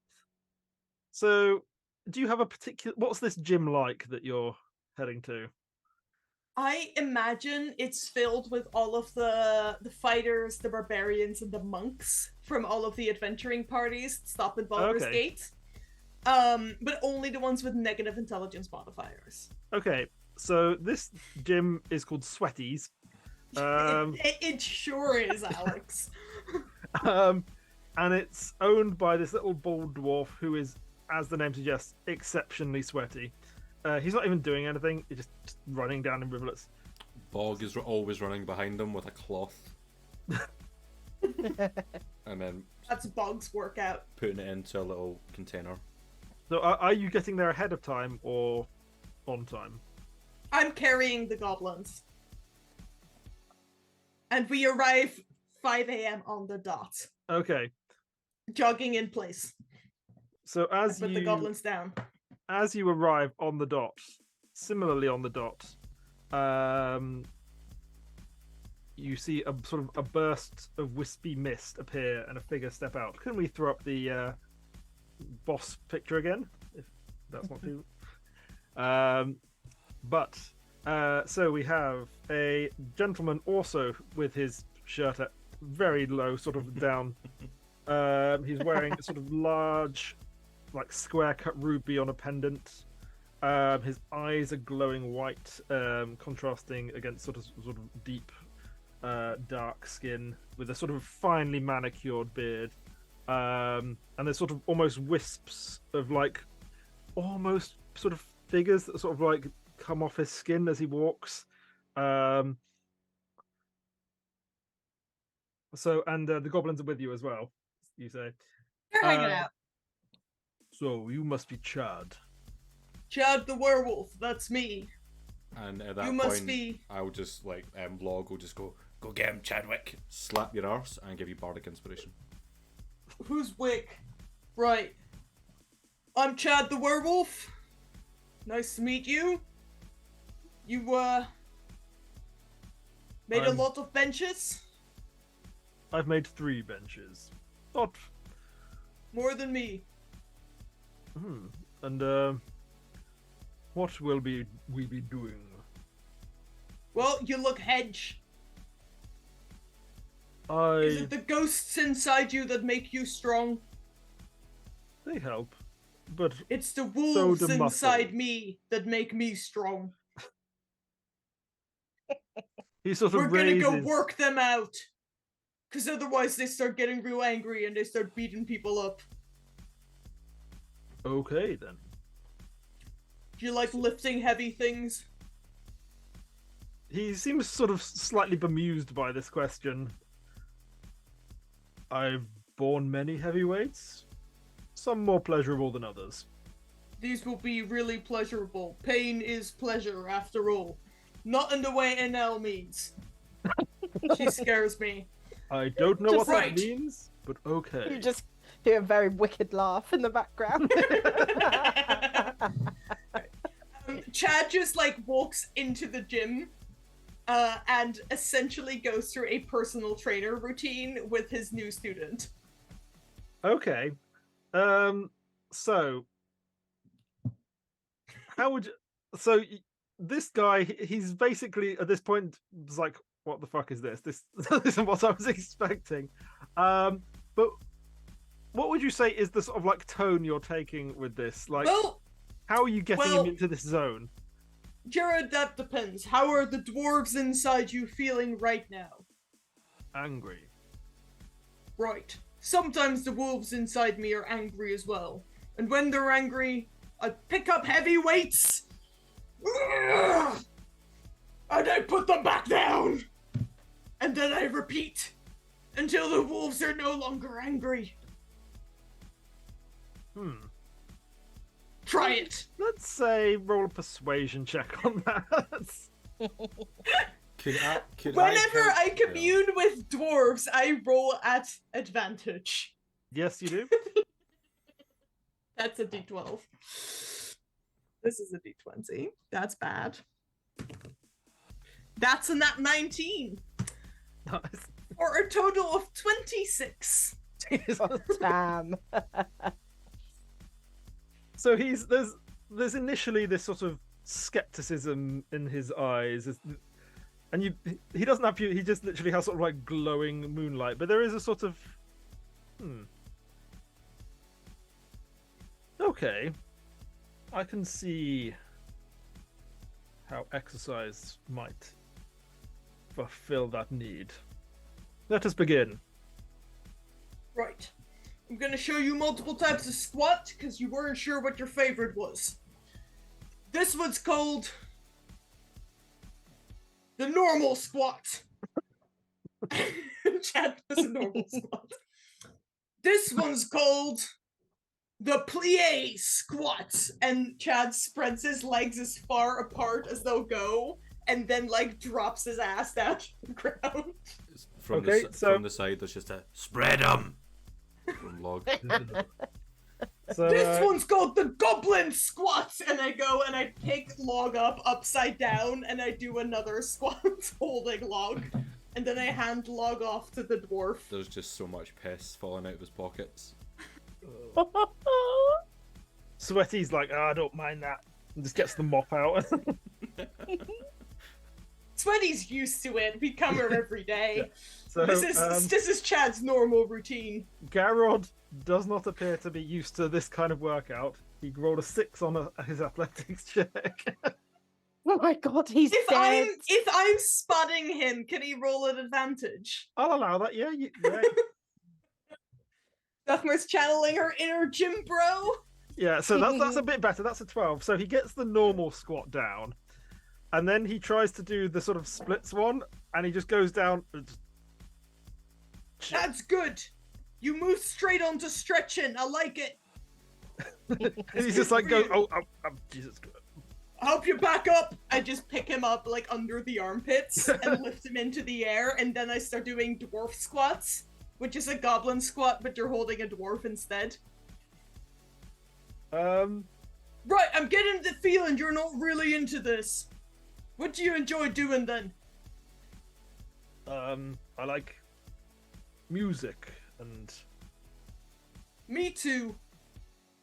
So, do you have a particular? What's this gym like that you're heading to? I imagine it's filled with all of the fighters, the barbarians, and the monks from all of the adventuring parties that stop in Baldur's Gate. But only the ones with negative intelligence modifiers. Okay, so this gym is called Sweaties. It sure is, Alex. And it's owned by this little bald dwarf who is, as the name suggests, exceptionally sweaty. He's not even doing anything, he's just running down in rivulets. Bog is always running behind him with a cloth. And then... That's Bog's workout. Putting it into a little container. So are you getting there ahead of time or on time? I'm carrying the goblins. And we arrive 5 a.m. on the dot. Okay. Jogging in place. So as put the goblins down. As you arrive on the dot, similarly on the dot, you see a sort of a burst of wispy mist appear and a figure step out. Can we throw up the boss picture again? If That's not too. So we have a gentleman also with his shirt at very low, sort of down. He's wearing a sort of large, like square cut ruby on a pendant. His eyes are glowing white, contrasting against sort of deep, dark skin with a sort of finely manicured beard. And there's sort of almost wisps of like almost sort of figures that sort of like come off his skin as he walks. The goblins are with you as well, you say. They're hanging out. So you must be Chad. Chad the werewolf, that's me. And at that You point, must be. I'll just like Log will just go get him, Chadwick. Slap your arse and give you bardic inspiration. Who's Wick? Right. I'm Chad the werewolf. Nice to meet you. You made a lot of benches. I've made 3 benches. Not More than me. And what will we be doing? Well, you look hedge. Is I it the ghosts inside you that make you strong? they help, but It's the wolves the muscle. inside me that make me strong. he sort We're of gonna raises. go work them out. Because otherwise they start getting real angry and they start beating people up. Okay then. Do you like lifting heavy things? He seems sort of slightly bemused by this question. I've borne many heavyweights, some more pleasurable than others. These will be really pleasurable. Pain is pleasure, after all. Not in the way NL means. She scares me. I don't know Just what right. that means, but okay. You just hear a very wicked laugh in the background. Chad just like walks into the gym and essentially goes through a personal trainer routine with his new student. Okay. So how would you... this guy, he's basically at this point is like, what the fuck is this? This isn't what I was expecting. But what would you say is the sort of like tone you're taking with this? Like, Well, how are you getting well- him into this zone? Jared, that depends. How are the dwarves inside you feeling right now? Angry. Right. Sometimes the wolves inside me are angry as well. And when they're angry, I pick up heavy weights. And I put them back down. And then I repeat until the wolves are no longer angry. Try it. Let's say roll a persuasion check on that. Whenever I commune with dwarves, I roll at advantage. Yes, you do. That's a d12. This is a d20. That's bad. That's a nat 19. Nice. For a total of 26. Damn. So there's initially this sort of skepticism in his eyes, and he doesn't have he just literally has sort of like glowing moonlight, but there is a sort of okay, I can see how exercise might fulfill that need. Let us begin. Right. I'm gonna show you multiple types of squat, because you weren't sure what your favorite was. This one's called the normal squat. Chad does a normal squat. This one's called the plie squat. And Chad spreads his legs as far apart as they'll go, and then like drops his ass down to the ground. From the side, there's just a Spread 'em. from Log. So, This one's called the goblin squat, and I go and I pick Log up upside down, and I do another squat holding Log, and then I hand Log off to the dwarf. There's just so much piss falling out of his pockets. Sweaty's like, I don't mind that. And just gets the mop out. Sweaty's used to it. We come here every day. So, This is Chad's normal routine. Garrod does not appear to be used to this kind of workout. He rolled a 6 on his athletics check. Oh my god, he's If dead. I'm spotting him, can he roll an advantage? I'll allow that. Yeah. Dagmar's channeling her inner gym bro. Yeah. So that's a bit better. That's a 12. So he gets the normal squat down, and then he tries to do the sort of splits one, and he just goes down. That's good. You move straight onto stretching. I like it. And he's just like, oh, Jesus. I hope you back up. I just pick him up like under the armpits and lift him into the air, and then I start doing dwarf squats, which is a goblin squat, but you're holding a dwarf instead. Right, I'm getting the feeling you're not really into this. What do you enjoy doing then? I like music and. Me too.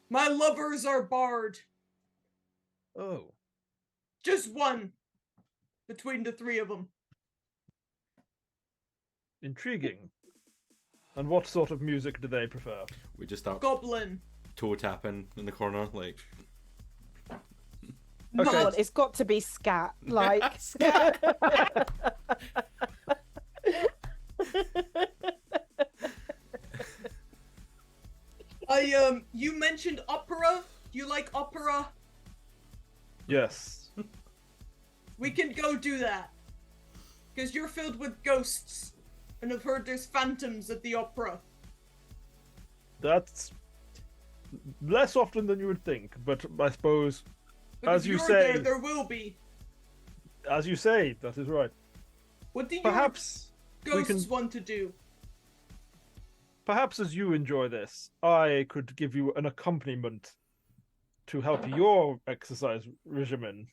My lovers are barred. Oh. Just one. Between the three of them. Intriguing. And what sort of music do they prefer? We just start Goblin. toe tapping in the corner, like. Okay. God, it's got to be scat. Like. You mentioned opera. Do you like opera? Yes. We can go do that. Because you're filled with ghosts. And I've heard there's phantoms at the opera. That's less often than you would think, but I suppose, But as if you you're say, there will be. as you say, that is right. What do your Perhaps we ghosts can, want to do? perhaps as you enjoy this, I could give you an accompaniment to help your exercise regimen.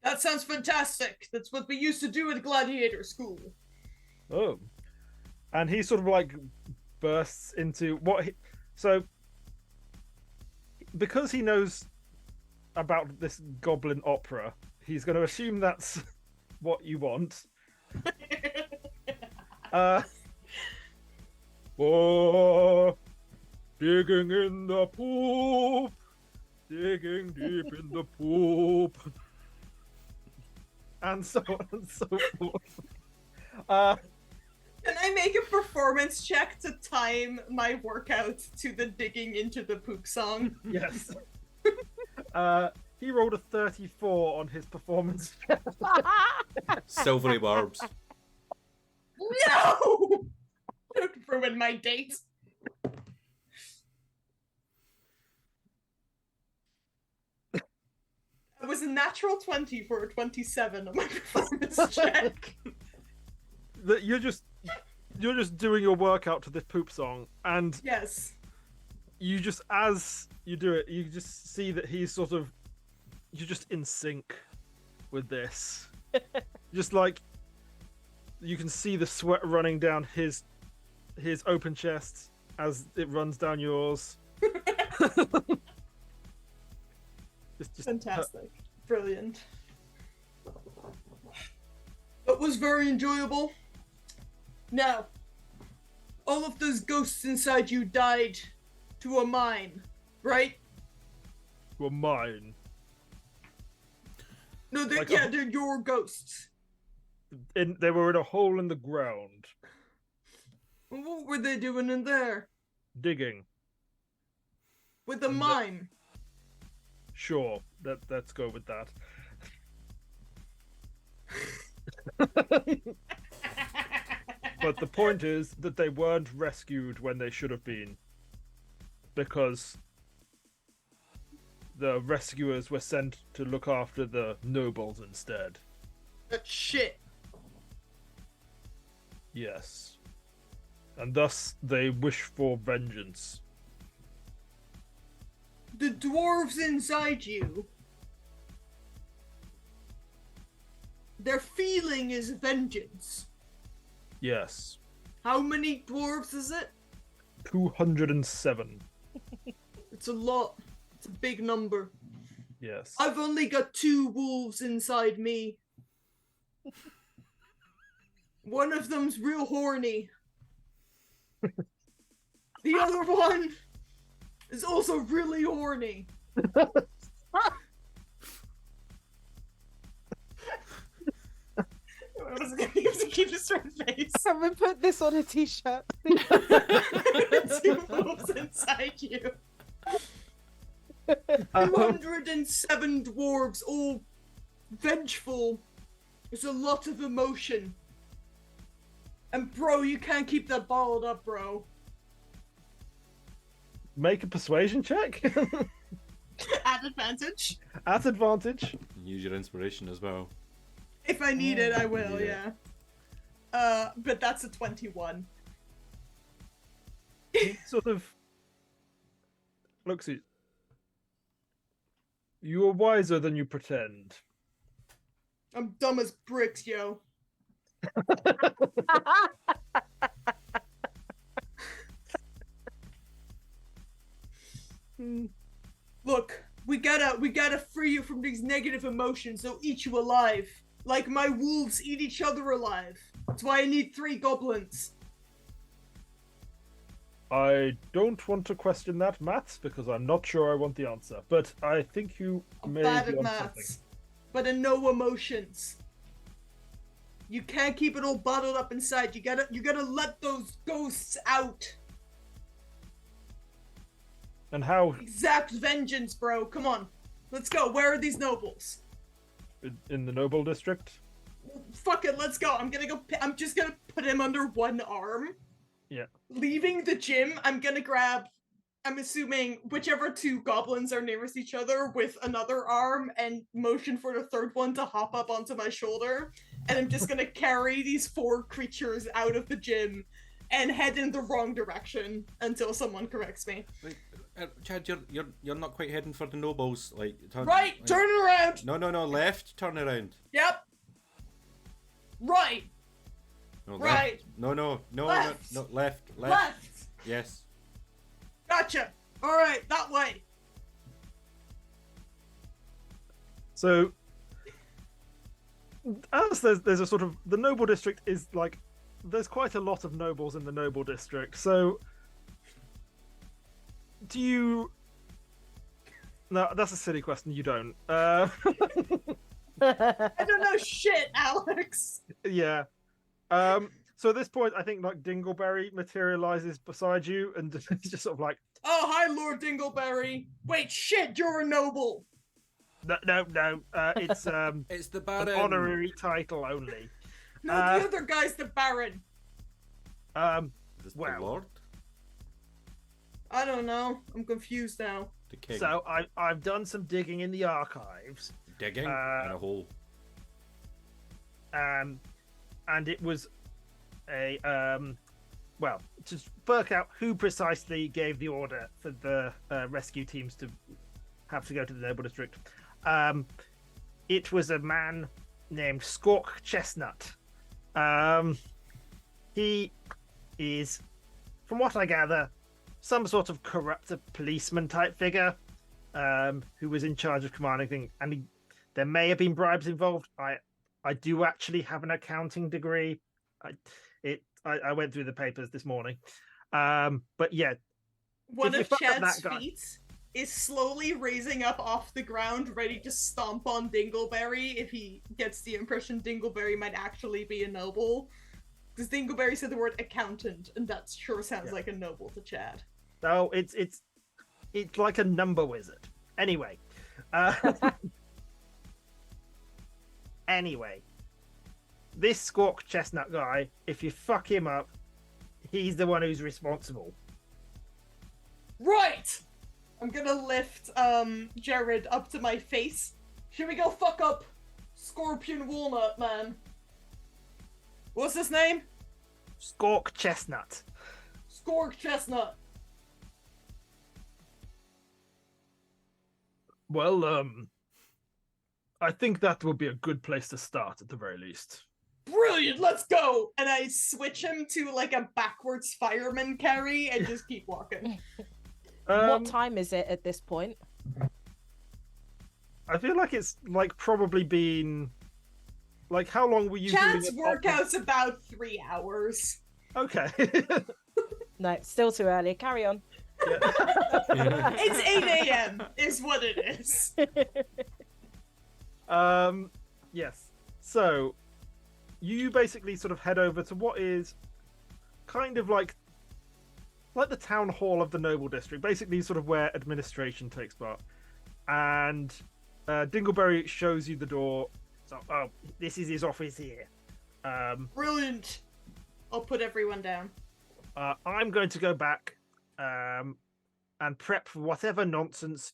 That sounds fantastic. That's what we used to do at gladiator school. Oh, and he sort of like bursts into so because he knows about this goblin opera, he's going to assume that's what you want. Oh, digging in the poop, digging deep in the poop, and so on and so forth. Can I make a performance check to time my workout to the digging into the poop song? Yes. He rolled a 34 on his performance check. Silvery barbs. No! Don't ruin my date. It was a natural 20 for a 27 on my performance check. That you're just doing your workout to this poop song, and Yes. you just, as you do it, you just see that he's sort of, you're just in sync with this. Just like you can see the sweat running down his open chest as it runs down yours. Just Fantastic. Brilliant. It was very enjoyable. Now, all of those ghosts inside you died to a mine, right? were mine. No, they're, Like yeah, they're your ghosts. They were in a hole in the ground, What were they doing in there? digging. With the And mine? Sure, let's go with that. But the point is that they weren't rescued when they should have been, because the rescuers were sent to look after the nobles instead. That shit. Yes. And thus they wish for vengeance. The dwarves inside you, their feeling is vengeance. Yes. How many dwarves is it? 207. It's a lot. It's a big number. Yes. I've only got 2 wolves inside me. One of them's real horny. The other one is also really horny. I was gonna have to keep a straight face. Someone put this on a t-shirt. 2 wolves inside you. 207 dwarves, all vengeful. There's a lot of emotion. And bro, you can't keep that bottled up, bro. Make a persuasion check. At advantage. At advantage. Use your inspiration as well. If I need it, I will, Yeah. yeah. But that's a 21. He sort of looks at you. Are wiser than you pretend. I'm dumb as bricks, yo. Look, we gotta free you from these negative emotions. They'll eat you alive. Like my wolves eat each other alive. That's why I need 3 goblins. I don't want to question that, Matt, because I'm not sure I want the answer. But I think you I'm may bad be at on maths, but in no emotions. You can't keep it all bottled up inside. You gotta let those ghosts out. And how Exact vengeance, bro. Come on, let's go. Where are these nobles? in the noble district? Fuck it, let's go. I'm just gonna put him under one arm. Yeah. Leaving the gym, I'm gonna grab, I'm assuming, whichever 2 goblins are nearest each other with another arm and motion for the 3rd one to hop up onto my shoulder. And I'm just gonna carry these 4 creatures out of the gym and head in the wrong direction until someone corrects me. Wait, Chad, you're not quite heading for the nobles. Like turn, Right, like, turn around! No, left. Turn around. Yep. Right, No, right. Left. No, Left. no, left. Left. Yes. Gotcha. Alright, that way. So, as there's a sort of the noble district is like there's quite a lot of nobles in the noble district. So, do you? No, that's a silly question. You don't. I don't know shit, Alex. Yeah. So at this point, I think like Dingleberry materializes beside you, and it's just sort of like, Oh, hi, Lord Dingleberry. Wait, shit, you're a noble. no. It's It's the an Baron. honorary title only. No, the other guy's the Baron. Is this Well. the Lord? I don't know. I'm confused now. The King. So I've done some digging in the archives, Digging in a hole. and it was a well, to work out who precisely gave the order for the rescue teams to have to go to the noble district. It was a man named Squawk Chestnut. He is, from what I gather, some sort of corrupt policeman type figure who was in charge of commanding things, and there may have been bribes involved. I do actually have an accounting degree. I went through the papers this morning, but yeah, One If you of fuck up Chad's that guy- feet is slowly raising up off the ground, ready to stomp on Dingleberry if he gets the impression Dingleberry might actually be a noble. Because Dingleberry said the word accountant, and that sure sounds like a noble to Chad. oh, it's like a number wizard. Anyway, this Squawk Chestnut guy, if you fuck him up, he's the one who's responsible. Right! I'm gonna lift Jared up to my face. Here we go, fuck up Scorpion Walnut Man. What's his name? Squawk Chestnut. Scork Chestnut. Well, I think that will be a good place to start at the very least. Brilliant, let's go! And I switch him to like a backwards fireman carry and just keep walking. What time is it at this point? I feel like it's like probably been like how long were you Chad's doing it? workout's about 3 hours. Okay. No, still too early. Carry on. It's 8 a.m. is what it is. Yes. So you basically sort of head over to what is kind of like the town hall of the noble district, basically sort of where administration takes part. And Dingleberry shows you the door. So, oh, this is his office here. Brilliant. I'll put everyone down. I'm going to go back and prep for whatever nonsense.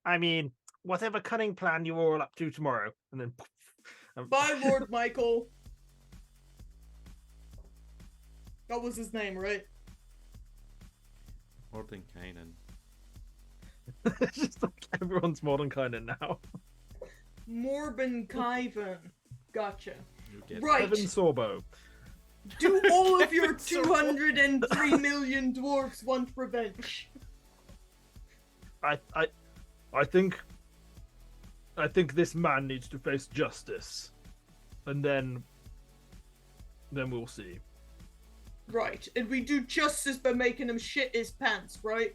I mean, whatever cunning plan you're all up to tomorrow. And then poof. Bye, Lord Michael. That was his name, right? Mordenkainen. It's just like everyone's Mordenkainen now. Mordenkainen. Gotcha. You get Right. Evan Sorbo. Do all of your 203 million dwarfs want revenge? I think this man needs to face justice, and then we'll see. Right, and we do justice by making him shit his pants, right?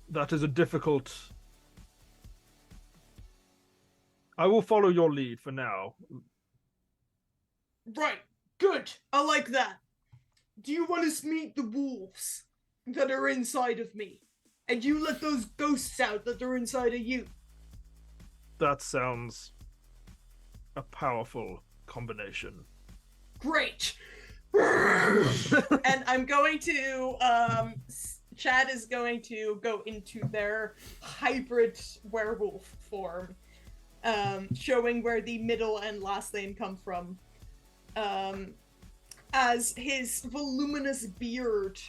That is a difficult. I will follow your lead for now. Right, good. I like that. Do you want us to meet the wolves that are inside of me? And you let those ghosts out that are inside of you? That sounds a powerful combination. Great. And I'm going to Chad is going to go into their hybrid werewolf form, showing where the middle and last name come from, as his voluminous beard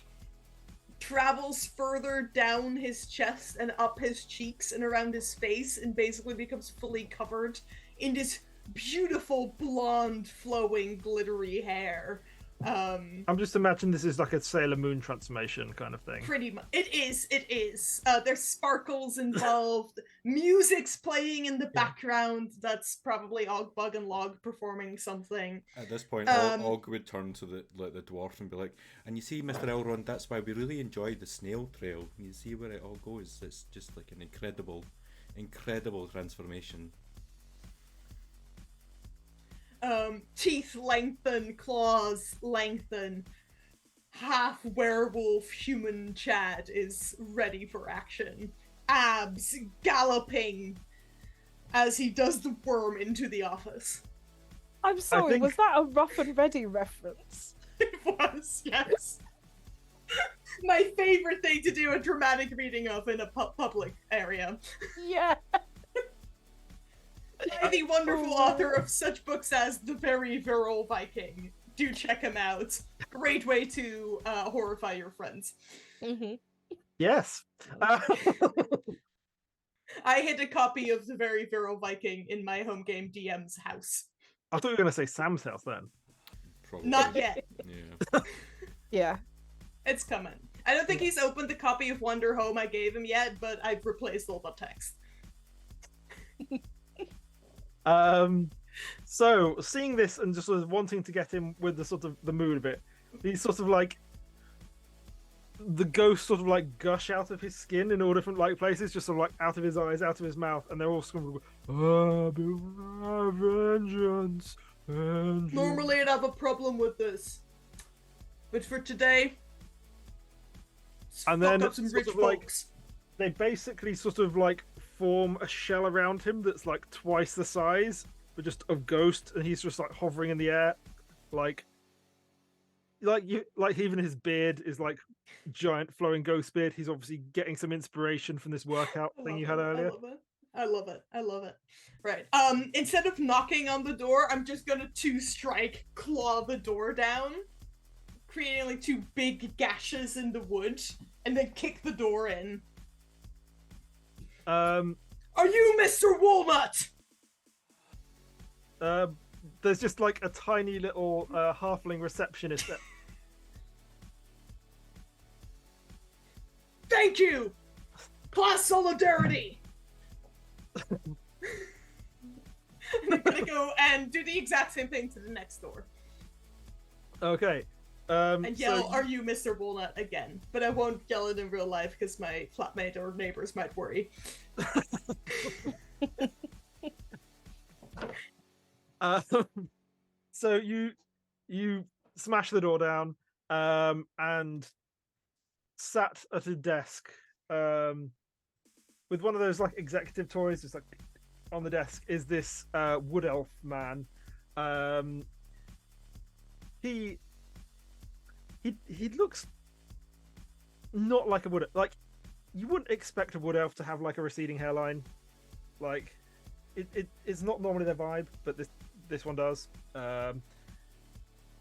travels further down his chest and up his cheeks and around his face and basically becomes fully covered in this beautiful blonde flowing glittery hair. I'm just imagining this is like a Sailor Moon transformation kind of thing. Pretty much. It is. There's sparkles involved. Music's playing in the background. That's probably Ogbug and Log performing something. At this point, Og would turn to the dwarf and be like, "And you see, Mr. Elrond, that's why we really enjoyed the snail trail. You see where it all goes. It's just like an incredible transformation." Teeth lengthen, claws lengthen. Half werewolf human Chad is ready for action. Abs galloping as he does the worm into the office. I'm sorry, was that a Rough and Ready reference? It was, yes. My favorite thing to do a dramatic reading of in a public area. Yeah. By the wonderful author of such books as The Very Virile Viking. Do check him out. Great way to horrify your friends. Mm-hmm. Yes. I hid a copy of The Very Virile Viking in my home game DM's house. I thought you were going to say Sam's house then. Probably. Not yet. Yeah. Yeah. It's coming. I don't think he's opened the copy of Wonder Home I gave him yet, but I've replaced all the text. So seeing this and just sort of wanting to get him with the sort of the mood a bit, he's sort of like the ghosts sort of like gush out of his skin in all different like places, just sort of like out of his eyes, out of his mouth, and they're all sort of vengeance. Normally I'd have a problem with this, but for today, and fuck then up some rich sort of, like, folks. they basically sort of like form a shell around him that's like twice the size, but just of ghost, and he's just like hovering in the air, like even his beard is like giant flowing ghost beard. He's obviously getting some inspiration from this workout thing you had earlier. I love it. Right. Instead of knocking on the door, I'm just gonna two-strike claw the door down, creating like two big gashes in the wood, and then kick the door in. Are you Mr. Walnut? There's just like a tiny little halfling receptionist Thank you! Class solidarity! And I'm gonna go and do the exact same thing to the next door. Okay. And yell, so "Are you Mr. Walnut?" again. But I won't yell it in real life because my flatmate or neighbors might worry. So you smash the door down, and sat at a desk, with one of those like executive toys, just like on the desk, is this wood elf man. He looks not like a wood, like you wouldn't expect a wood elf to have like a receding hairline, like it's not normally their vibe, but this one does.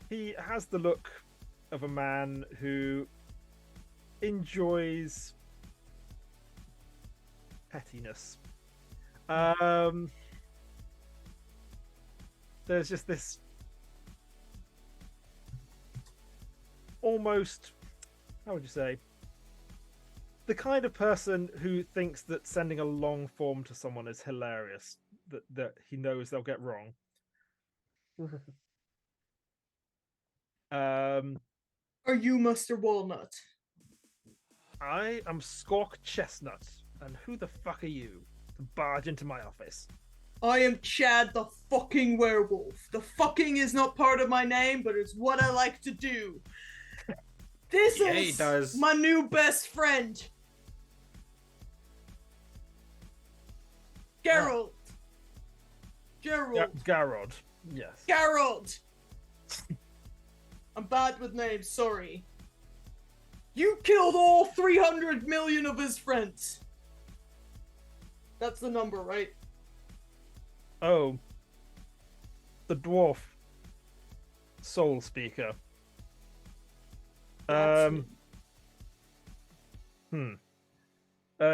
He has the look of a man who enjoys pettiness. There's just this almost, how would you say, the kind of person who thinks that sending a long form to someone is hilarious, that he knows they'll get wrong. Are you Mr. Walnut? I am Squawk Chestnut, and who the fuck are you to barge into my office? I am Chad the fucking werewolf. The fucking is not part of my name, but it's what I like to do. This Yeah, he is does. my new best friend. Geralt. Gerald. Garrod. Yes. Geralt. I'm bad with names, sorry. You killed all 300 million of his friends. That's the number, right? Oh. The dwarf. Soul speaker.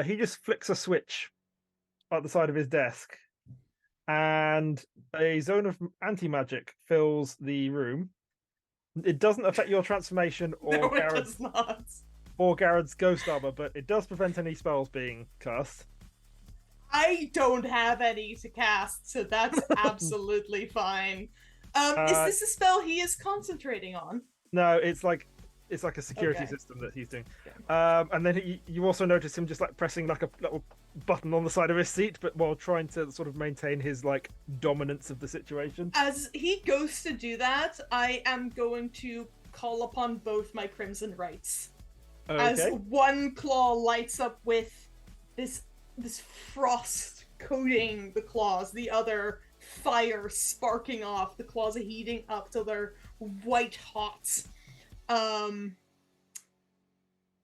He just flicks a switch at the side of his desk, and a zone of anti-magic fills the room. It doesn't affect your transformation or No, it Garrett's, does not. or Garrett's ghost armor, but it does prevent any spells being cast. I don't have any to cast, so that's absolutely fine. Is this a spell he is concentrating on? No, it's like a security Okay. system that he's doing. And then you also notice him just like pressing like a little button on the side of his seat, but while trying to sort of maintain his like dominance of the situation. As he goes to do that, I am going to call upon both my Crimson Rights. As Okay. one claw lights up with this frost coating the claws, the other fire sparking off, the claws heating up till they're white hot. And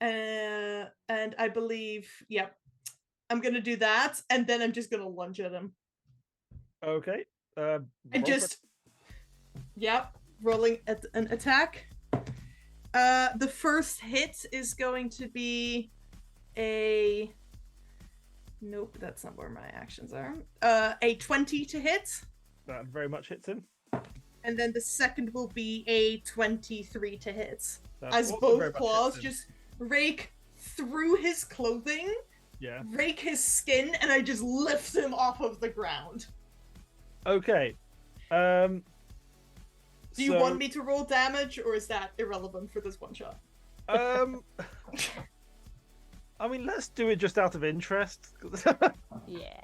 I believe, yep, I'm gonna do that, and then I'm just gonna lunge at him. Okay. And roll just, yep, rolling at an attack. The first hit is going to be a, nope, that's not where my actions are. A 20 to hit. that very much hits him. And then the second will be a 23 to hit. That As also very both much claws hits him. just rake through his clothing, Yeah. rake his skin, and I just lift him off of the ground. Okay. Do you want me to roll damage, or is that irrelevant for this one shot? I mean, let's do it just out of interest. Yeah.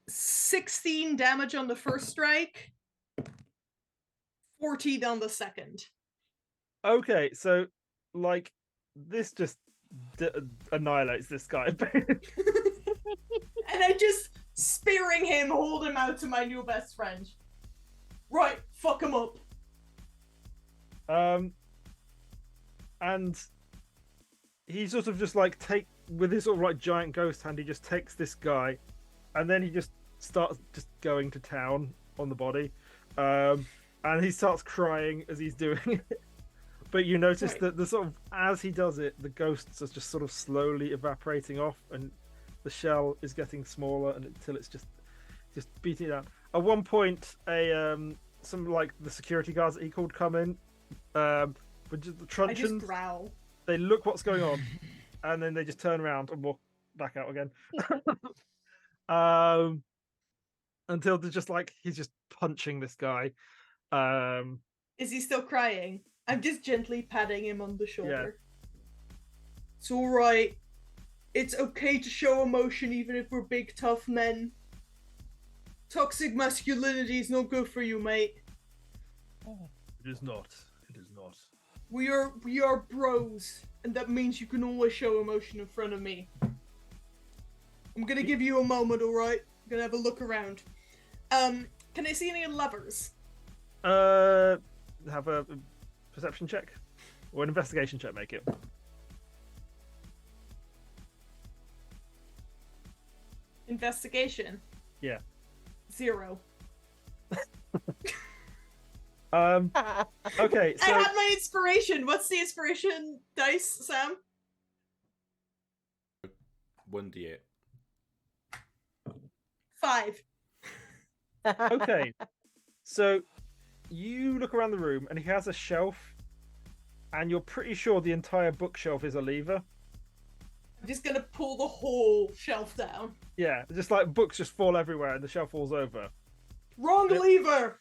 16 damage on the first strike, 14 on the second. Okay, so like this just annihilates this guy. And I just, spearing him, hold him out to my new best friend. Right, fuck him up. And he sort of just like with his sort of like giant ghost hand, he just takes this guy, and then he just starts just going to town on the body, and he starts crying as he's doing it. But you notice that the sort of as he does it, the ghosts are just sort of slowly evaporating off, and the shell is getting smaller, and until it's just beating it down. At one point, a some like the security guards that he called come in. But just the I just truncheons, growl. they look what's going on, and then they just turn around and walk back out again. Until they're just like he's just punching this guy. Is he still crying? I'm just gently patting him on the shoulder. It's alright. It's okay to show emotion even if we're big tough men. Toxic masculinity is not good for you, mate. It is not. It is not. We are bros, and that means you can always show emotion in front of me. I'm gonna give you a moment, alright? I'm gonna have a look around. Can I see any levers? Have a perception check or an investigation check. Make it. Investigation. Yeah. 0. Okay. So I had my inspiration. What's the inspiration dice, Sam? 1d8. 5. okay. So you look around the room, and he has a shelf, and you're pretty sure the entire bookshelf is a lever. I'm just gonna pull the whole shelf down. Yeah, just like books just fall everywhere, and the shelf falls over. Wrong lever.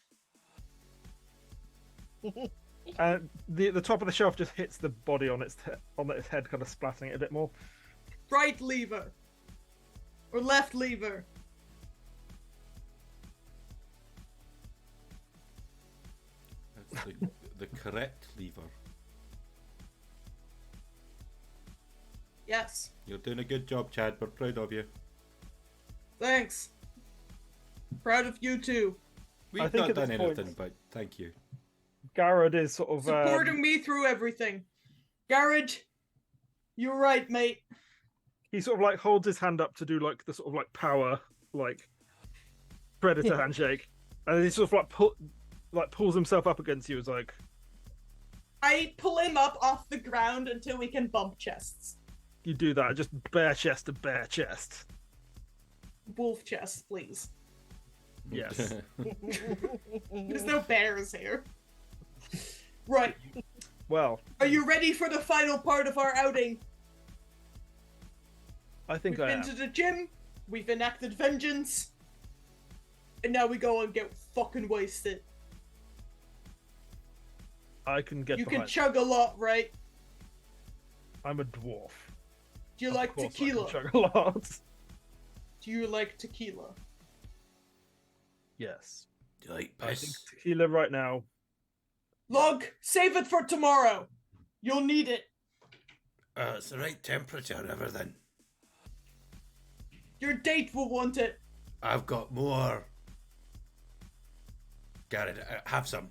And the top of the shelf just hits the body on its head, kind of splatting it a bit more. Right lever. Or left lever. That's the correct lever. Yes. You're doing a good job, Chad. We're proud of you. Thanks. Proud of you too. We've think not at this done point- anything, but thank you. Garrod is sort of Supporting me through everything. Garrod, you're right, mate. he sort of like holds his hand up to do like the sort of like power like predator handshake, and then he sort of like pulls himself up against you. It's like I pull him up off the ground until we can bump chests. you do that, just bare chest to bare chest. Wolf chest, please. Yes. There's no bears here. Right. Well, Are you ready for the final part of our outing? I think We've I been am. to the gym, we've enacted vengeance, and now we go and get fucking wasted. I can get You can behind. chug a lot, right? I'm a dwarf. Do you Of like course I can tequila? chug a lot. Do you like tequila? Yes. Do you like I think piss? tequila right now. Log, save it for tomorrow. You'll need it. It's the right temperature and everything. Your date will want it. I've got more. Garrett, have some.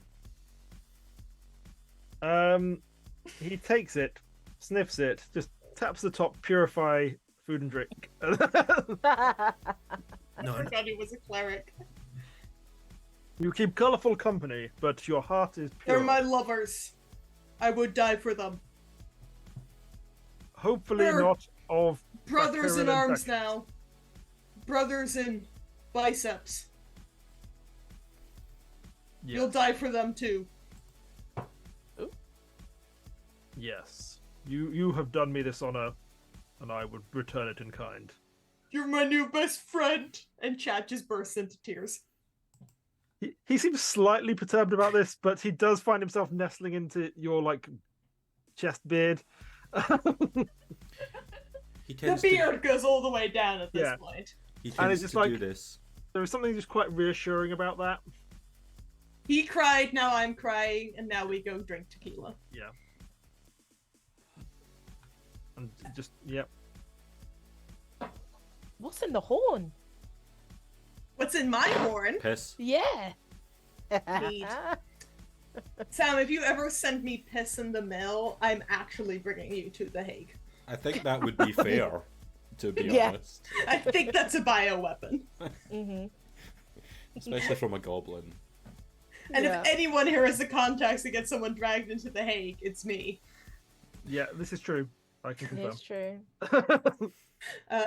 He takes it, sniffs it, just taps the top, purify food and drink. No, I no. forgot he was a cleric. You keep colourful company, but your heart is pure. They're my lovers. I would die for them. Hopefully They're not of Brothers in bacterial arms infection. now. Brothers in biceps. Yes. You'll die for them too. Yes. You have done me this honor, and I would return it in kind. You're my new best friend. And Chad just bursts into tears. He seems slightly perturbed about this, but he does find himself nestling into your like chest beard. He The tends beard goes all the way down at this Yeah. point. He And tends it's just to do like- this. There is something just quite reassuring about that. He cried, now I'm crying, and now we go drink tequila. Yeah. And just yep. What's in the horn? What's in my horn? Piss. Yeah. Mead. Sam, if you ever send me piss in the mail, I'm actually bringing you to The Hague. I think that would be fair, to be Yeah. honest. I think that's a bioweapon. hmm Especially from a goblin. And Yeah. if anyone here has the contacts to get someone dragged into The Hague, it's me. Yeah, this is true. I can confirm. It's true.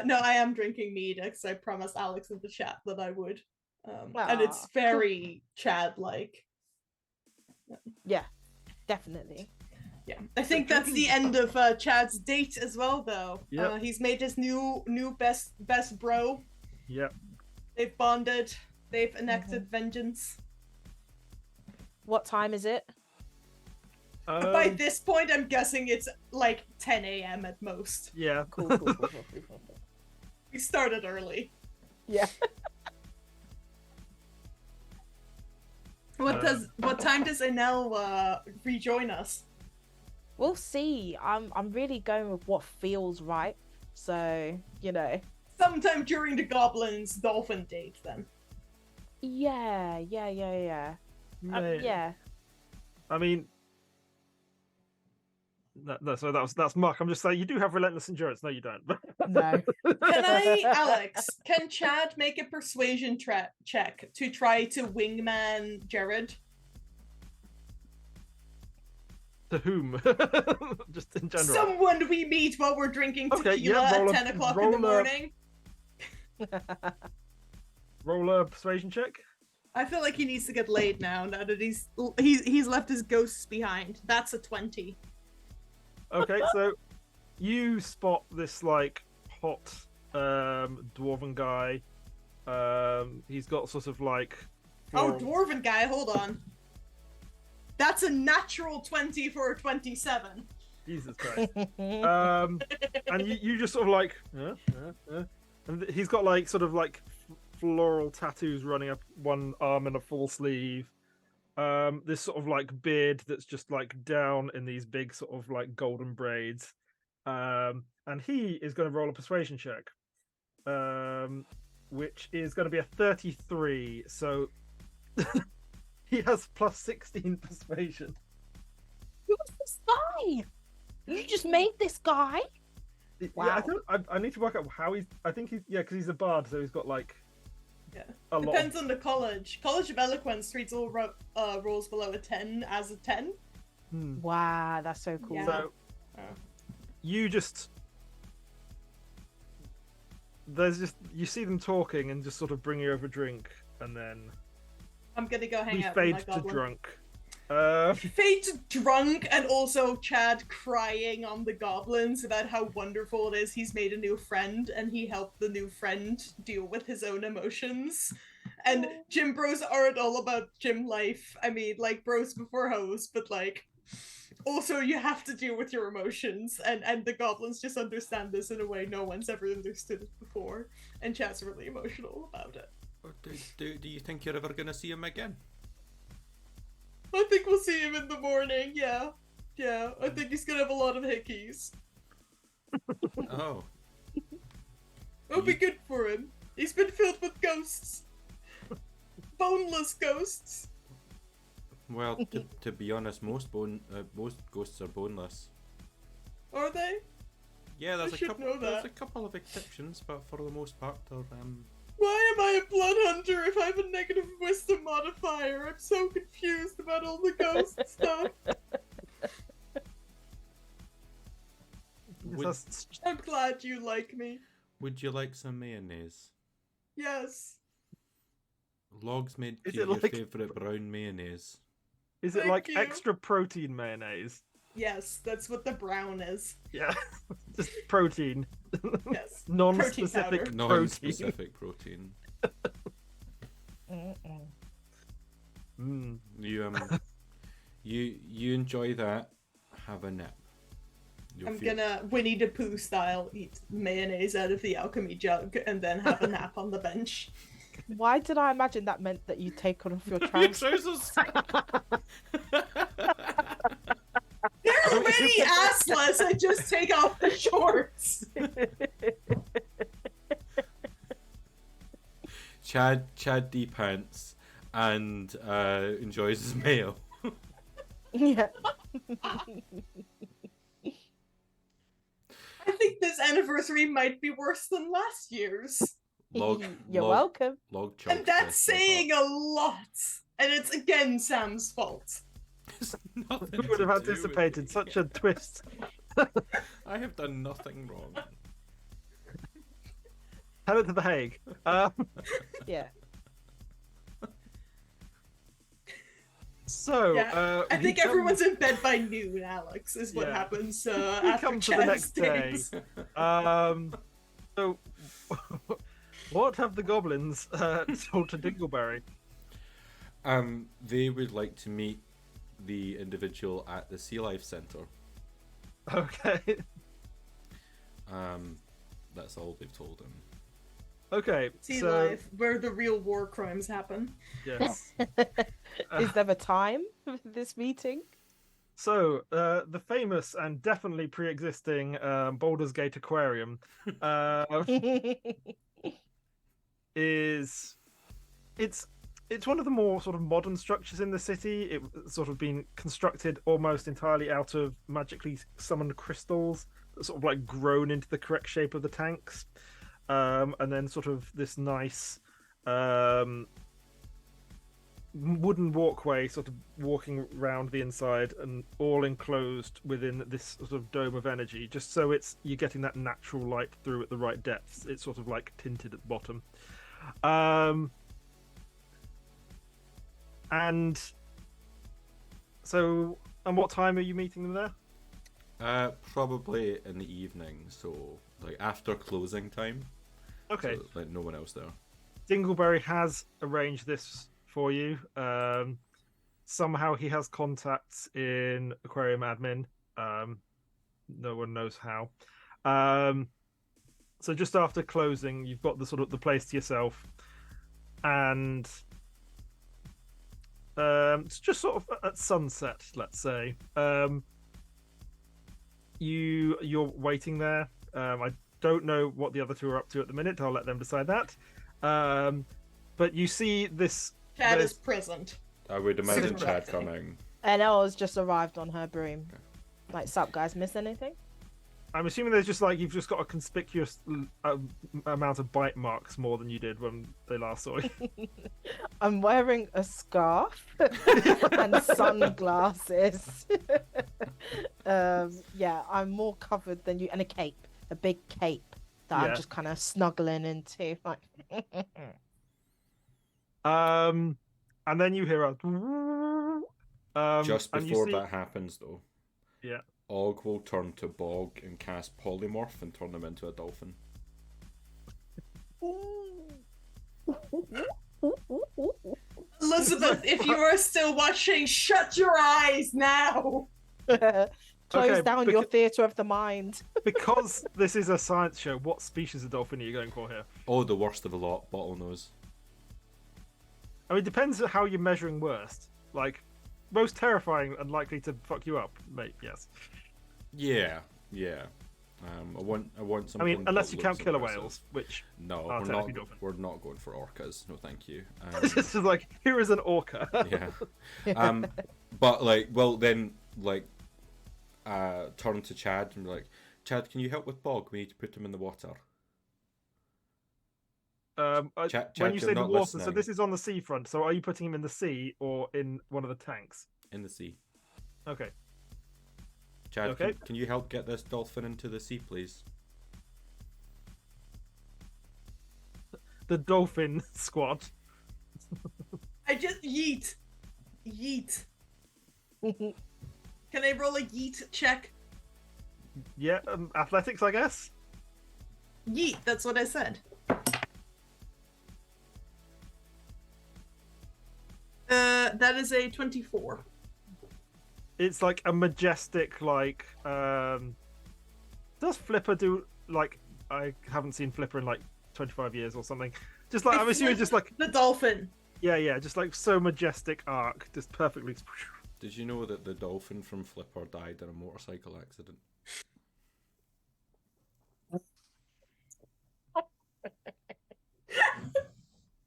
No, I am drinking mead because I promised Alex in the chat that I would. And it's Aw. very Chad-like. Yeah, definitely. Yeah, I think that's the end of Chad's date as well, though. Yep. He's made his new best bro. Yep. They've bonded. They've enacted vengeance. What time is it? By this point, I'm guessing it's like 10 a.m. at most. Yeah. Cool. We started early. Yeah. What time does Enel rejoin us? We'll see. I'm really going with what feels right. So, Sometime during the goblins dolphin date, then. Yeah. May- Yeah. I mean, no. So that's Mark. I'm just saying you do have relentless endurance. No, you don't. No. Can Chad make a persuasion check to try to wingman Jared? To whom? Just in general. Someone we meet while we're drinking tequila Okay, yeah, at 10 o'clock in the morning. Roll a persuasion check. I feel like he needs to get laid now that he's left his ghosts behind. That's a 20. Okay, so you spot this like hot dwarven guy. He's got sort of like Oh, dwarven guy, hold on. That's a natural 20 for a 27. Jesus Christ. And you just sort of like, and he's got like sort of like floral tattoos running up one arm and a full sleeve. This sort of like beard that's just like down in these big sort of like golden braids. And he is going to roll a persuasion check, which is going to be a 33. So he has plus 16 persuasion. Who's this guy? You just made this guy? Yeah, I need to work out how he's. I think he's because he's a bard, so he's got like. Yeah. A lot. Depends on the college. College of Eloquence treats all rolls below a 10 as a 10. Wow, that's so cool. Yeah. So you just you see them talking and just sort of bring you over a drink, and then I'm gonna go hang we out fade with my to goblin. drunk. Fade to drunk, and also Chad crying on the goblins about how wonderful it is he's made a new friend and he helped the new friend deal with his own emotions. And gym bros aren't all about gym life. I mean, like bros before hoes, but like also you have to deal with your emotions, and the goblins just understand this in a way no one's ever understood it before. And Chad's really emotional about it. Do you think you're ever gonna see him again? I think we'll see him in the morning, yeah. Yeah, I think he's gonna have a lot of hickeys. Oh. It'll be good for him. He's been filled with ghosts. Boneless ghosts. Well, to be honest, most ghosts are boneless. Are they? Yeah, there's I a should couple. know There's that. a couple of exceptions, but for the most part, they're Why am I a blood hunter if I have a negative wisdom modifier? I'm so confused about all the ghost stuff. I'm glad you like me. Would you like some mayonnaise? Yes. Logs made Is you it your like- favourite brown mayonnaise. Is it Thank like you. extra protein mayonnaise? Yes, that's what the brown is. Yeah, just protein. Yes. Non-specific Protein powder. protein. Non-specific protein. You you enjoy that. Have a nap. You'll I'm feel- gonna Winnie the Pooh style eat mayonnaise out of the alchemy jug and then have a nap on the bench. Why did I imagine that meant that you take off your trousers? They're already assless. I just take off the shorts. Chad de-pants and enjoys his meal. Yeah. I think this anniversary might be worse than last year's. You're welcome. Log And that's saying a lot. And it's again Sam's fault. Who would have anticipated such a twist? I have done nothing wrong. Tell it to the Hague. Yeah. So, I we think come- everyone's in bed by noon, Alex, is what Yeah. happens we after come to the next day. Chad's So, what have the goblins told to Dingleberry? They would like to meet the individual at the Sea Life Centre. Okay. That's all they've told him. Okay. Sea so, Life, where the real war crimes happen. Yes. Is there a time for this meeting? So, the famous and definitely pre-existing Baldur's Gate Aquarium is it's one of the more sort of modern structures in the city. It's sort of been constructed almost entirely out of magically summoned crystals that sort of like grown into the correct shape of the tanks, and then sort of this nice wooden walkway sort of walking around the inside, and all enclosed within this sort of dome of energy, just so you're getting that natural light through at the right depths. It's sort of like tinted at the bottom. And so, and what time are you meeting them there? Probably in the evening, so like after closing time. Okay. So, like no one else there. Dingleberry has arranged this for you. Somehow he has contacts in Aquarium admin. No one knows how. So just after closing, you've got the sort of the place to yourself, and it's just sort of at sunset, let's say. You're waiting there. I don't know what the other two are up to at the minute. I'll let them decide that. But you see this. Chad is present. I would imagine Super Chad acting. coming. And Ella's just arrived on her broom. Like, sup guys, miss anything? I'm assuming there's just like you've just got a conspicuous amount of bite marks more than you did when they last saw you. I'm wearing a scarf and sunglasses. Yeah, I'm more covered than you, and a cape, a big cape that Yeah. I'm just kind of snuggling into. Like, And then you hear a. Just and you before see- that happens, though, Yeah. Og will turn to Bog and cast Polymorph and turn him into a dolphin. Elizabeth, if you are still watching, shut your eyes now! close Okay, down your theatre of the mind. Because this is a science show, what species of dolphin are you going for here? Oh, the worst of the lot, bottlenose. I mean, it depends on how you're measuring worst. Like, most terrifying and likely to fuck you up, mate. Yes. Yeah, yeah. I want I something. mean, unless that you count looks killer aggressive. whales, which No, are we're technically not. dolphin. We're not going for orcas. No, thank you. It's just like, here is an orca. Yeah. But like, well then, like, turn to Chad and be like, Chad, can you help with Bog? We need to put him in the water. Chad, When you you're say the not water, so listening. this is on the seafront. So are you putting him in the sea or in one of the tanks? In the sea. Okay. Chad, Okay. can you help get this dolphin into the sea, please? The dolphin squad. I just yeet. Yeet. Can I roll a yeet check? Yeah, athletics, I guess. Yeet, that's what I said. That is a 24. It's like a majestic, like. Does Flipper do like? I haven't seen Flipper in like 25 years or something. Just like I'm assuming, just like The dolphin. yeah, just like so majestic arc, just perfectly. Did you know that the dolphin from Flipper died in a motorcycle accident?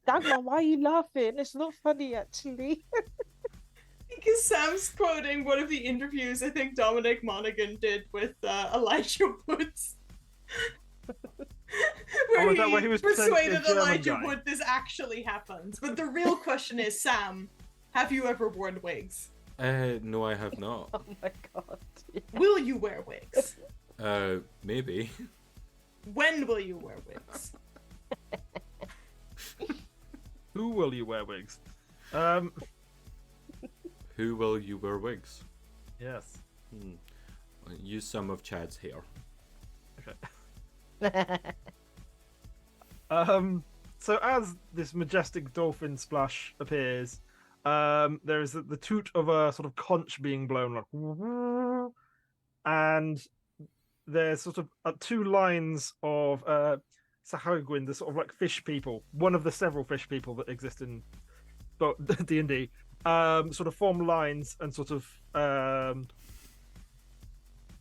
Dagmar, why are you laughing? It's not funny, actually. Because Sam's quoting one of the interviews I think Dominic Monaghan did with Elijah Woods. Where is that where he was pretending to be a persuaded German Elijah guy? Wood this actually happened. But the real question is, Sam, have you ever worn wigs? No, I have not. Oh my god. Will you wear wigs? Maybe. When will you wear wigs? Who will you wear wigs? Who will you wear wigs? Yes. Use some of Chad's hair. Okay. So as this majestic dolphin splash appears, there is the toot of a sort of conch being blown, like, and there's sort of two lines of Sahagwin, the sort of like fish people, one of the several fish people that exist in D&D, sort of form lines and sort of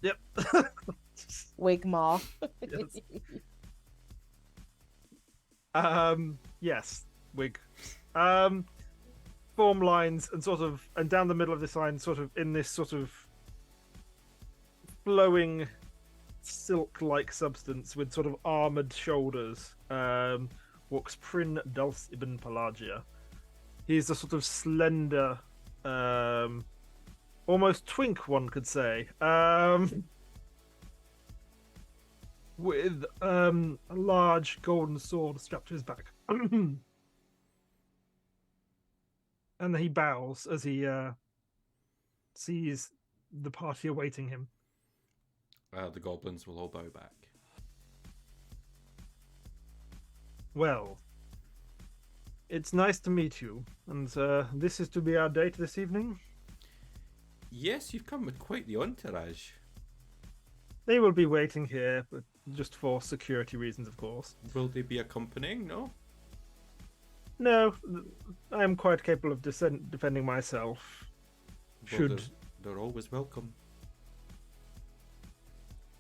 yep. Wigmar. Yes. Yes, wig. Form lines and sort of, and down the middle of this line, sort of in this sort of flowing silk-like substance with sort of armored shoulders, walks Prin Dulce Ibn Pelagia. He's a sort of slender, almost twink, one could say. With a large golden sword strapped to his back. And he bows as he sees the party awaiting him. The goblins will all bow back. Well, it's nice to meet you, and this is to be our date this evening. Yes, you've come with quite the entourage. They will be waiting here, but just for security reasons, of course. Will they be accompanying? No? No, I am quite capable of defending myself. Well, Should they're always welcome.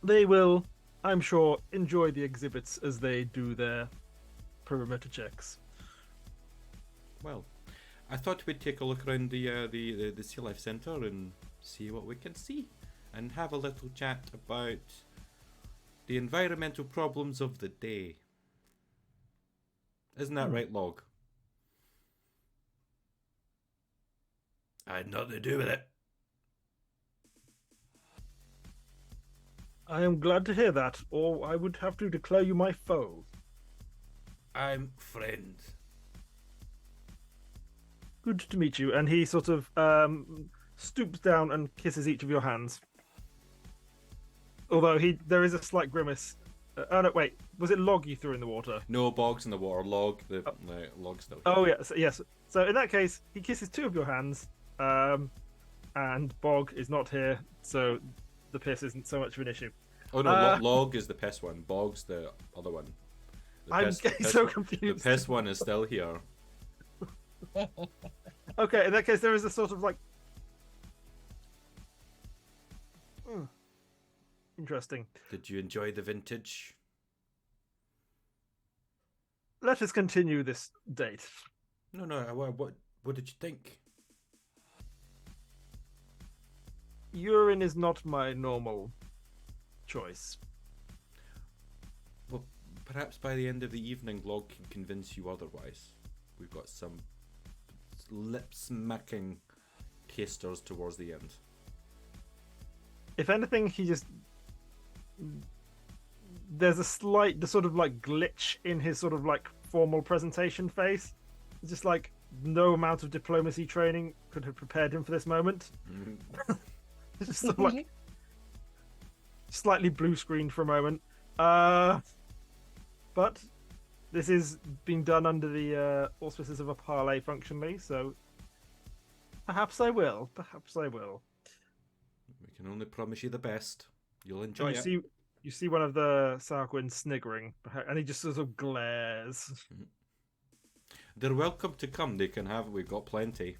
they will, I'm sure, enjoy the exhibits as they do their perimeter checks. Well, I thought we'd take a look around the Sea Life Centre and see what we can see, and have a little chat about the environmental problems of the day. Isn't that right, Log? I had nothing to do with it. I am glad to hear that, or I would have to declare you my foe. I'm friend. Good to meet you. And he sort of stoops down and kisses each of your hands. Although there is a slight grimace. Oh no, wait. Was it Log you threw in the water? No, Bog's in the water. Log, the Log's still here. Oh yes. So in that case, he kisses two of your hands, and Bog is not here, so the piss isn't so much of an issue. Oh no, Log is the piss one. Bog's the other one. I'm getting so confused. The piss one is still here. Okay, in that case, there is a sort of like. Interesting. Did you enjoy the vintage? Let us continue this date. No. What did you think? Urine is not my normal choice. Well, perhaps by the end of the evening, Log can convince you otherwise. We've got some lip-smacking tasters towards the end. If anything, there's a slight, the sort of like glitch in his sort of like formal presentation face. It's just like no amount of diplomacy training could have prepared him for this moment. It's just sort of like slightly blue screened for a moment. But this is being done under the auspices of a parlay functionally, so perhaps I will. We can only promise you the best. You'll enjoy it. You see one of the Sarquins sniggering, and he just sort of glares. They're welcome to come. They can have. We've got plenty.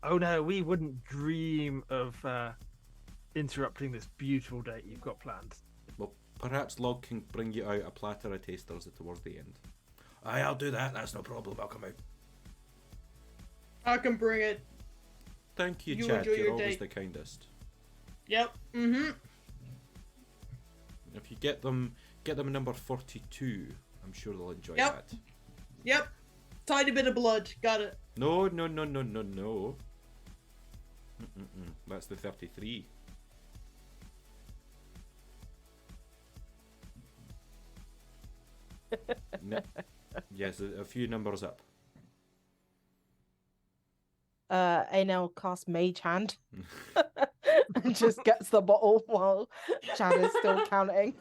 Oh no, we wouldn't dream of interrupting this beautiful date you've got planned. Well, perhaps Log can bring you out a platter of tasters towards the end. Aye, I'll do that. That's no problem. I'll come out. I can bring it. Thank you, You Chad. enjoy You're your always date. the kindest. Yep. Mm-hmm. If you get them number 42, I'm sure they'll enjoy Yep. that. Yep. Tiny bit of blood. Got it. No. That's the 33. No. Yes, a few numbers up. Anel casts Mage Hand and just gets the bottle while Chad is still counting.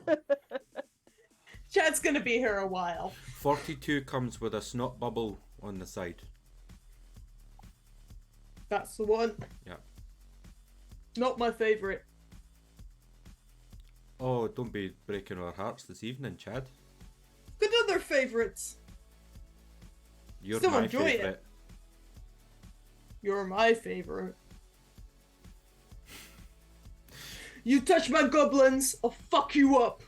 Chad's gonna be here a while. 42 comes with a snot bubble on the side. That's the one. Yeah. Not my favourite. Oh, don't be breaking our hearts this evening, Chad. Good other favourites. You're Still my enjoy it. favourite. You're my favourite. You touch my goblins, I'll fuck you up.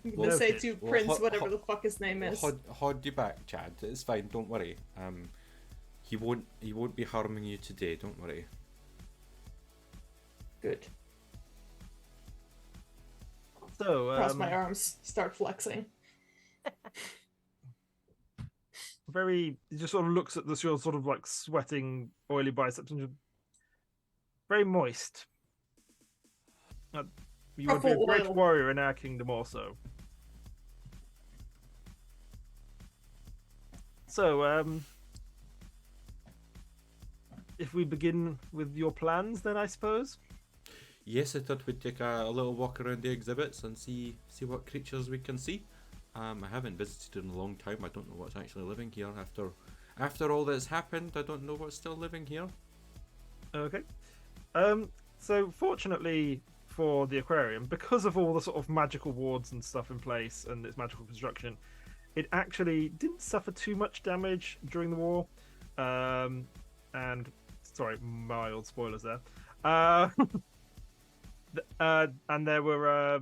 I'm gonna Well, say okay. to Well, Prince, whatever the fuck his name is. Hold you back, Chad. It's fine. Don't worry. He won't be harming you today. Don't worry. Good. So, Cross my arms, start flexing. he just sort of looks at your sort of like sweating, oily biceps and just very moist. You would be a Truffle great oil. warrior in our kingdom also. So, if we begin with your plans, then I suppose. Yes, I thought we'd take a little walk around the exhibits and see what creatures we can see. I haven't visited in a long time. I don't know what's actually living here after all that's happened. I don't know what's still living here. Okay. So fortunately for the aquarium, because of all the sort of magical wards and stuff in place and its magical construction, it actually didn't suffer too much damage during the war. And sorry, mild spoilers there. And there were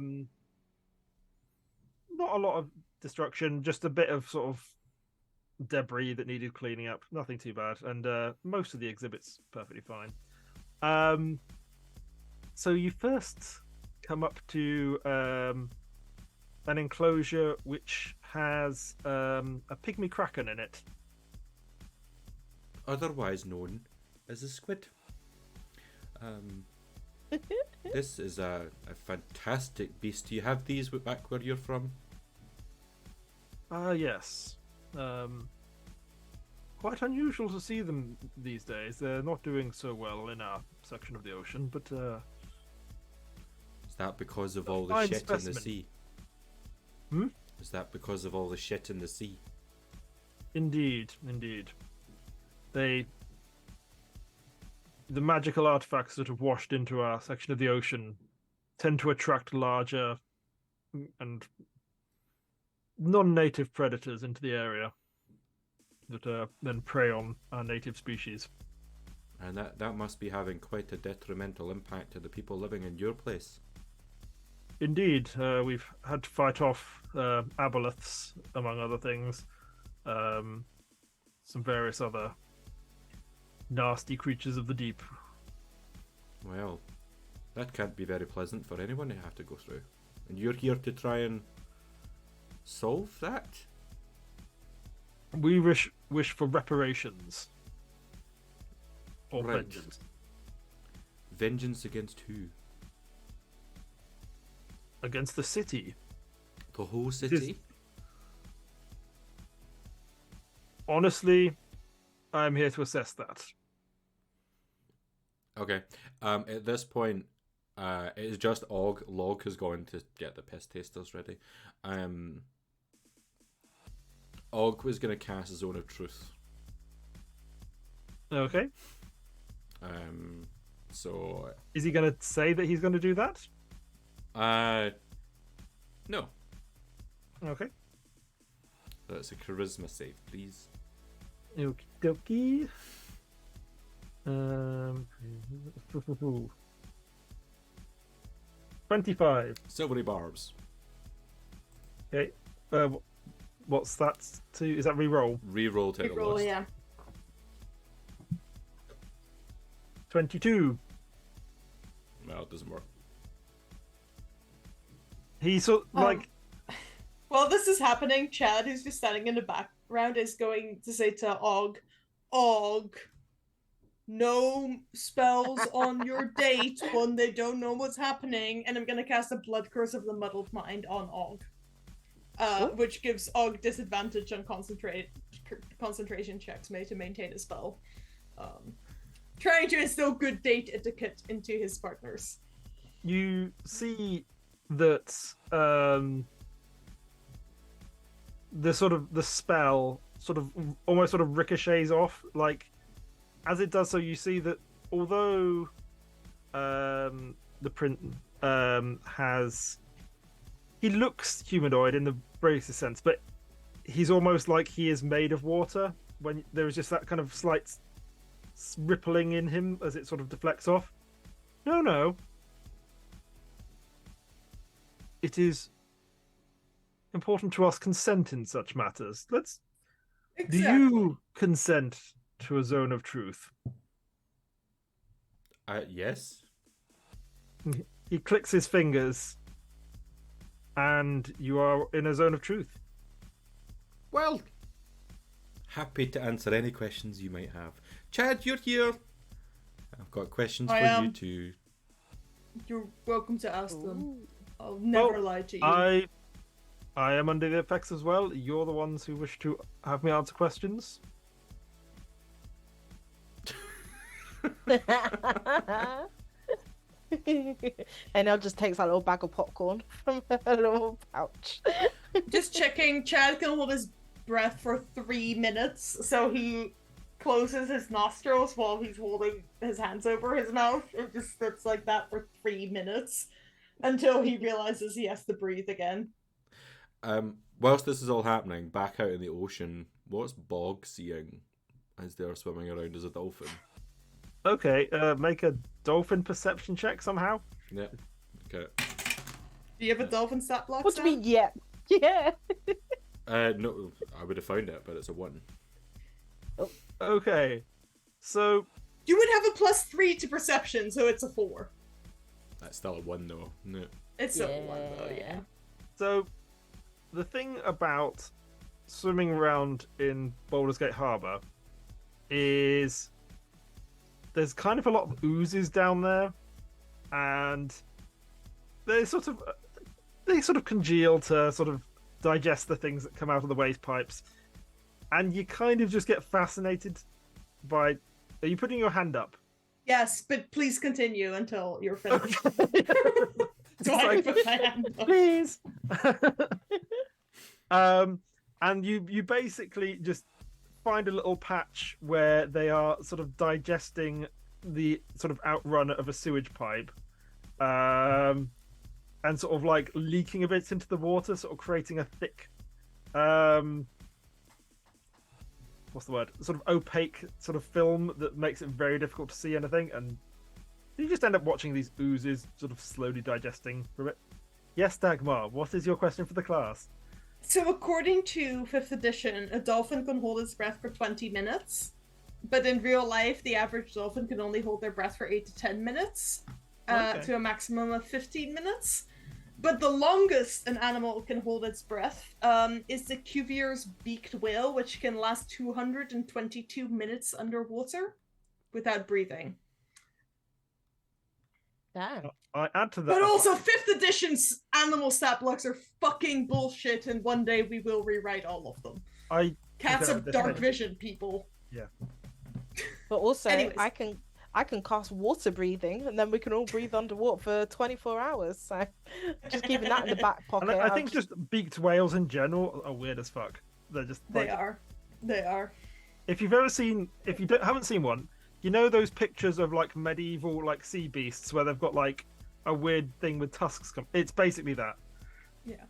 not a lot of destruction, just a bit of sort of debris that needed cleaning up. Nothing too bad, and most of the exhibits perfectly fine. So you first come up to an enclosure which has a pygmy kraken in it. Otherwise known as a squid. This is a fantastic beast. Do you have these back where you're from? Yes. Quite unusual to see them these days. They're not doing so well in our section of the ocean, but Is that because of all the fine shit in the specimen. sea? Hmm? Is that because of all the shit in the sea? indeed. The magical artifacts that have washed into our section of the ocean tend to attract larger and non-native predators into the area that then prey on our native species. And that must be having quite a detrimental impact to the people living in your place. Indeed, we've had to fight off aboleths, among other things, some various other nasty creatures of the deep. Well, that can't be very pleasant for anyone to have to go through. And you're here to try and solve that? We wish for reparations. Or Right. vengeance. Vengeance against who? Against the city. The whole city? Honestly, I'm here to assess that. Okay. At this point, it's just Og. Log has gone to get the piss tasters ready. Og was going to cast Zone of Truth. Okay. So. Is he going to say that he's going to do that? No. Okay. That's a charisma save, please. Okie dokie. 25. Silvery barbs. Okay. What's that to? Is that re-roll? Reroll to the Roll, lowest. yeah. 22. Well, it doesn't work. He sort like While this is happening, Chad, who's just standing in the background, is going to say to Og, no spells on your date when they don't know what's happening, and I'm going to cast a Blood Curse of the Muddled Mind on Og, which gives Og disadvantage on concentration checks made to maintain a spell. trying to instill good date etiquette into his partners. You see that the spell almost ricochets off. Like as it does so, you see that although the print he looks humanoid in the bravest sense, but he's almost like he is made of water. When there is just that kind of slight rippling in him as it sort of deflects off. No. It is important to us consent in such matters. Exactly. Do you consent to a zone of truth? Yes. He clicks his fingers, and you are in a zone of truth. Well, happy to answer any questions you might have. Chad, you're here. I've got questions for you too. You're welcome to ask them. I'll never lie to you. I am under the effects as well. You're the ones who wish to have me answer questions. And Elle just takes that little bag of popcorn from her little pouch. Just checking, Chad can hold his breath for 3 minutes, so he closes his nostrils while he's holding his hands over his mouth. It just sits like that for 3 minutes until he realizes he has to breathe again. Whilst this is all happening, back out in the ocean, what's Bog seeing as they're swimming around as a dolphin? Okay, make a dolphin perception check somehow. Yeah. Okay. Do you have a dolphin stat block? What do you mean, yeah? Yeah. No, I would have found it, but it's a 1. Okay, so You would have a +3 to perception, so it's a 4. That's still a 1 though. No. It's still a 1 though, yeah. So, the thing about swimming around in Baldur's Gate Harbour is there's kind of a lot of oozes down there, and they sort of congeal to sort of digest the things that come out of the waste pipes, and you kind of just get fascinated by. Are you putting your hand up? Yes, but please continue until you're finished. So I Like, can put my hand up. please. And you basically just find a little patch where they are sort of digesting the sort of outrun of a sewage pipe, and sort of like leaking a bit into the water, sort of creating a thick, what's the word? Sort of opaque sort of film that makes it very difficult to see anything, and you just end up watching these oozes sort of slowly digesting from it. Yes, Dagmar, what is your question for the class? So according to 5th edition, a dolphin can hold its breath for 20 minutes. But in real life, the average dolphin can only hold their breath for 8 to 10 minutes. Okay. To a maximum of 15 minutes. But the longest an animal can hold its breath is the Cuvier's beaked whale, which can last 222 minutes underwater without breathing. Damn. I add to that. But also, 5th edition's animal stat blocks are fucking bullshit, and one day we will rewrite all of them. Cats have dark vision, people. Yeah. But also, Anyways. I can cast water breathing, and then we can all breathe underwater for 24 hours. So, just keeping that in the back pocket. And I think just beaked whales in general are weird as fuck. They're just like, They are. if you haven't seen one, you know those pictures of like medieval like sea beasts where they've got like a weird thing with tusks. It's basically that. Yeah.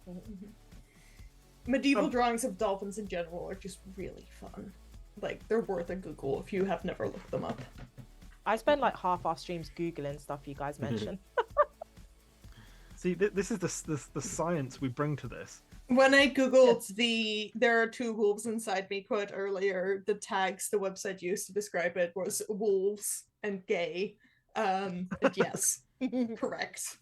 Medieval drawings of dolphins in general are just really fun. Like, they're worth a Google if you have never looked them up. I spend like half our streams Googling stuff you guys mentioned. See, this is the science we bring to this. When I googled there are 2 wolves inside me quote earlier, the tags the website used to describe it was wolves and gay. And yes, correct.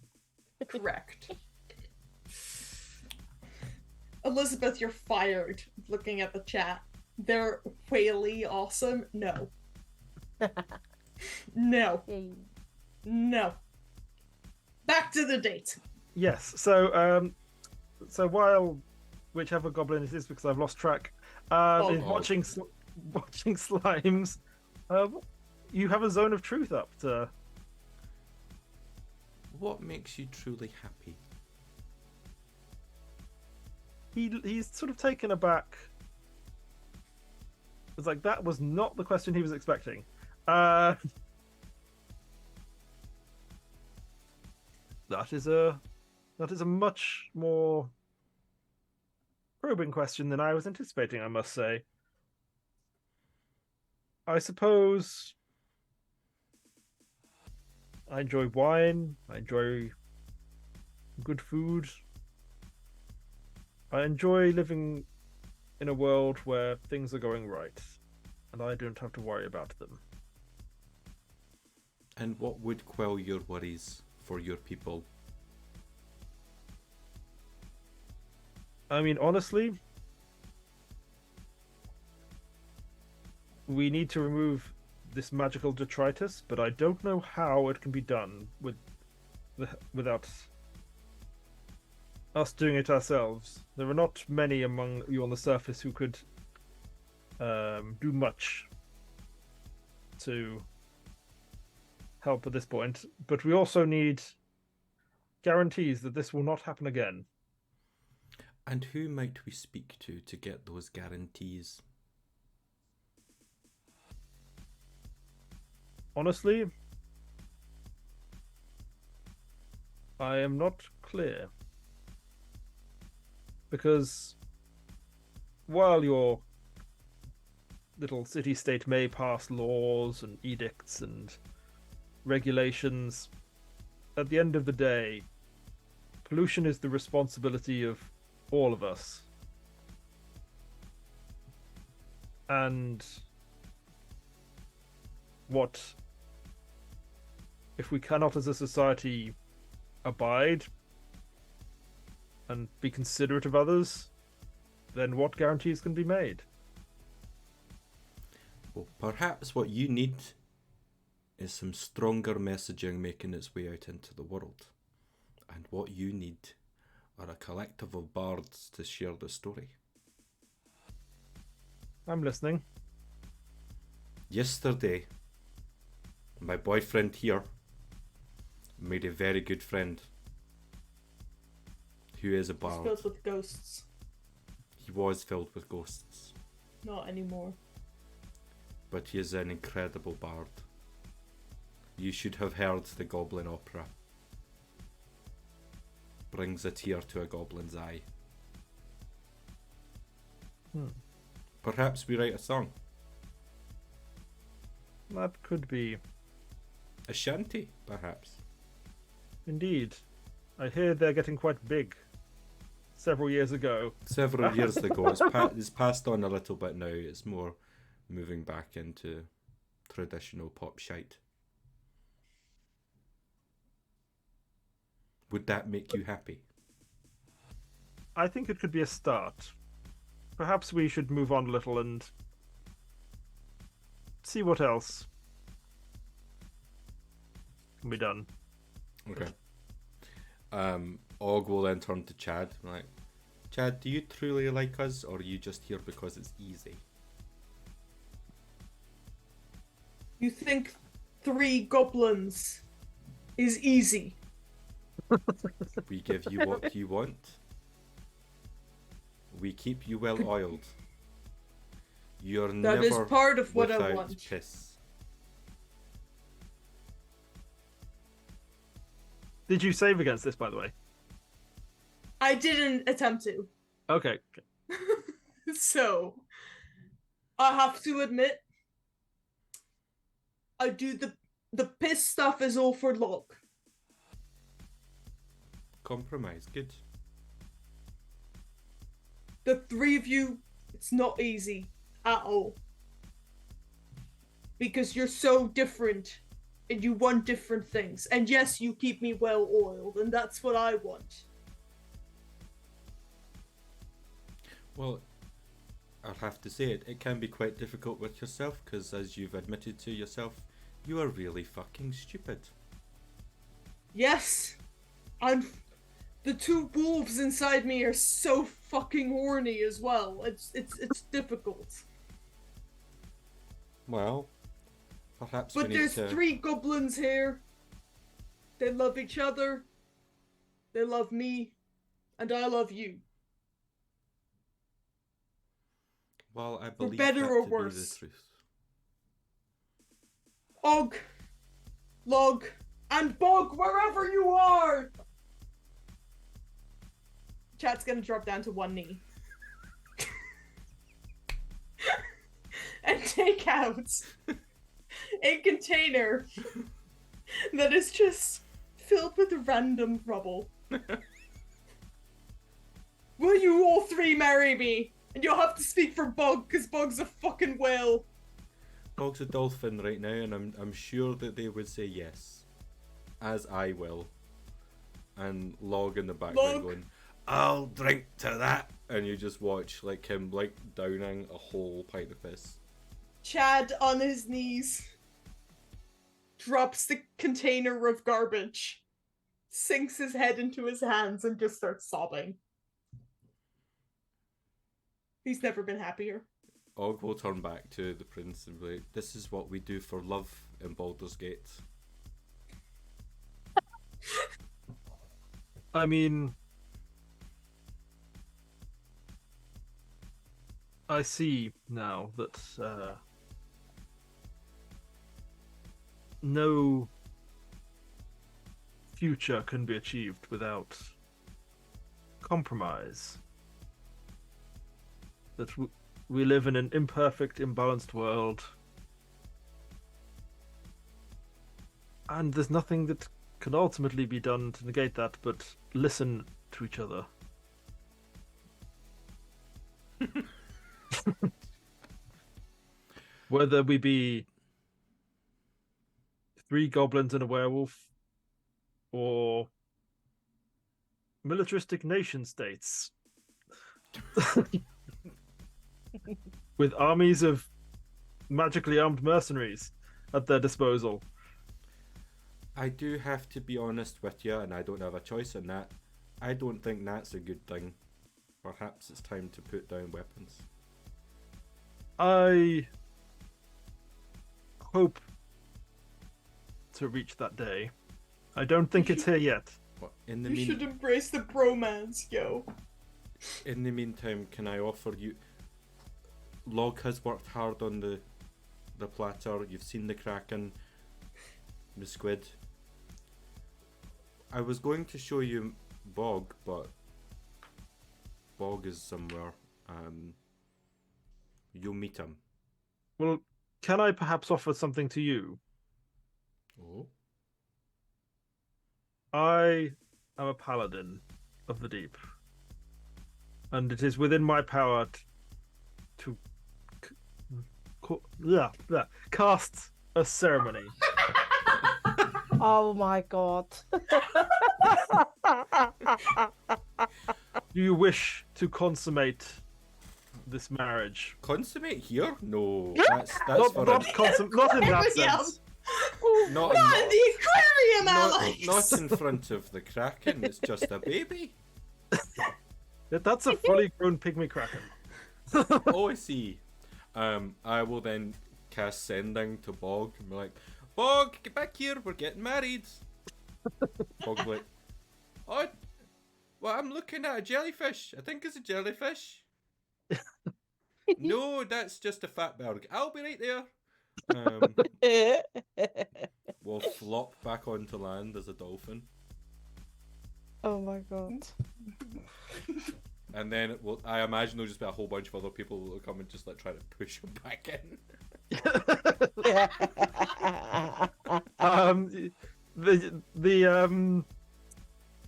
Elizabeth, you're fired. Looking at the chat, they're whaley awesome. No. No. Back to the date. Yes. So while whichever goblin it is, because I've lost track, is watching slimes. you have a zone of truth up to. What makes you truly happy? He's sort of taken aback. It's like that was not the question he was expecting. That is a much more probing question than I was anticipating, I must say. I suppose I enjoy wine, I enjoy good food. I enjoy living in a world where things are going right, and I don't have to worry about them. And what would quell your worries for your people? I mean, honestly, we need to remove this magical detritus, but I don't know how it can be done without us doing it ourselves. There are not many among you on the surface who could do much to help at this point, but we also need guarantees that this will not happen again. And who might we speak to get those guarantees? Honestly, I am not clear. Because while your little city-state may pass laws and edicts and regulations, at the end of the day, pollution is the responsibility of all of us. And what if we cannot as a society abide and be considerate of others, then what guarantees can be made? Well, perhaps what you need is some stronger messaging making its way out into the world. And what you need are a collective of bards to share the story. I'm listening. Yesterday, my boyfriend here made a very good friend who is a It's bard. filled with ghosts. He was filled with ghosts, Not anymore. but he is an incredible bard. You should have heard the Goblin Opera. Brings a tear to a goblin's eye. Perhaps we write a song. That could be. A shanty, perhaps. Indeed. I hear they're getting quite big. Several years ago. Several years ago. It's passed on a little bit now. It's more moving back into traditional pop shite. Would that make you happy? I think it could be a start. Perhaps we should move on a little and see what else can be done. Okay. Og will then turn to Chad. Like, Chad, do you truly like us, or are you just here because it's easy? You think 3 goblins is easy? We give you what you want. We keep you well oiled. You're That never is part of what I without want. piss. Did you save against this, by the way? I didn't attempt to. Okay. So, I have to admit, I do the piss stuff is all for luck. Compromise, good. The 3 of you, it's not easy at all. Because you're so different and you want different things. And yes, you keep me well oiled, and that's what I want. Well, I'll have to say it can be quite difficult with yourself, because as you've admitted to yourself, you are really fucking stupid. Yes, the 2 wolves inside me are so fucking horny as well. It's difficult. Well, Perhaps But we need there's to... 3 goblins here. They love each other. They love me. And I love you. Well, I For believe better that or to be the worse. truth. Og, Log, and Bog, wherever you are! Chat's gonna drop down to one knee. And take out a container that is just filled with random rubble. Will you all 3 marry me? And you'll have to speak for Bog, because Bog's a fucking whale. Bog's a dolphin right now, and I'm sure that they would say yes. As I will. And Log in the background Log. going, I'll drink to that! And you just watch like him like downing a whole pint of piss. Chad on his knees drops the container of garbage, sinks his head into his hands, and just starts sobbing. He's never been happier. Og will turn back to the prince and be like, this is what we do for love in Baldur's Gate. I mean, I see now that no future can be achieved without compromise. That we live in an imperfect, imbalanced world, and there's nothing that can ultimately be done to negate that but listen to each other. Whether we be 3 goblins and a werewolf, or militaristic nation states with armies of magically armed mercenaries at their disposal. I do have to be honest with you, and I don't have a choice in that. I don't think that's a good thing. Perhaps it's time to put down weapons. I hope to reach that day. I don't think it's here yet. But in the You should embrace the bromance, yo. In the meantime, can I offer you... Log has worked hard on the platter. You've seen the kraken, the squid. I was going to show you Bog, but Bog is somewhere. You'll meet him. Well, can I perhaps offer something to you? Oh? I am a paladin of the deep, and it is within my power to cast a ceremony. Oh my god. Do you wish to consummate this marriage? Consummate here? No, that's Not, for not, not in that Yeah. sense. not, Not in the aquarium, not, Alex! not in front of the kraken. It's just a baby. That's a fully grown pygmy kraken. Oh, I see. I will then cast sending to Bog and be like, Bog, get back here, we're getting married. Bog's like, oh, well, I'm looking at a jellyfish. I think it's a jellyfish. No, that's just a fatberg. I'll be right there. We'll flop back onto land as a dolphin. Oh my god. And then it will, I imagine there'll just be a whole bunch of other people that will come and just like try to push him back in.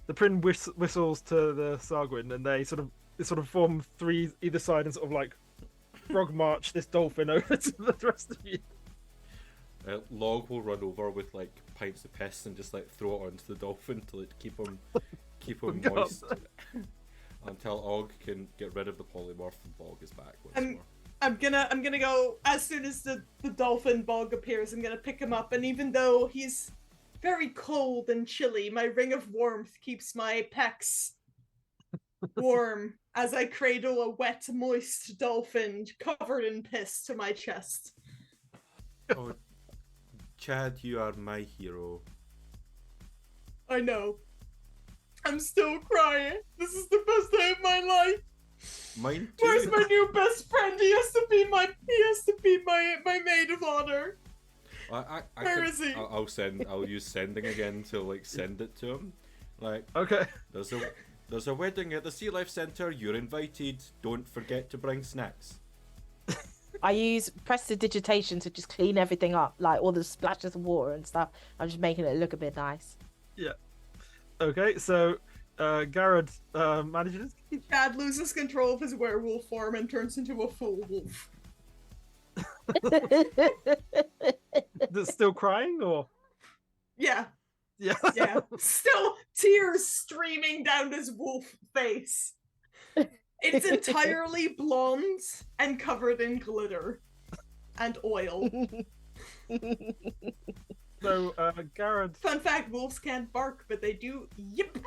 The prince whistles to the Sargwin, and they sort of form 3 either side and sort of like frog march this dolphin over to the rest of you. Log will run over with like pints of piss and just like throw it onto the dolphin to like, keep him moist until Og can get rid of the polymorph and Bog is back once more. I'm gonna go as soon as the dolphin Bog appears. I'm gonna pick him up, and even though he's very cold and chilly, my ring of warmth keeps my pecs warm as I cradle a wet, moist dolphin covered in piss to my chest. Oh, Chad, you are my hero. I know. I'm still crying. This is the best day of my life. Mine too. Where's my new best friend? He has to be my maid of honor. Where is he? I'll use sending again to like send it to him. Like, Okay. there's a wedding at the Sea Life Centre. You're invited. Don't forget to bring snacks. I use prestidigitation to just clean everything up, like all the splashes of water and stuff. I'm just making it look a bit nice. Yeah. Okay, so Garrett manages. Chad loses control of his werewolf form and turns into a full wolf. That's still crying, or Yeah, yeah. yeah. Still tears streaming down his wolf face. It's entirely blonde and covered in glitter and oil. So Garrett. Fun fact, wolves can't bark, but they do yip.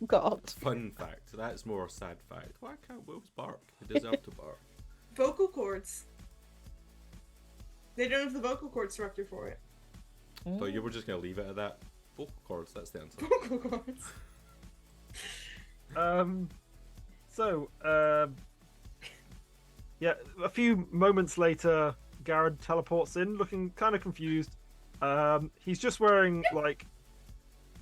God. Fun fact. That's more sad fact. Why can't wolves bark? They deserve to bark. Vocal cords. They don't have the vocal cord structure for it. But you were just gonna leave it at that. Vocal cords. That's the answer. Vocal cords. Yeah, a few moments later, Garrett teleports in, looking kind of confused. He's just wearing like,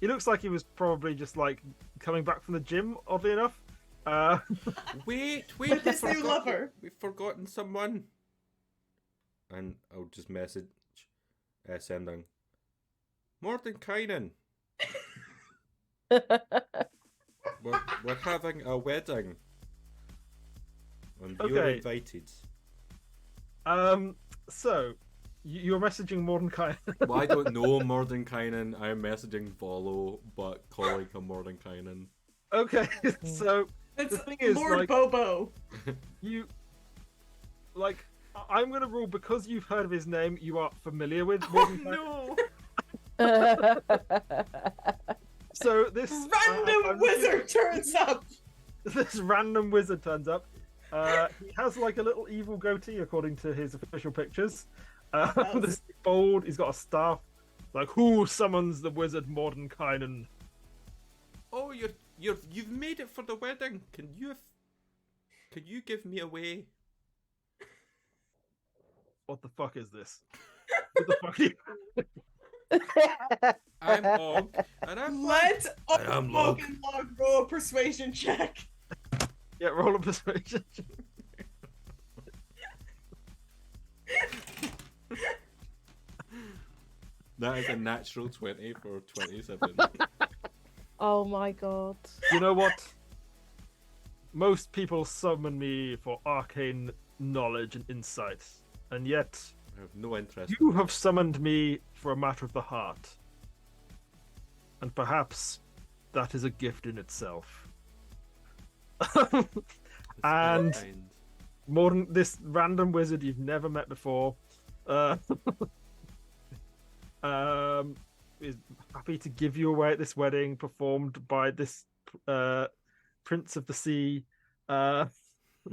he looks like he was probably just like coming back from the gym. Oddly enough. Wait, With his new lover. We've forgotten someone. And I'll just message sending. Mordenkainen. We're having a wedding. And you're Okay. invited. So you're messaging Mordenkainen. Well, I don't know Mordenkainen. I'm messaging Volo, but calling him Mordenkainen. Okay, so It's the thing is, Lord like, Bobo. you, like, I'm gonna rule because you've heard of his name, you are familiar with Mordenkainen. No. So this Random wizard turns up. This random wizard turns up. He has like a little evil goatee, according to his official pictures. This bold. He's got a staff. Like, who summons the wizard Mordenkainen? Oh, you've made it for the wedding. Can you give me away? What the fuck is this? What the fuck? Are you... I'm Og, and I'm Let I'm Log. Log roll a persuasion check. Yeah, roll a persuasion. That is a natural 20 for 27. Oh my god. You know what? Most people summon me for arcane knowledge and insight, and yet I have no interest. you have summoned me for a matter of the heart. And perhaps that is a gift in itself. And more than this random wizard you've never met before, is happy to give you away at this wedding performed by this Prince of the Sea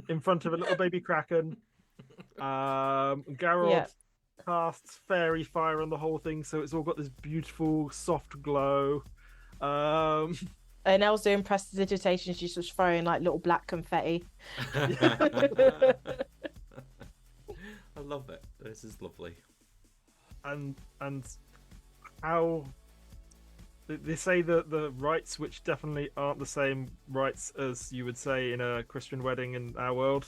in front of a little baby kraken. Geralt casts fairy fire on the whole thing, so it's all got this beautiful soft glow. And Elle's doing prestidigitation. She's just throwing like little black confetti. I love it. This is lovely. And how they say that the rites, which definitely aren't the same rites as you would say in a Christian wedding in our world.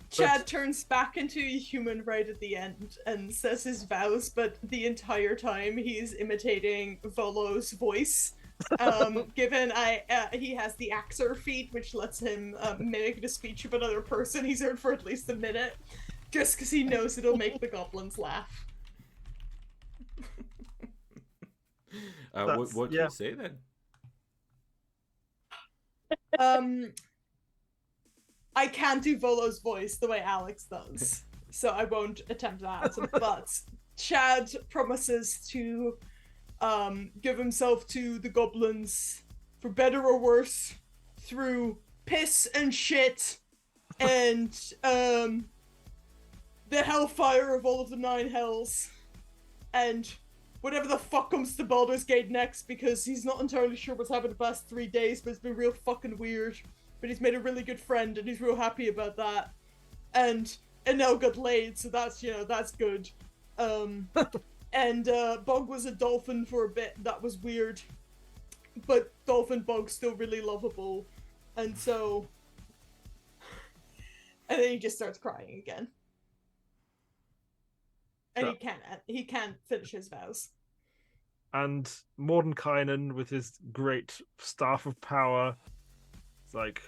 Chad turns back into a human right at the end and says his vows, but the entire time he's imitating Volo's voice. Given he has the Axer feat, which lets him mimic the speech of another person he's heard for at least a minute, just because he knows it'll make the goblins laugh. What do you say then? I can't do Volo's voice the way Alex does, so I won't attempt that. But Chad promises to give himself to the goblins, for better or worse, through piss and shit, and the hellfire of all of the 9 hells, and whatever the fuck comes to Baldur's Gate next, because he's not entirely sure what's happened the past 3 days, but it's been real fucking weird. But he's made a really good friend, and he's real happy about that. And now got laid, so that's, that's good. And Bog was a dolphin for a bit, that was weird. But Dolphin Bog's still really lovable. And so... And then he just starts crying again. And he can't finish his vows. And Mordenkainen, with his great staff of power, is like,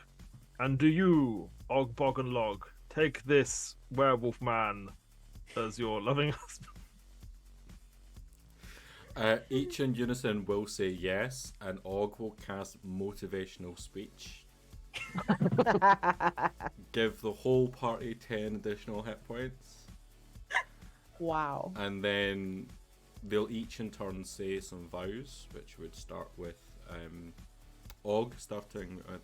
and do you, Og, Bog, and Log, take this werewolf man as your loving husband? Each in unison will say yes, and Og will cast motivational speech. Give the whole party 10 additional hit points. Wow. And then they'll each in turn say some vows, which would start with Og, starting with,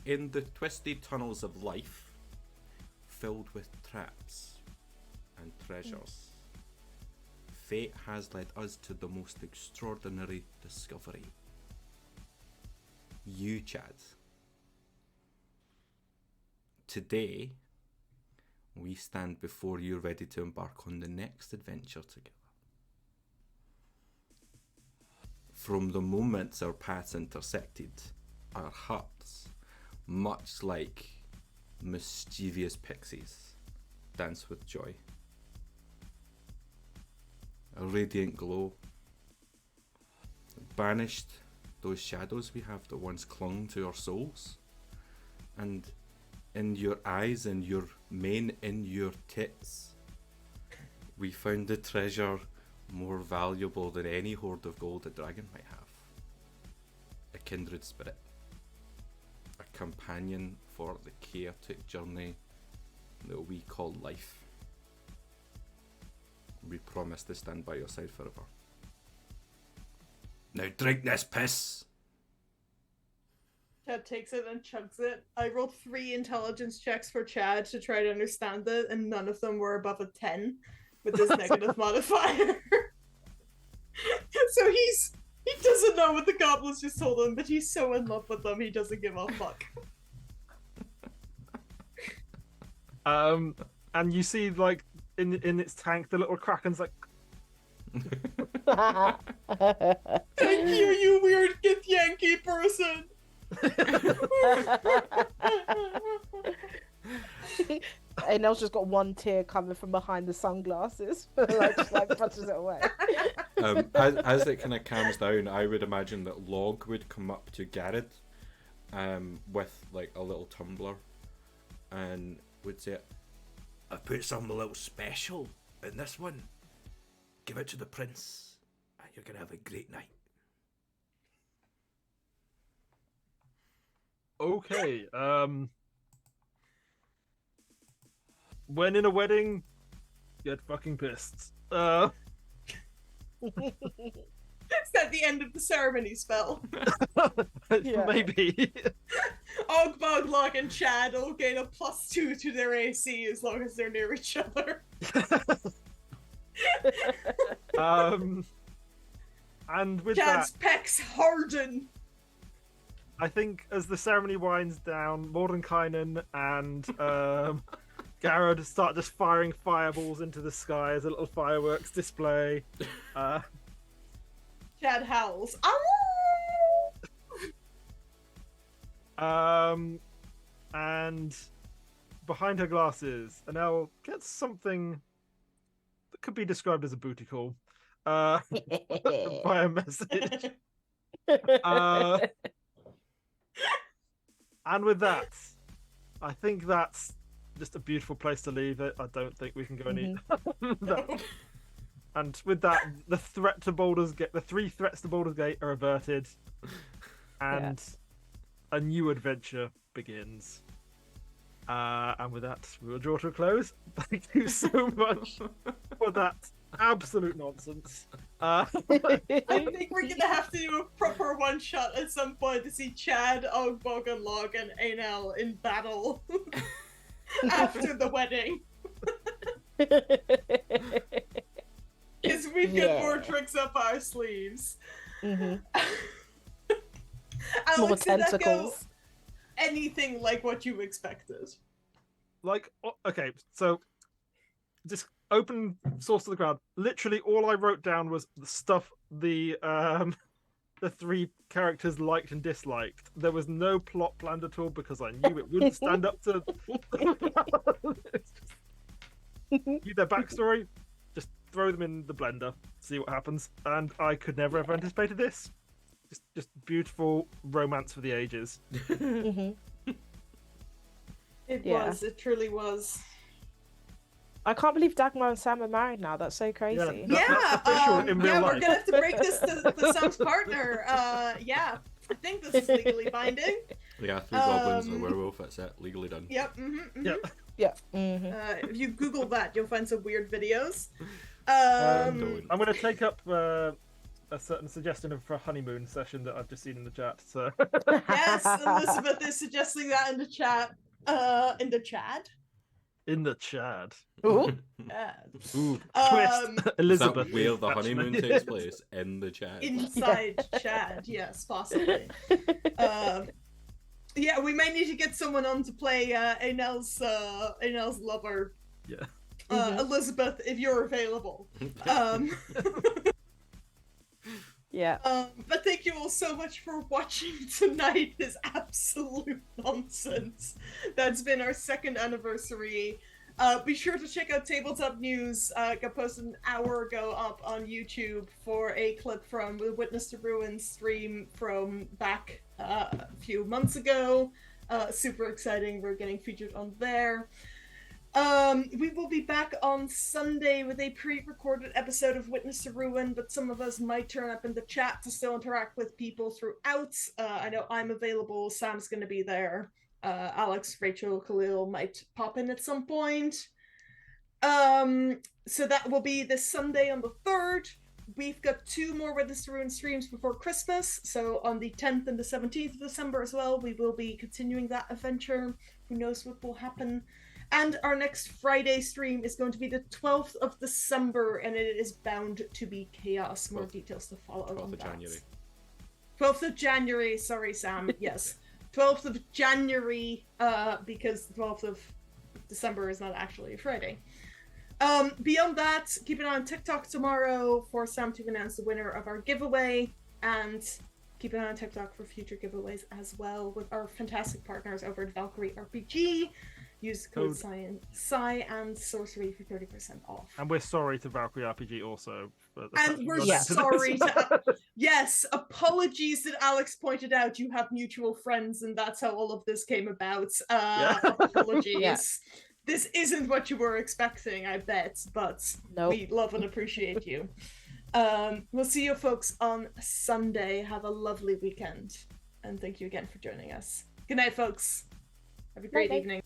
in the twisted tunnels of life, filled with traps and treasures, fate has led us to the most extraordinary discovery. You, Chad. Today, we stand before you ready to embark on the next adventure together. From the moments our paths intersected, our hearts, much like mischievous pixies, dance with joy. A radiant glow banished those shadows we have that once clung to our souls, and in your eyes and your mane in your tits, we found the treasure more valuable than any hoard of gold a dragon might have. A kindred spirit, a companion for the chaotic journey that we call life. We promise to stand by your side forever. Now drink this piss! Chad takes it and chugs it. I rolled 3 intelligence checks for Chad to try to understand it, and none of them were above a 10 with this negative modifier. So he doesn't know what the goblins just told him, but he's so in love with them he doesn't give a fuck. And you see, like, in its tank, the little kraken's like, Thank you, you weird Githyanki person! Nell's just got one tear coming from behind the sunglasses. just pushes it away. As it kind of calms down, I would imagine that Log would come up to Garrett with like a little tumbler and would say, I put something a little special in this one. Give it to the prince, and you're gonna have a great night. okay, when in a wedding, get fucking pissed. Is that the end of the ceremony spell? Yeah. Maybe. Og, Bog, Log, and Chad will gain a +2 to their AC as long as they're near each other. And with Chad's that, pecs harden. I think as the ceremony winds down, Mordenkainen and Garrod start just firing fireballs into the sky as a little fireworks display. Chad howls. And behind her glasses, Anel gets something that could be described as a booty call by a message. And with that, I think that's just a beautiful place to leave it. I don't think we can go any. And with that, the 3 threats to Baldur's Gate are averted, and a new adventure begins. And with that, we will draw to a close. Thank you so much for that absolute nonsense. I think we're gonna have to do a proper one-shot at some point to see Chad, Og, Bog, and Log, and Anel in battle after the wedding. Because we've got more tricks up our sleeves. Mm-hmm. More Alex, did that go tentacles. anything like what you expected? Like, okay, so just open source to the crowd. Literally, all I wrote down was the stuff the three characters liked and disliked. There was no plot planned at all because I knew it wouldn't stand up to keep their backstory. Just throw them in the blender, see what happens. And I could never have anticipated this. Just beautiful romance for the ages. Mm-hmm. It Yeah. was. It truly was. I can't believe Dagmar and Sam are married now. That's so crazy. That's official in real yeah, life. we're gonna have to break this to Sam's partner. Yeah, I think this is legally binding. Yeah, 3 goblins and a werewolf. That's it. Legally done. Yep. Mm-hmm, mm-hmm. Yep. Yeah. Mm-hmm. If you Google that, you'll find some weird videos. Don't. I'm going to take up a certain suggestion for a honeymoon session that I've just seen in the chat. So Yes, Elizabeth is suggesting that in the chat. In the chat. in the chat. Ooh. Ooh. Twist. Is that Elizabeth. where the actually. honeymoon takes place? In the chat. Inside Chad, yes, possibly. Yeah, we may need to get someone on to play Enel's lover. Yeah. Elizabeth, if you're available. Yeah. But thank you all so much for watching tonight. This absolute nonsense. That's been our 2nd anniversary. Be sure to check out Tabletop News. Got posted an hour ago up on YouTube for a clip from the Witness to Ruin stream from back a few months ago. Super exciting. We're getting featured on there. We will be back on Sunday with a pre-recorded episode of Witness to Ruin, but some of us might turn up in the chat to still interact with people throughout. I know I'm available. Sam's going to be there. Alex, Rachel, Khalil might pop in at some point. So that will be this Sunday on the 3rd. We've got 2 more Witness to Ruin streams before Christmas. So on the 10th and the 17th of December as well, we will be continuing that adventure. Who knows what will happen. And our next Friday stream is going to be the 12th of December, and it is bound to be chaos. More details to follow 12th on of that. January. 12th of January, sorry, Sam. Yes. 12th of January, because the 12th of December is not actually a Friday. Beyond that, keep an eye on TikTok tomorrow for Sam to announce the winner of our giveaway, and keep an eye on TikTok for future giveaways as well with our fantastic partners over at Valkyrie RPG. Use the code Sci and Sorcery for 30% off. And we're sorry to Valkyrie RPG also. And we're sorry to... Yes, apologies that Alex pointed out you have mutual friends and that's how all of this came about. Apologies. Yeah. This isn't what you were expecting, I bet, but Nope. we love and appreciate you. We'll see you folks on Sunday. Have a lovely weekend. And thank you again for joining us. Good night, folks. Have a great Night. evening.